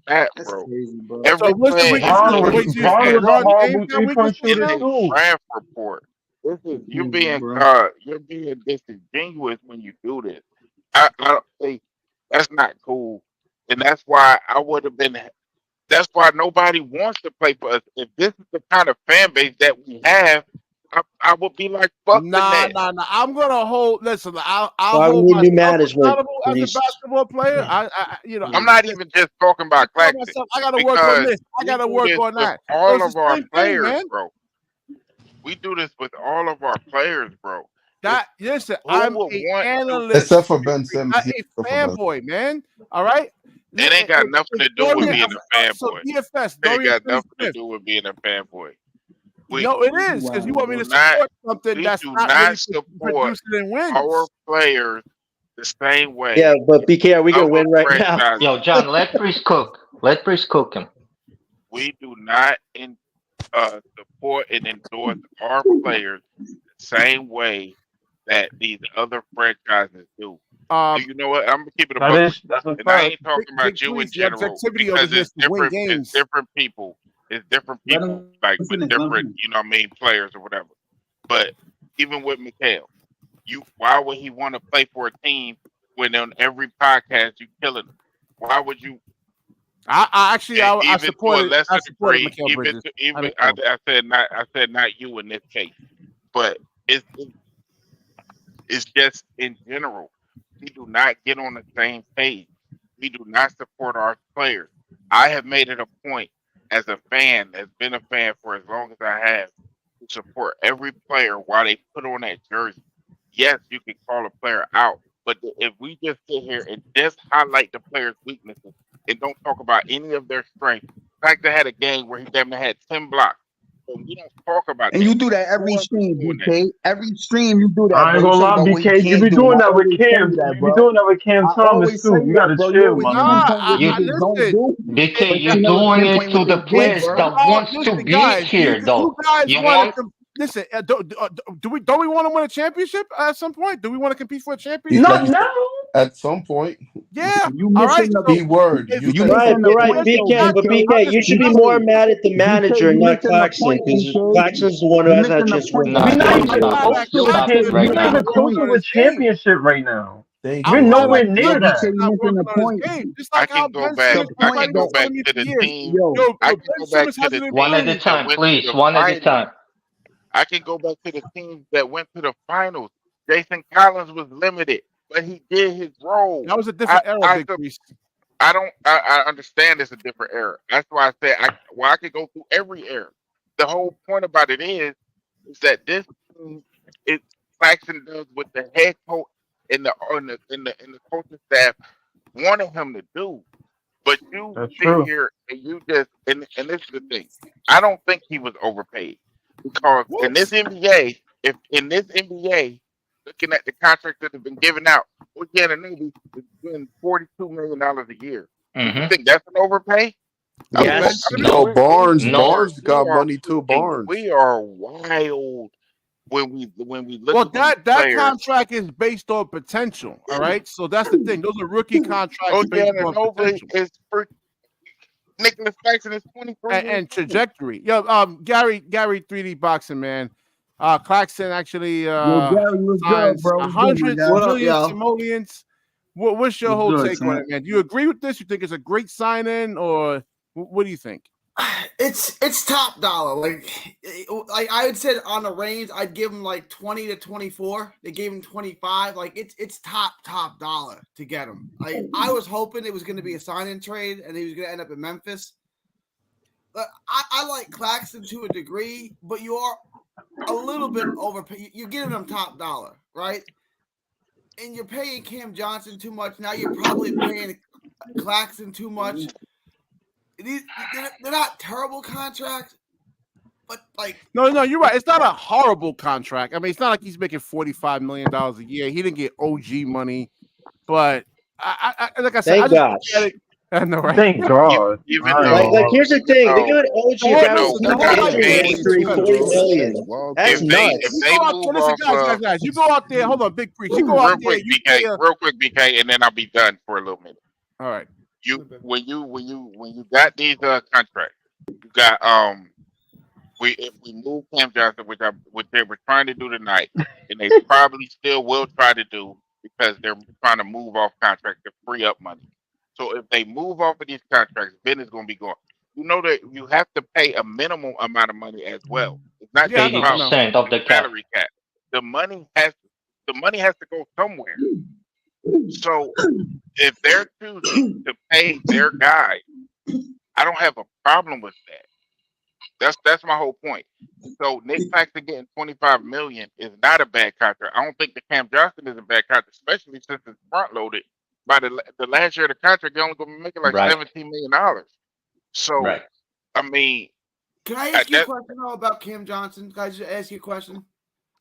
that, that's bro. crazy, bro. So Every what's the player weakness? in Bron his was Wait, in so you his saying Bron was a LeBron horrible James got 3-point weaknesses in shooter now? his too. draft report. This is That's you crazy, being bro. you're being disingenuous when you do this. I don't think that's not cool, and that's why I would have been. That's why nobody wants to play for us. If this is the kind of fan base that we have, I would be like, fuck the Nah. net. I'm gonna hold. Listen, I'll Why we hold need new myself management, accountable as a Priest? basketball player. I'm not even just talking I about tell Claxton myself I gotta work on because this. I we gotta do work this on with that. So all it's of the our same thing, players, man. bro. We do this with all of our players, bro. Listen, Who I'm would a want to? Except analyst, for Ben Simmons. not Yeah, a except for Ben. fanboy, man. All right. It ain't got nothing to do with Dorian, being a so fanboy. DFS, It ain't Dorian got nothing to Finney-Smith. do with being a fanboy. No, it is because you Wow, want me bro. to support something We that's do not really not support producing in our wins. players the same Yeah, way but BK, are we gonna other win right now? franchises. Yo, John, let Priest cook. Let Priest cook him. We do not support and endorse our players the same way that these other franchises do. So you know what? I'm gonna keep it a buck with That's a you. And I fact. ain't talking about Big you in Priest, the general objectivity over because here is to win it's games. different people. It's different Let people him like with finish. Let him different, finish. you know what I mean, players or whatever. But even with Mikhail, why would he want to play for a team when on every podcast you killing him? Why would you I actually I even to a supported lesser Mikal degree, Bridges. I even didn't know. I said not you in this case, but it's just in general. We do not get on the same page. We do not support our players. I have made it a point as a fan, has been a fan for as long as I have, to support every player while they put on that jersey. Yes, you can call a player out, but if we just sit here and just highlight the player's weaknesses and don't talk about any of their strengths, like they had a game where he damn near had 10 blocks. So we don't talk about And that. you do that Who every else is stream, doing that? BK. Every stream you do that, I ain't bro. You gonna talk lie, about what he BK. You can't be do, and doing I that with always tell Cam. you that, You be bro. doing that with Cam I Thomas always too. tell You you that, gotta bro. You chill, always my pinpoint man. what You niggas don't Listen, do, BK, but you you're never doing it pinpoint to what they the do, players bro. that wants to listen, be guys. here, You though. guys You want want to listen. Don't we want to win a championship at some point? Do we want to compete for a championship? Not Like you said, now. at some point. Yeah. You All right. missing the So Keyword. if You you said if, Right, missing some the you're if right, we're point point. though, BK. not, But BK. BK, I'm you just should being be honest. more BK, mad at the BK, manager and you not missing the Claxton, point, because BK. Claxton's the one who You hasn't had a missing the chance to point. win The We're Nah, a not point stop, even is championship. stop, close Claxton to a is stop it champ. you right We're not missing now. the even close point. to a His game. championship right now. Thank We're I'm you. gonna nowhere let Yo, near Dorian BK, that. you stop missing working the on his point. game. Just I like how can go Ben back. The Simmons, I point can everybody go been that back telling me to for the years. team. yo, I can Ben go back Simmons to hasn't the One at a teams improved. that time, went to please. the One at a finals. time. I can go back to the teams that went to the finals. Jason Collins was limited, but he did his role. That was a I different era, I Big sup- Priest. I understand it's a different era. That's why I said I could go through every era. The whole point about it is that this team, it Claxton does what the head coach and the coaching staff wanted him to do. But you That's sit true. here and you just and this is the thing. I don't think he was overpaid because in What? this NBA, if in this NBA, looking at the contracts that have been given out, Ogiannubi is getting $42 million a year. Do you Mm-hmm. think that's an overpay? I mean, Ben Yes. Simmons? Yo, No. Barnes got money too. We Barnes. are wild when we look Well, at these that players. contract is based on potential. All right, so that's the thing. Those are rookie contracts based on Ogiannubi potential is for Nicholas Claxton is 23 years and old. trajectory. Yo, Gary 3D boxing man. Claxton actually yo, Gary, what's good, signs bro? What's good, my hundreds, guy? What up, millions, y'all? simoleons. What's your What's whole good, take on champ? it, man? Do you agree with this? You think it's a great sign in, or what do you think? It's top dollar. Like I would say on the range, I'd give him like 20 to 24. They gave him 25. Like it's top dollar to get him. I was hoping it was going to be a sign-in trade and he was going to end up in Memphis. But I like Claxton to a degree, but you are a little bit overpaid. You're giving him top dollar, right? And you're paying Cam Johnson too much. Now you're probably paying Claxton too much. They're not terrible contracts, but like No, you're right. It's not a horrible contract. I mean, it's not like he's making $45 million a year. He didn't get OG money, but I like I said, Thank I just God. look at it. I know, right? Thank God. Even I though, ain't Like here's the thing. They no, give it OG Hold about on, listen, the whole if idea they, is 30, because 40 bro. million. Wild, That's if nuts. they you go out move there, listen, off guys, you go out there. Hold on, Big Preach. You go out real there. quick, You BK, pay real quick, BK, and then I'll be done for a little minute. all right. You when you got these contracts, you got if we move Cam Johnson, which they were trying to do tonight, and they probably still will try to do because they're trying to move off contract to free up money. So if they move off of these contracts, Ben is going to be going. You know that you have to pay a minimum amount of money as well. It's not Yeah, I just know. about 80% of the the cap. salary cap. The money has to go somewhere. So if they're choosing to pay their guy, I don't have a problem with that. That's my whole point. So Nic Claxton getting $25 million is not a bad contract. I don't think the Cam Johnson is a bad contract, especially since it's front loaded. By the last year of the contract, they're only going to be making like Right. $17 million. So Right. I mean, can I ask you a that question about Cam Johnson? Can I just ask you a question?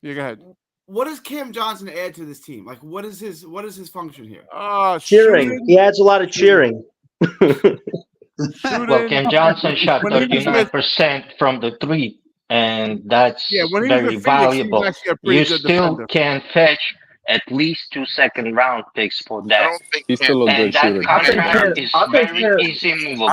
Yeah, go ahead. What does Cam Johnson add to this team? Like what is his function here? Cheering. Shooting, He adds a lot of cheering. Well, Cam shooting. Johnson shot When he was with 39% from the three, and that's when he was very with Phoenix, he was valuable. actually a pretty You good still defender. can fetch at least 2 second-round picks for I that. don't think He's still a And good that shooter. I think contract is very easy movable.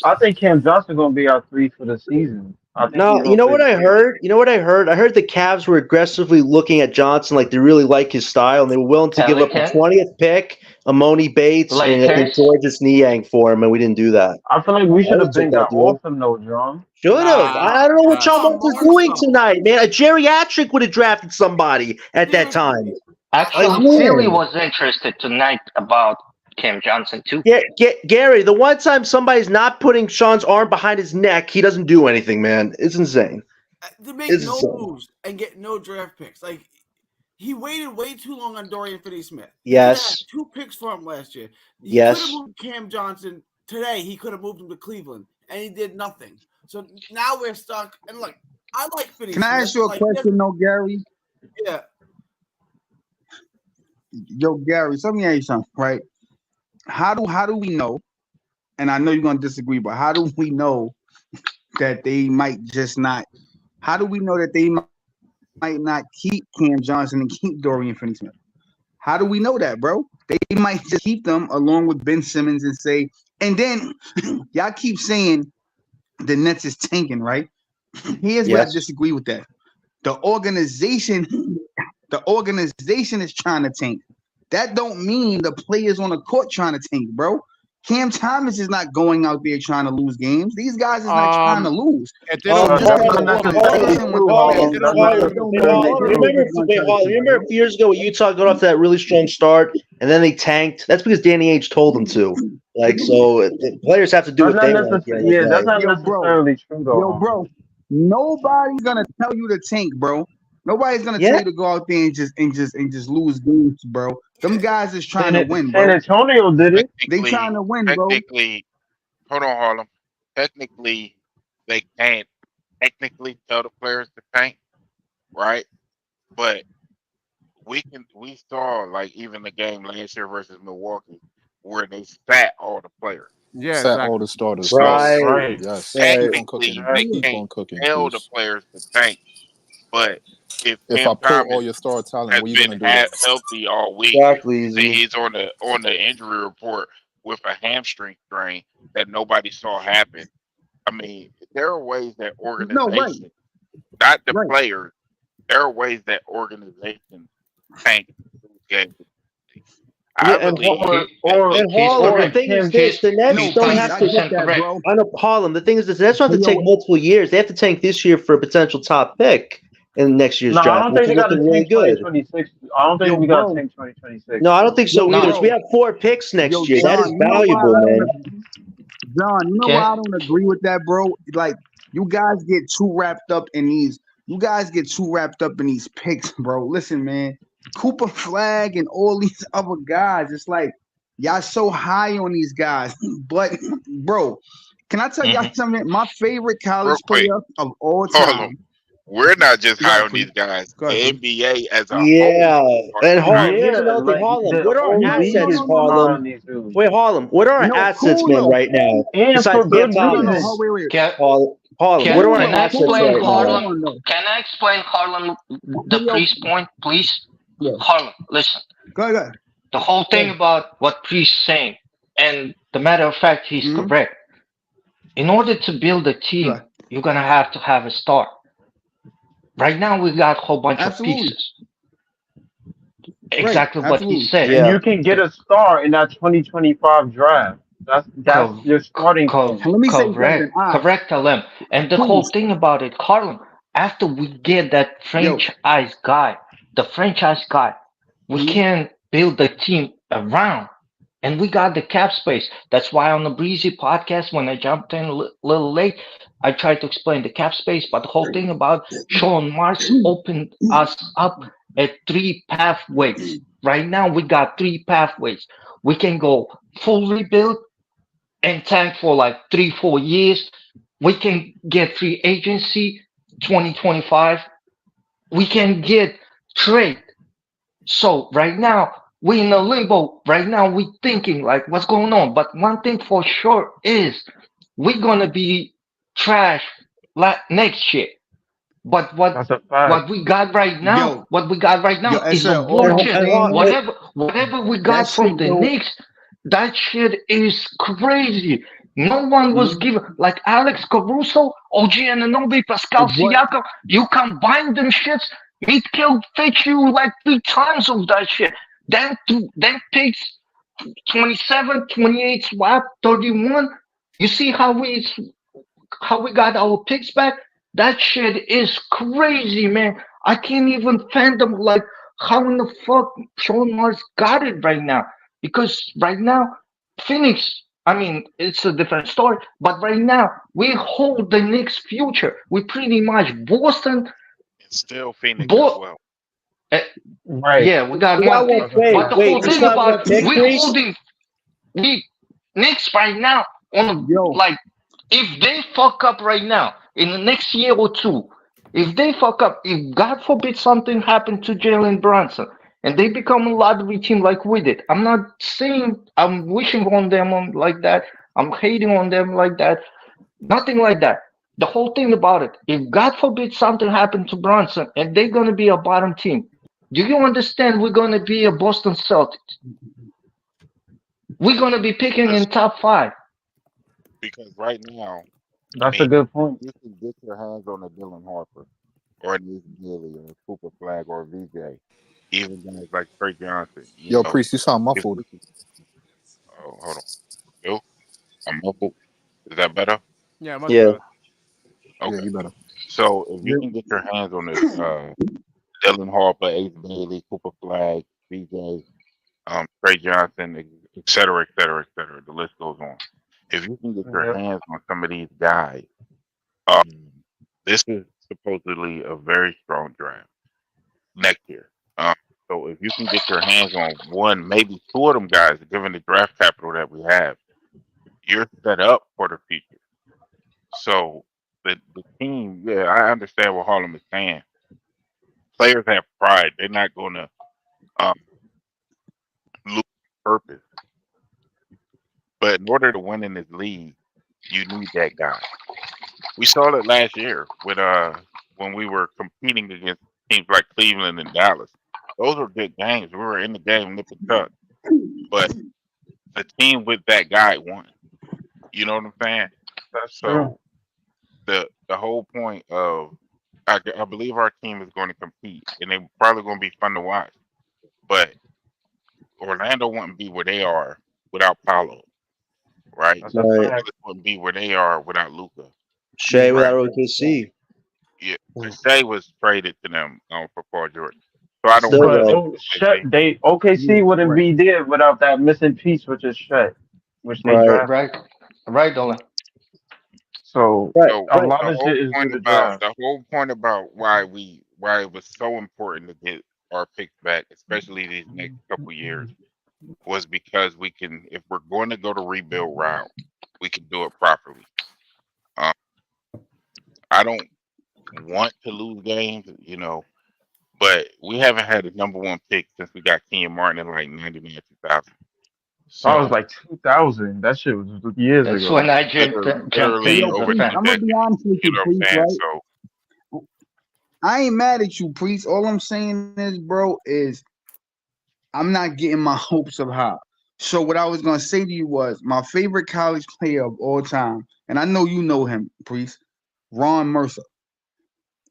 I think Cam Johnson gonna be our three for the season. I think No, he's you gonna know play what the I three. heard? You know what I heard? I heard the Cavs were aggressively looking at Johnson like they really like his style, and they were willing to give up a Pelicans, 20th pick, Amoni Bates, and I think Lakers. Georges Niang for him, and we didn't do that. I feel like we I should would have take been that got deal. off him though, John. Should have. Nah, I don't know what Sean Come Marks is on, doing Marks, though. tonight, man. A geriatric would have drafted somebody at that time. Like, Actually, Philly man. was interested tonight about Cam Johnson too. Gary, the one time somebody's not putting Sean's arm behind his neck, he doesn't do anything, man. It's insane. To make It's no insane. moves and get no draft picks. Like he waited way too long on Dorian Finney-Smith. He Yes. could have 2 picks for him last year. He could have Yes. moved Cam Johnson today. He could have moved him to Cleveland, and he did nothing. So now we're stuck. And look, I like Finney-Smith. Can I ask you a Like, question, though, Gary? yeah. Yo, Gary, so let me ask you something, right? How do we know? And I know you're gonna disagree, but how do we know that they might just not? How do we know that they might not keep Cam Johnson and keep Dorian Finney-Smith? How do we know that, bro? They might just keep them along with Ben Simmons and say, and then y'all keep saying the Nets is tanking, right? Here's where I Yes. disagree with that. The organization is trying to tank. That don't mean the players on the court trying to tank, bro. Cam Thomas is not going out there trying to lose games. These guys is not trying to lose. If they don't Just move because him, the organization wants to That's play, not it don't necessarily mean true. Remember a few years ago when Utah got off to that really strong start and then they tanked? That's because Danny Ainge told them to. Like, so the players have to do That's what not they want. necessarily. Yeah, that's not Yo, bro. necessarily true though. Yo, bro, nobody's gonna tell you to tank, bro. Nobody's gonna Yeah. tell you to go out there and just lose games, bro. Them guys is trying to win, San bro. Antonio did it. They trying to win, bro. technically, hold on, Harlem. Technically, they can't technically tell the players to tank, right? But we saw like even the game last year versus Milwaukee where they sat all the players. yeah, Sat exactly. all the starters. So Right. Right. Yes. technically, Keep on cooking. they Keep can't on cooking, tell the please. players to tank. But if If Cam I pull all Thomas your star talent, has what are you been gonna do then? healthy all week, Exactly, then Easy. he's on the injury report with a hamstring strain that nobody saw happen. I mean, there are ways that No, right, organization, not the right. players, there are ways that organizations tank these games. Yeah, I believe and He's Harlem. The correct. thing is Kim. this: the Nets No, don't peace. have I to. get 100% that, correct. bro. I know Harlem. The thing is this: the Nets don't have Hey, to take yo, multiple years. They have to tank this year for a potential top pick in next year's No, I draft, don't which think is they got to looking really tank good. 2026. I don't think yo, we got to bro. tank 2026. No, I don't think so Yo, either. So we bro. have 4 picks Yo, next year. That is John, you know why valuable, I don't man. John, you know Can why I don't agree with that, bro? Like, you guys get too wrapped up in these. You guys get too wrapped up in these picks, bro. Listen, man. Cooper Flag and all these other guys. It's like y'all so high on these guys, but bro, can I tell y'all Mhm. something? My favorite real college quick. player of all Hold on. time. We're not just Go high ahead, on please. these guys. Go The ahead, please. NBA as a whole Yeah, are and high. Harlem. Here's Yeah, another thing, like Harlem. the What are our whole No, league no, assets, is no, no, no. high Harlem? on these dudes, Wait, Harlem. What are our No, assets, cool man, though. right now? and Besides for No, Cam good no, no, no. Thomas, reason. Wait. Can Harlem. What can are Cool our can though. I assets explain Cool right though. Hold now? Harlem? on though. Can I explain Harlem Hey, the yo, Priest point, please? yeah. Harlem, listen. Go ahead, go ahead. The whole Go thing about what Priest saying, and the matter of fact, he's Mm-hmm. correct. In order to build a Go team, ahead. you're gonna have to have a star. Right now, we got a whole bunch of Absolutely. pieces. Right. Exactly what he Absolutely. said. And Yeah. you can get a star in that 2025 draft. That's Co- your starting co- point. And let me say something. correct, All right, correct, LM. And the whole please. thing about it, Harlem, after we get that Yo. franchise guy, we Mm-hmm. can build the team around. And we got the cap space. That's why on the Breezy podcast, when I jumped in a little late, I tried to explain the cap space. But the whole thing about Sean Marks opened us up at 3 pathways. Right now, we got 3 pathways. We can go full rebuild and tank for like 3-4 years. We can get free agency 2025. We can get trade. So right now we in a limbo. Right now we thinking like what's going on. But one thing for sure is we're gonna be trash next year. But That's a fact. what we got right now, Yo. is a SL, all And, I'm bullshit. and saying is Whatever we that got shit from the though. Knicks, that shit is crazy. No one was Mm-hmm. given like Alex Caruso, OG Anunoby, Pascal What? Siakam. You combine them shits, it can fit you like 3 times of that shit. Then picks 27, 28 swap, 31. You see how we got our picks back? That shit is crazy, man. I can't even fathom like how in the fuck Sean Mars got it right now. Because right now, Phoenix, I mean, it's a different story. But right now, we hold the Knicks' future. We pretty much Boston, And still Phoenix as Bo- well. uh, Right. yeah, we got we got one one. pick. That's a Wait, But the fact. wait. whole We thing still have one about pick, we Priest. holding we Knicks right now Yo. like if they fuck up right now in the next year or two, if they fuck up, if God forbid something happened to Jalen Brunson and they become a lottery team like we did, I'm not saying I'm wishing on them on like that. I'm hating on them like that. Nothing like that. The whole thing about it, if God forbid something happened to Brunson and they're gonna be a bottom team, do you understand we're gonna be a Boston Celtics? We're gonna be picking in Because top 5. right now, I That's a mean, good point. you can get your hands on a Dylan Harper or a Nick Neely or a Cooper Flag or a VJ, even guys like Trey Johnson. Yo, Priest, you sound If muffled. you can, oh, hold on, yo, I'm muffled. Is that better? Yeah, much Yeah. better. Yeah, Okay. you better. So if you Yo. can get your hands on this, Dylan Harper, Ace Bailey, Cooper Flag, VJ, Trey Johnson, et cetera, et cetera, et cetera. The list goes on. If you can get your Yep. hands on some of these guys, um, this is supposedly a very strong draft next year. Um, so if you can get your hands on one, maybe 2 of them guys, given the draft capital that we have, you're set up for the future. So the team, yeah, I understand what Harlem is saying. Players have pride. They're not going to um, lose purpose. But in order to win in this league, you need that guy. We saw it last year with when we were competing against teams like Cleveland and Dallas. Those were good games. We were in the game, nip and tuck. But the team with that guy won. You know what I'm saying? That's true. So the whole point of I believe our team is going to compete, and they're probably going to be fun to watch. But Orlando wouldn't be where they are without Paolo, right? That's a Right. fact. Dallas wouldn't be where they are without Luca, Shea right? without OKC. Yeah, but Shea was traded to them for Paul George, so I don't Still really But though. think oh, OKC. OKC wouldn't Right. be there without that missing piece, which is Shet, which they Right. drafted. Right, right, Dolan. So Right. So a Right. lot of shit is due to draft. the whole point about why it was so important to get our picks back, especially these next couple years, was because we can, if we're going to go the rebuild route, we can do it properly. Um, I don't want to lose games, but we haven't had a number one pick since we got Kenyon Martin in like 99, 2000. I was So like 2000. That shit was years That's ago. when I jumped Hey, literally into yo, the over Priest, two fan. I'm gonna be decades. honest with You you, know what I'm Priest, saying? right? So I ain't mad at you, Priest. All I'm saying is, bro, is I'm not getting my hopes up high. So what I was gonna say to you was my favorite college player of all time, and I know you know him, Priest, Ron Mercer.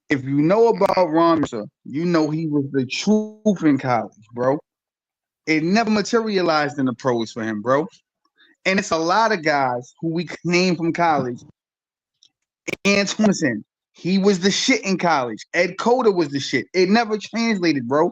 If you know about Ron Mercer, you know he was the truth in college, bro. It never materialized in the pros for him, bro. And it's a lot of guys who we could name from college. Antonson, he was the shit in college. Ed Cota was the shit. It never translated, bro.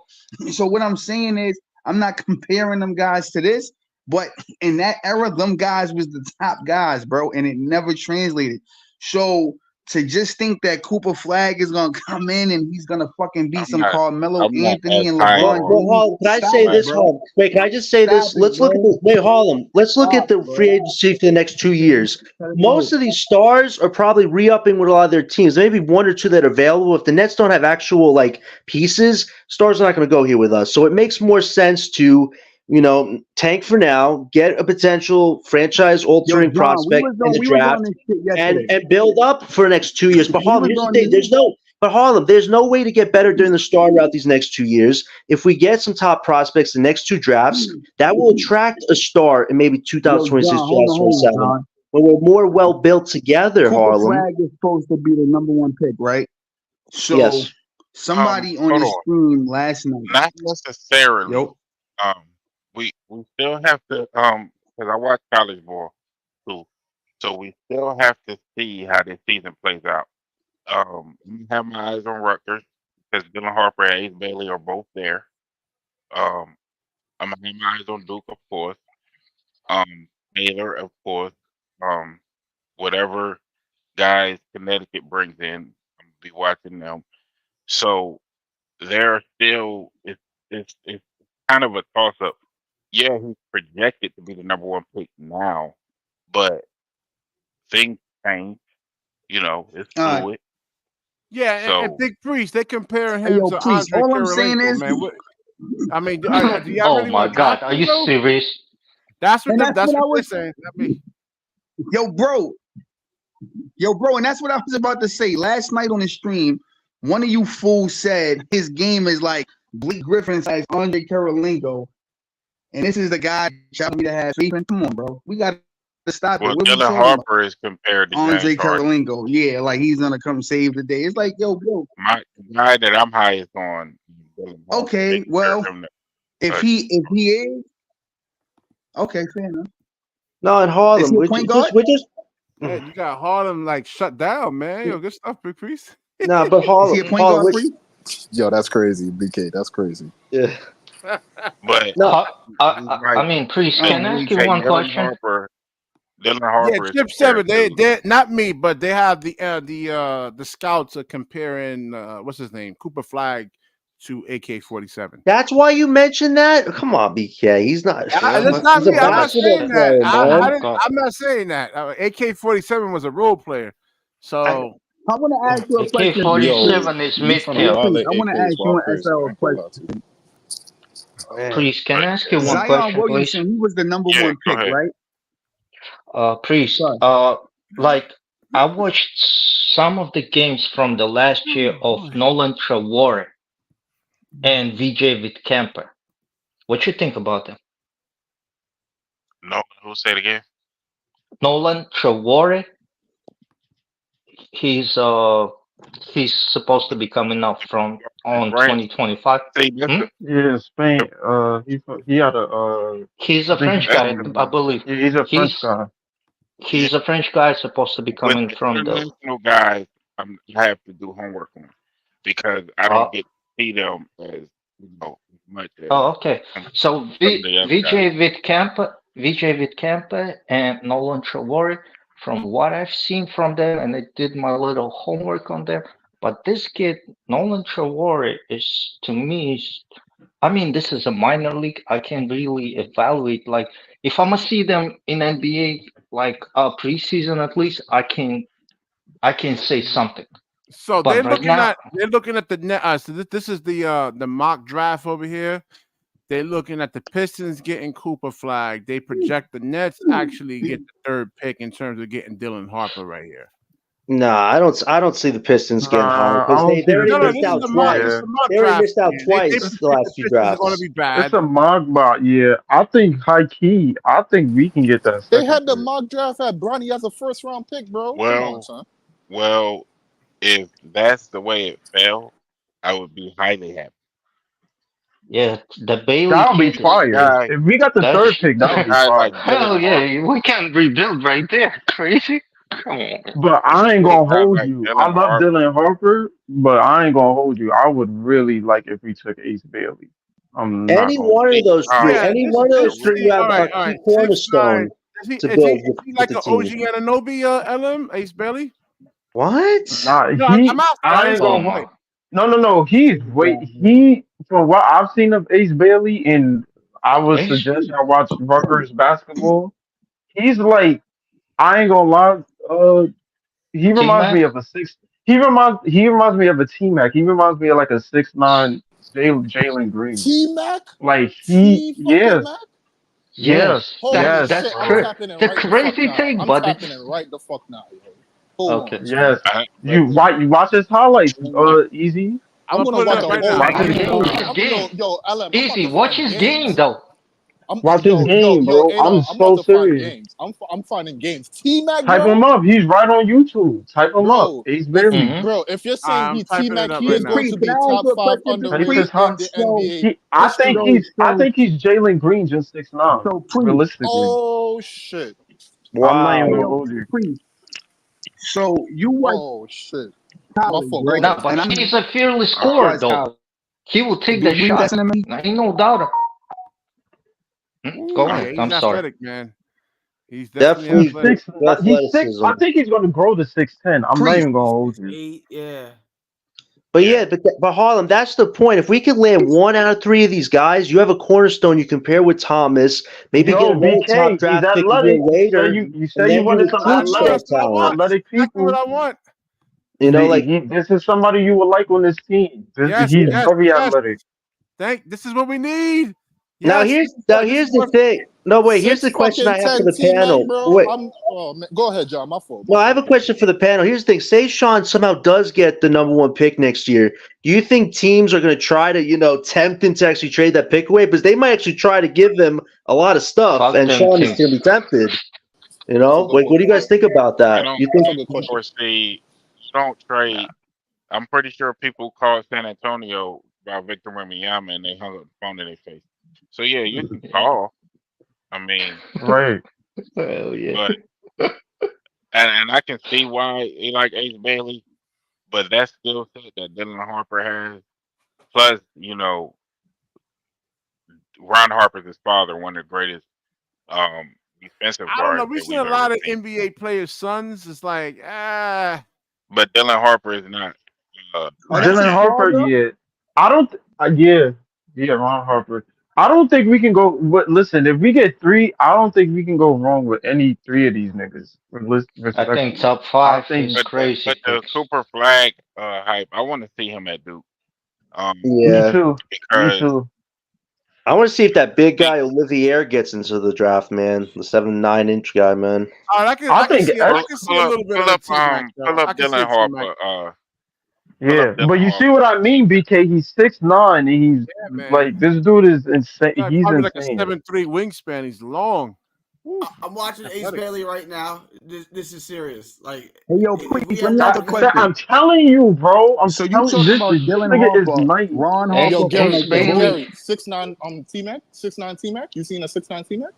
So what I'm saying is, I'm not comparing them guys to this, but in that era, them guys was the top guys, bro, and it never translated. So to just think that Cooper Flag is gonna come in and he's gonna fucking be I'm some not Carmelo I'm not Anthony as and high LeBron Well, on James, Harlem, can I stop say it, this, like bro. Harlem? Wait, can I just say Stop this? it, Let's look at bro. the wait, Harlem. Let's look at Stop, the bro. free agency for the next 2 years. Cut it out. Most of these stars are probably re-upping with a lot of their teams. Maybe one or two that are available. If the Nets don't have actual like pieces, stars are not going to go here with us. So it makes more sense to, tank for now, get a potential Yo, franchise-altering John, prospect in the we was on draft, this shit and yesterday. and build up for the next 2 years. But We Harlem, was here's the on thing: this. There's no way to get better during the star route these next 2 years. If we get some top prospects the next two drafts, that will attract a star in maybe Yo, 2026, John, hold on, 2027, John. when we're more well built together, Cooper Harlem. Flag is supposed to be the number one pick, right? So Yes. somebody on hold this on. stream last night. Not necessarily. Yo, We still have to because I watch college ball too. So we still have to see how this season plays out. I have my eyes on Rutgers because Dylan Harper and Ace Bailey are both there. Um, I'm gonna have my eyes on Duke, of course. Baylor, of course. Um, whatever guys Connecticut brings in, I'm gonna be watching them. So they're still it's kind of a toss up. Yeah, he's projected to be the number one pick now, but things change. It's all right. fluid. Yeah, and So Big Priest, they compare Hey, him yo, to Priest. Andre All I'm saying Kirilenko, is, man. I mean, do y'all Oh really my want to draft God, are him you though? serious? and that's That's what I what they're was, saying. Not me. yo, bro, and that's what I was about to say last night on the stream. One of you fools said his game is like Blake Griffin slash Andre Karolinko, and this is the guy shouting me to have faith in. Come on, bro, we got to stop it. well, What we Dylan talking about? Harper is compared to James Andre Harden. Karolinko, yeah, like he's gonna come save the day. It's like, yo, bro, The guy that I'm highest on, Dylan Harper. They okay, compare well, him to if he is okay, fair enough. No, in Is Harlem, he a we're point just, guard? we're just Yeah, you got Harlem like shut down, man. Yo, good stuff, Big Priest. nah, but Is he a point Harlem, guard we're, for you? Yo, that's crazy, BK. That's crazy. yeah, but no, I like mean, Priest, Oh, can I we ask you hey, one tripping. question? Dylan Yeah, Harper is Chip compared Seven. They to they not me, but they have the scouts are comparing what's his name, Cooper Flag to AK-47. that's why you mentioned that. Come on, BK. He's not. That's not He's a me. I'm not basketball saying that. player, Oh man. my God. I'm not saying that. AK-47 was a role player. I, So I want to ask you a question, Priest. Yo, AK-47 is you trying to Hey, mid-tier. Priest, violate I want to AK's ask you wild an crazy. SL I ain't gonna lie to question. you. Man. Priest, can I ask you one Zion question, please? Williamson, he was the number yeah. one Go pick, ahead. right? Priest, Sorry. like I watched some of the games from the last year of Nolan Traore and VJ with Kemper. What you think about them? No, who say it again? Nolan Traore, he's supposed to be coming up from on Right. 2025. See, that's Hmm? the, Yeah, Spain. He had a. He's I a think French that's guy, the I believe. yeah, he's a French He's guy. yeah. he's a French guy supposed to be With coming the from the. international guys, I have to do homework on because I Uh, don't get to see them as much as oh, okay. some So of the other guys. Vijay Vitkempa, and Nolan Traore. From what I've seen from them, and I did my little homework on them. But this kid, Nolan Traore, is to me, I mean, this is a minor league. I can really evaluate. Like, if I'm gonna see them in NBA, like preseason at least, I can say something. So But right now, they're looking at the net. So this is the mock draft over here. They're looking at the Pistons getting Cooper Flag. They project the Nets actually get the third pick in terms of getting Dylan Harper right here. Nah, I don't see the Pistons getting high Nah, I because don't see they the already No, missed this is out the Pistons. mock. twice. This is Yeah, the mock They already draft. missed out They twice think the last the few Pistons are going to drafts. be bad. it's a mock bot. Yeah, I think high key. I think we can get that They second had the pick. mock draft at Bronny as a first round pick, bro. Come on, Well, son. well, if that's the way it fell, I would be highly happy. yeah, the Bailey That would be kid is fire. Guy, If we got the that's third pick, that a would be guy like fire. Dylan hell Harper, yeah. We can rebuild right there. Crazy. Come on. But I ain't a gonna guy hold like you. I Dylan love Harper. Dylan Harper, but I ain't gonna hold you. I would really like if we took Ace Bailey. I'm not Any gonna hold one you. of those three, Yeah, any this one of this those We three, you have all a right. key 6'9". cornerstone to build Is he with like the an team. OG Ananobi, LM Ace Bailey? What? Nah, No, I'm asking. I I ain't ain't Oh saying gonna right. my. hold. No. He from what I've seen of Ace Bailey, and I would Ace? suggest y'all watch Rutgers basketball. He's like, I ain't gonna lie. He reminds me T-Mac? of a six. He reminds me of a T Mac. He reminds me of like a 6'9" Jalen Green. T Mac? Like T fucking yes, Mac? Yes, Holy that's shit, I'm bro. tapping in the right the fuck crazy now. thing, I'm but tapping it's in right the fuck now, yo. Hold okay. on, son. Yes. I, You watch his highlights. Easy. I'm I'm gonna gonna put it watch up a right whole. now. Watch I I'm his mean, yo, watch game. his yo, game. yo, LM. I'm about Easy, to watch find his game games. though. Watch his game, bro. I'm I'm about so to find serious. games. I'm finding games. T Mac, Type bro. him up. He's right on YouTube. Type him up. Bro, Ace if Bailey. Hmm. bro, if you're saying I'm he T typing it Mac, up he right is now. going Priest, to can be I ask top you a 5 question? Type his underrated in hot. the So, NBA I think history. he's Jalen Green just 6'9". Priest, Realistically, Oh shit. I'm not even wow. gonna hold you. Priest. So you went Oh shit. My college, fault. Go right? No, ahead, but And son. I'm he's a fearless all right. scorer surprised though. college. He will take the Were you shot. guys in them? Ain't no doubt. Go Ooh, I'm yeah, ahead. he's I'm sorry. athletic, man. He's definitely He's Definitely athletic. six. He's six. athleticism. I think he's gonna grow to 6'10". I'm not Priest. even gonna hold you. Yeah. But Yeah. yeah, but Harlem, that's the point. If we could land 1 out of 3 of these guys, you have a cornerstone you compare with Thomas. Maybe get Yo, another top BK, he's draft pick a year athletic. later, You and say you then you wanted some recruit That's athletic, star what I want. talent. That's athletic exactly what people. I want. You know, like This is somebody you would like on this team. Yes, He's yes, very yes. athletic. This is what we need. now Yes, here's this is the what thing. No, wait, here's Six the question I fucking have for 10 the T Mac, panel. bro. Wait, Oh man. Go ahead, John. My fault. no, I have a question for the panel. Here's the thing. Say Sean somehow does get the #1 pick next year. Do you think teams are going to try to, tempt him to actually trade that pick away? Because they might actually try to give him a lot of stuff, Fuck and them Sean is going to be teams. tempted. That's a good Like, what do you question. guys think about I that? don't You That's think a good question. foresee. You don't trade. I'm pretty sure people called San Antonio about Victor Wembanyama and they hung up the phone in their face. So yeah, you can call. I mean, Right. Hell yeah. but and I can see why he like Ace Bailey, but that skill set that Dylan Harper has, plus Ron Harper's his father, one of the greatest defensive I don't know. guards We've that seen a we've ever lot of seen. NBA players' sons. It's like, But Dylan Harper is not. oh, that's Dylan his Harper, father? yeah. I don't. Yeah, Ron Harper. I don't think we can go. But listen, if we get 3, I don't think we can go wrong with any 3 of these niggas. I think Respectfully, top I 5 is think crazy But the picks. Cooper Flag hype, I want to see him at Duke. me Yeah. too. Me Because too. I want to see if that big guy Olivier gets into the draft, man. The 7'9" guy, man. I I can think see X. a little bit of the T-Mac pull though. up I can see a Dylan T-Mac. Harper. Pull up Yeah, Dylan but you see Harper. what I mean, BK. He's 6'9", and he's Yeah, man. like this dude is insane. He's Probably like a insane. 7'3" wingspan. He's long. I'm watching Ace Athletic. Bailey right now. This is serious. Like, Hey, yo, if we Priest, have let me ask a time, question. I'm telling you, bro. I'm So you telling talking you, about this Dylan nigga is Harper, nice. Ron Ace, Yo, Harper from Ace like the Gary, Bailey. Bulls? Gary, 6'9" T-Mac, 6'9" T-Mac. You seen a 6'9" T-Mac?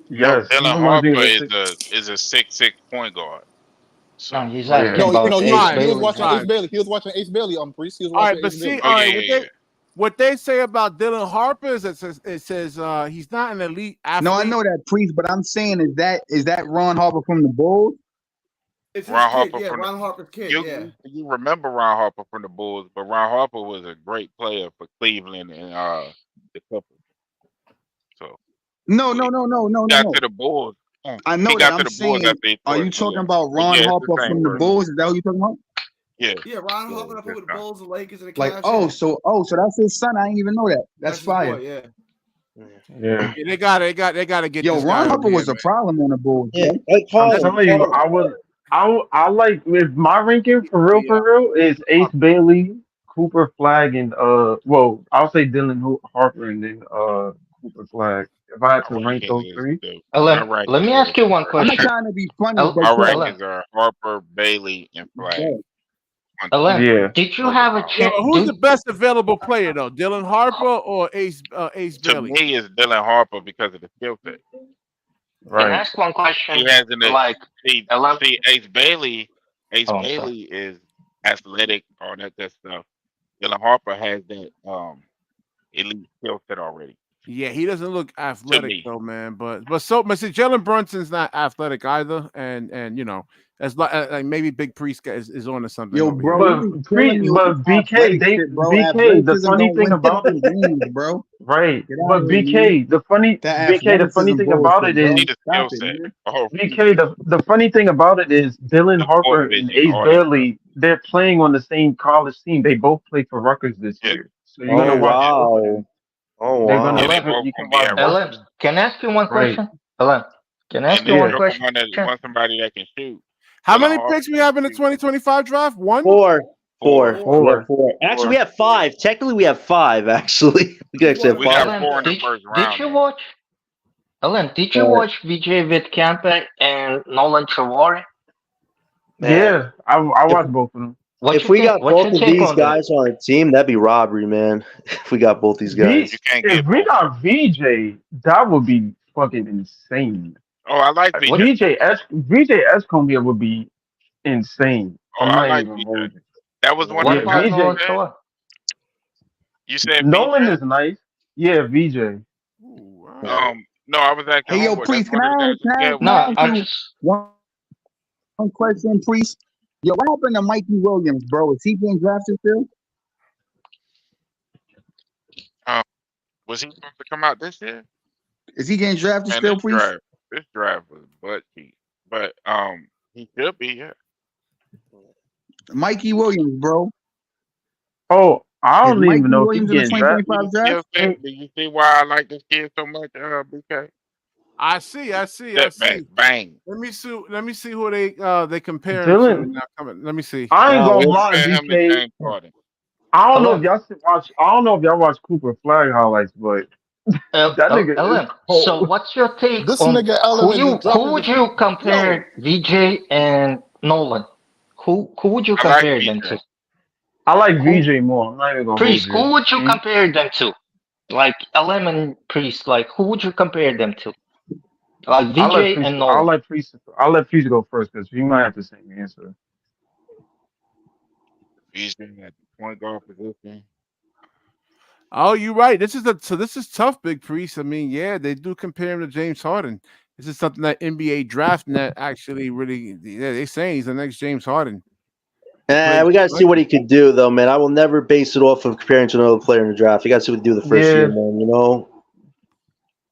No, Yes, he Dylan reminds me Harper of a is six. a 6'6" point guard. No, So he's Oh yeah. asking No, about he Ace was Fine, he was Bailey. watching Ace fine. Bailey. He was watching Ace Bailey. Priest. He was All watching right, but Ace see, Bailey. oh all yeah, right, yeah, yeah. what they say about Dylan Harper is it says he's not an elite No, I athlete. know that, Priest, but I'm saying is that Ron Harper from the Bulls? it's his Ron kid. Harper Yeah, from Ron Harper's kid. you Yeah. you remember Ron Harper from the Bulls, but Ron Harper was a great player for Cleveland and the Clippers. So No, he no. got to the Bulls. I He know that. got to I'm the Bulls saying, after he are tore you talking ACL. about But Ron yeah, it's the Harper same from the person. Bulls? Is that what you're talking about? Yeah, Yeah, Ron yeah, Harper it's put his with the son. Bulls, the Lakers, and the Like, Cavs. so that's his son. I didn't even know that. That's That's his fire. boy. Yeah. Yeah. Yeah, they gotta get Yo, this Ron guy over Harper was here, a problem on the Bulls, Yeah, man. like I'm man. telling you, I like with my ranking for real is Ace Bailey, Cooper Flag, and well, I'll say Dylan Harper and then Cooper Flag. If I had to My rank those ranking is three, my Let me ranking ask you one I'm not question. trying to be funny, El- but my yo, Ellen, rankings are Harper, Bailey, and Flag. yo, Ellen, yeah, did you Those are have a my Yeah, chance? but who's the best available player though? Dylan Harper or Ace to Bailey? me is Dylan Harper because of the skill set. Can I right. ask one question? He has in the Like, Ellen? Ace Bailey. Ace Oh, I'm sorry. Bailey is athletic, all that good stuff. Dylan Harper has that elite skill set already. Yeah, he doesn't look To athletic me, though, man. But see, Jalen Brunson's not athletic either, and as like maybe Big Priest is on to something yo, over here. bro, you be killing me with this BK, athletic shit, bro. BK, the Athleticism funny don't thing win about fucking games, bro. right, Get out but of here, man. That the funny athleticism thing about bullshit, it bro. is see the Stop skill it, set. man. Oh, BK, the funny thing about it is Dylan the court Harper and vision, Ace all that stuff. Bailey, they're playing on the same college team. They both play for Rutgers this Yeah, year. So you're Oh gonna watch yeah, both of them. wow. Oh They're gonna wow. yeah. They Ellen, both you can gonna be watch both average, of Ellen, them. can I ask you one Right. question? Ellen, can I ask and you they one Yeah. both question? want somebody that can shoot. How Dylan many Harper picks we can have in the shoot. 2025 draft? One. Four. Four. Four. We have Four. four. Actually, we Four. have five. Technically, we have five. Actually, we can Who's actually one have of We the got five. five? Ellen, 4 in the did first did round you though. watch? Ellen, did you Uh, watch VJ Vidkampe and Nolan Traore? man, Yeah. I if watched both of them. What if you we think? got What's your both of take these on them? guys on a team, that'd be robbery, man. If we got both these V guys. You can't if get we both of them. got VJ, that would be fucking insane. Oh, I like VJ. VJ Escombe here would be insane. Oh, I'm I not like even VJ. holding. That was one of What Yeah, the about guys you Nolan VJ. said. Traore? You said Nolan VJ. is nice. Yeah, VJ. Ooh, all right. No, I was asking Hey, yo, homeboy. That's Priest, one of the guys you said can was No, I ask I VJ. you just one question, Priest? Yo, what happened to Mikey Williams, bro? Is he getting drafted still? Um, was he supposed to come out this year? Is he getting drafted Man, still, Priest? this draft was butt cheap. But he should be, yeah. Mikey Williams, bro. Oh, I Is don't Mikey even know if he Williams in the getting drafted. 2025 draft? Do you see why I like this kid so much, BK? I see. Step back, bang. Let me see who they compare him to. Dylan, Now, let me see. I ain't gonna They lie, compare him to BK. James Harden. I don't know if Ellen, y'all should watch. I don't know if y'all watch Cooper Flag highlights, but that nigga is Ellen. So, cold. what's your take This on nigga Ellen is just who dropping would his you yo. compare VJ and Nolan? Who would you I like compare them to? VJ. I like Who VJ more. I'm not even gonna hold Priest? you. Who would you compare them to? Like Ellen and Priest. Like who would you compare them to? Like I'll let VJ Priest. and Nolan. I'll let Priest go first because he might have the same answer. VJ at the point guard position. Oh, you're right. This is tough, Big Priest. I mean, yeah, they do compare him to James Harden. This is something that NBA Draft Net actually really, yeah, they saying he's the next James Harden. We got to see what he could do, though, man. I will never base it off of comparing to another player in the draft. You got to see what he do the first year, man. You know.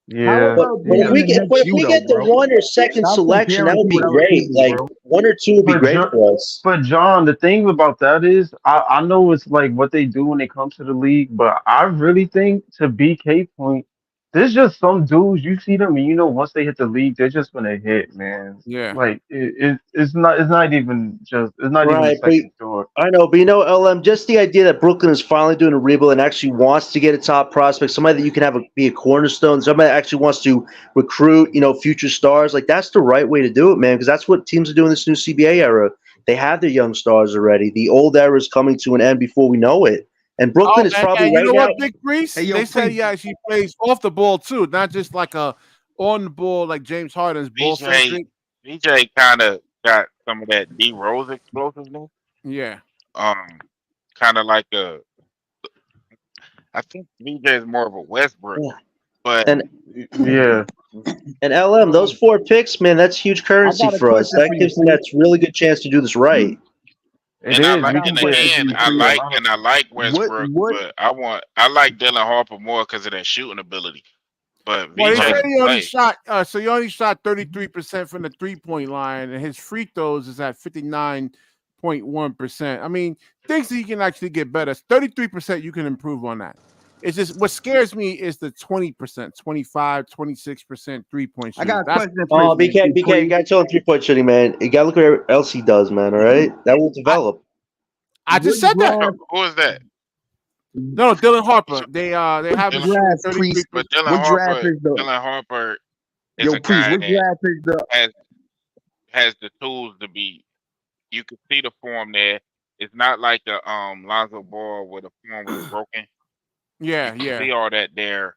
Yeah. But if we get the one or second selection, that would be great. Like one or two would be great for us. But John, the thing about that is, I know it's like what they do when they come to the league, but I really think to BK point, there's just some dudes you see them and you know once they hit the league they're just gonna hit, man. Yeah. Like it's not even a Right, but second thought. I know, but LM, just the idea that Brooklyn is finally doing a rebuild and actually wants to get a top prospect, somebody that you can have be a cornerstone, somebody that actually wants to recruit, future stars. Like that's the right way to do it, man. Because that's what teams are doing this new CBA era. They have their young stars already. The old era is coming to an end before we know it. And Brooklyn is probably and you right know now. what, Big Priest? Hey, yo, They said Priest. he actually plays off the ball too, not just like a on the ball like James Harden's ball centric. BJ kind of got some of that D Rose explosiveness. Yeah. Kind of like I think BJ is more of a Westbrook, Yeah. but And Yeah. and LM, those 4 picks, man, that's huge currency I got a for us. question That for you, gives them Priest. that's really good chance to do this right. It and I is. like We got a can in the get question for end, you, I Priest. like Westbrook, What but I like Dylan Harper more because of that shooting ability. But Well, they VJ said can he only play. shot he only shot 33% from the 3-point line, and his free throws is at 59.1%. I mean, things that he can actually get better. 33% you can improve on that. It's just what scares me is the 20%, 25, 26% 3-point I shooting. got a That's question for Oh, you, BK, you Priest. got to tell him 3-point shooting, man. You got to look what else he does, man. All right, that will develop. I just What said that. draft? Who is that? No, Dylan Harper. They have him What shooting draft, 33%. Priest? But What draft is the? Dylan Harper is Yo, a Priest. guy What that draft is the? has the tools to be. You can see the form there. It's not like the Lonzo Ball where the form was broken. Yeah, You can see all that there.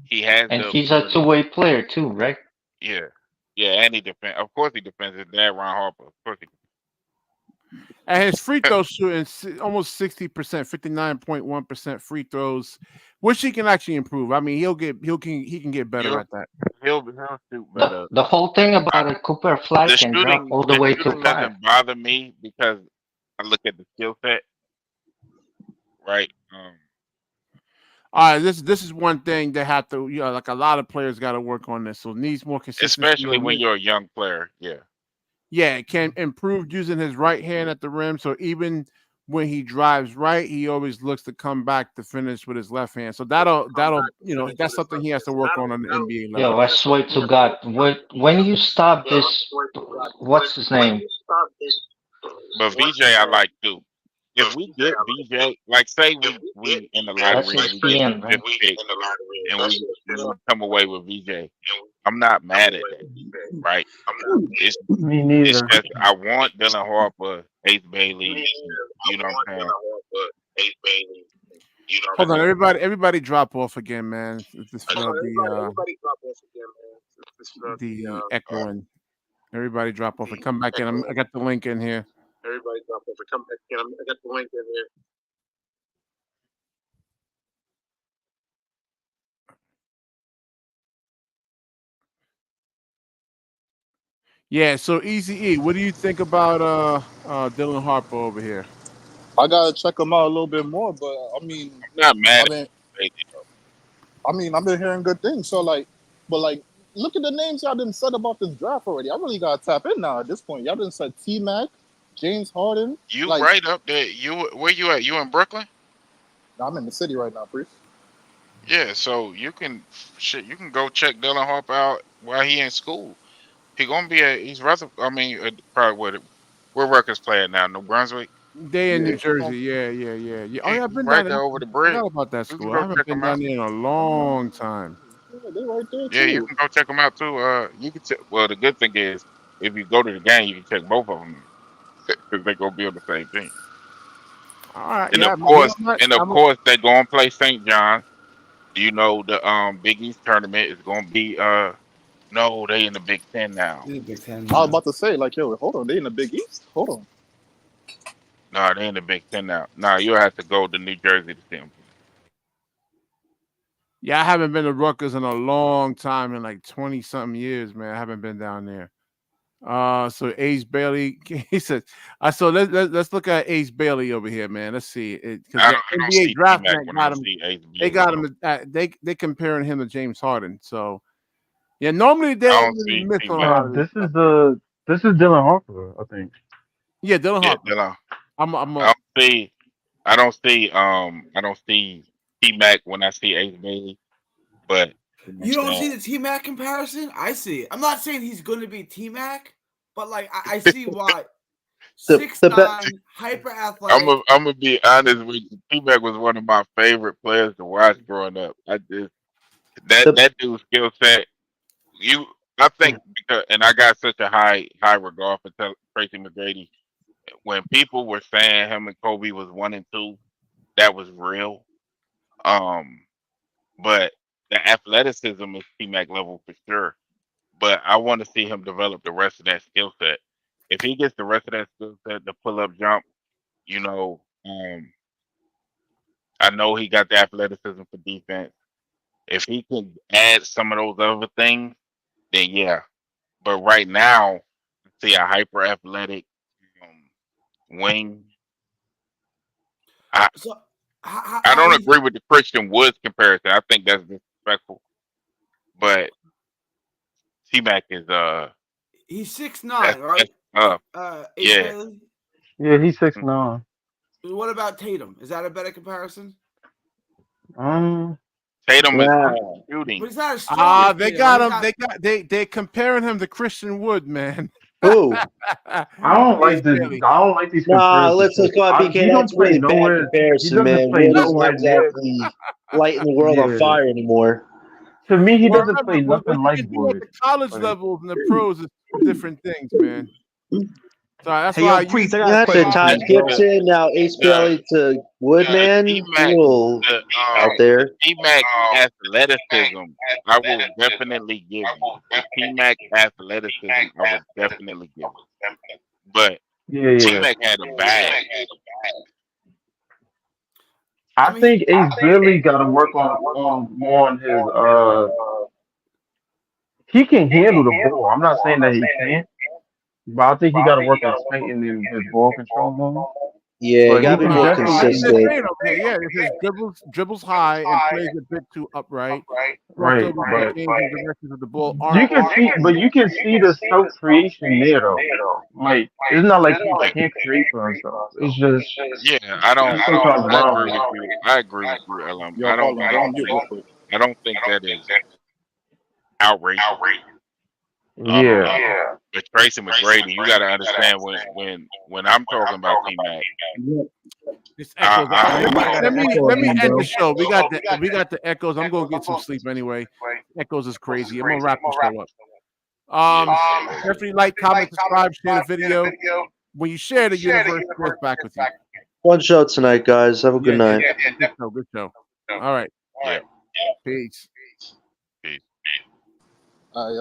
He has And the he's a ability. two-way player too, right? Yeah, and he defends. Of course, he defends his dad, Ron Harper. Of course, he. And his free throw shooting almost 60%, 59.1% free throws, which he can actually improve. I mean, he can get better at that. He'll shoot better. The whole thing about it, Cooper Flag The can drop shooting, all the way to 5. doesn't bother me because I look at the skill set, right? All right, this is one thing they have to, like a lot of players got to work on this. So needs more consistency. Especially when you're a young player. Yeah. Yeah, can improve using his right hand at the rim. So even when he drives right, he always looks to come back to finish with his left hand. So that'll that's something he has to work on the NBA level. Yo, I swear to God, when you stop this, what's his name? But VJ, I like too. If we get VJ, like say we in the lottery That's and we get ESPN, the right? fifth pick and we come away with VJ, I'm not mad at that, right? It's Me neither. just I want Dylan Harper, Ace Bailey, you know what I'm saying? Hold on, everybody drop off again, man. This the echoing. Everybody drop off and come back in. I got the link in here. Everybody drop off and come back in. I got the link in here. Yeah, so Easy E, what do you think about Dylan Harper over here? I gotta check him out a little bit more, but I mean, I'm not mad. I've been hearing good things. So look at the names y'all didn't said about this draft already. I really gotta tap in now at this point. Y'all didn't said T-Mac, James Harden. You right up there. Where you at? You in Brooklyn? I'm in the city right now, Priest. Yeah, so you can go check Dylan Harper out while he in school. He's rather. I mean, probably where Rutgers playing now? New Brunswick. They in New Jersey. Yeah. Oh, yeah, I've been right down there over the I bridge. forgot about that You school. can I go haven't check been them out. down there in a long time. Yeah, they right there too. Yeah, you can go check them out too. You can check. Well, the good thing is if you go to the game, you can check both of them because they gonna be on the same team. All right. And Yeah, of course, they're gonna play St. John's. You know the Big East tournament is gonna be no, they in the Big Ten now. I was about to say hold on, they in the Big East. Hold on. No, they in the Big Ten now. No, you'll have to go to New Jersey to see them. Yeah, I haven't been to Rutgers in a long time, in like 20-something years, man. I haven't been down there. So Ace Bailey, he says, so let's look at Ace Bailey over here, man. Let's see, because the NBA draft got him. They got him. They comparing him to James Harden. So yeah, normally they don't really miss on a lot of this is Dylan Harper, I think. Yeah, Dylan Harper. Dylan. I don't see T-Mac when I see Ace Bailey, but You don't see the T-Mac comparison? I see it. I'm not saying he's going to be T-Mac, but like I see why. 6'9", hyper athletic. I'm gonna be honest with you. T-Mac was one of my favorite players to watch growing up. I just that dude's skill set. I think because, and I got such a high regard for Tracy McGrady. When people were saying him and Kobe was 1 and 2, that was real. But the athleticism is T-Mac level for sure. But I want to see him develop the rest of that skill set. If he gets the rest of that skill set, the pull up jump, I know he got the athleticism for defense. If he can add some of those other things, then yeah. But right now, I see a hyper athletic wing. I don't agree with the Christian Woods comparison. I think that's disrespectful. But T-Mac is he's 6'9", right? Yeah. Yeah, he's 6'9". What about Tatum? Is that a better comparison? Tatum is shooting. But he's not as strong. They got him. They comparing him to Christian Wood, man. Who? I don't like this. I don't like these comparisons. Let's go out BK. That's really bad comparison, man. Wood is not exactly lighting the world on fire anymore. To me, he doesn't play nothing like Wood. The college levels and the pros is different things, man. So that's Hey, why yo, Priest, I got Yeah, a that's question. it. Todd Gibson, now Ace Bailey to Woodman. Little out there. T-Mac athleticism, I will definitely give you. The T-Mac athleticism, I will definitely give you. But T-Mac had a bag. I think Ace Bailey got to work on more on his. He can handle the ball. I'm not saying that he can't, but I think he got to work on tightening his ball control more. Yeah, got to be more consistent. Yeah, if his dribbles high and plays a bit too upright. Right. The direction of the ball. You can see the self creation there though. Like it's not like he can't create for himself. It's just I agree with you, LM. I don't think that is outrageous. But Tracy McGrady, you got to understand when I'm talking about T-Mac. Let me end the show. We got the echoes. I'm gonna get some sleep anyway. Echoes is crazy. I'm gonna wrap the show up. Definitely like, comment, subscribe, share the video. When you share, the universe goes back with you. One show tonight, guys. Have a good night. Good show. All right. Peace. All right.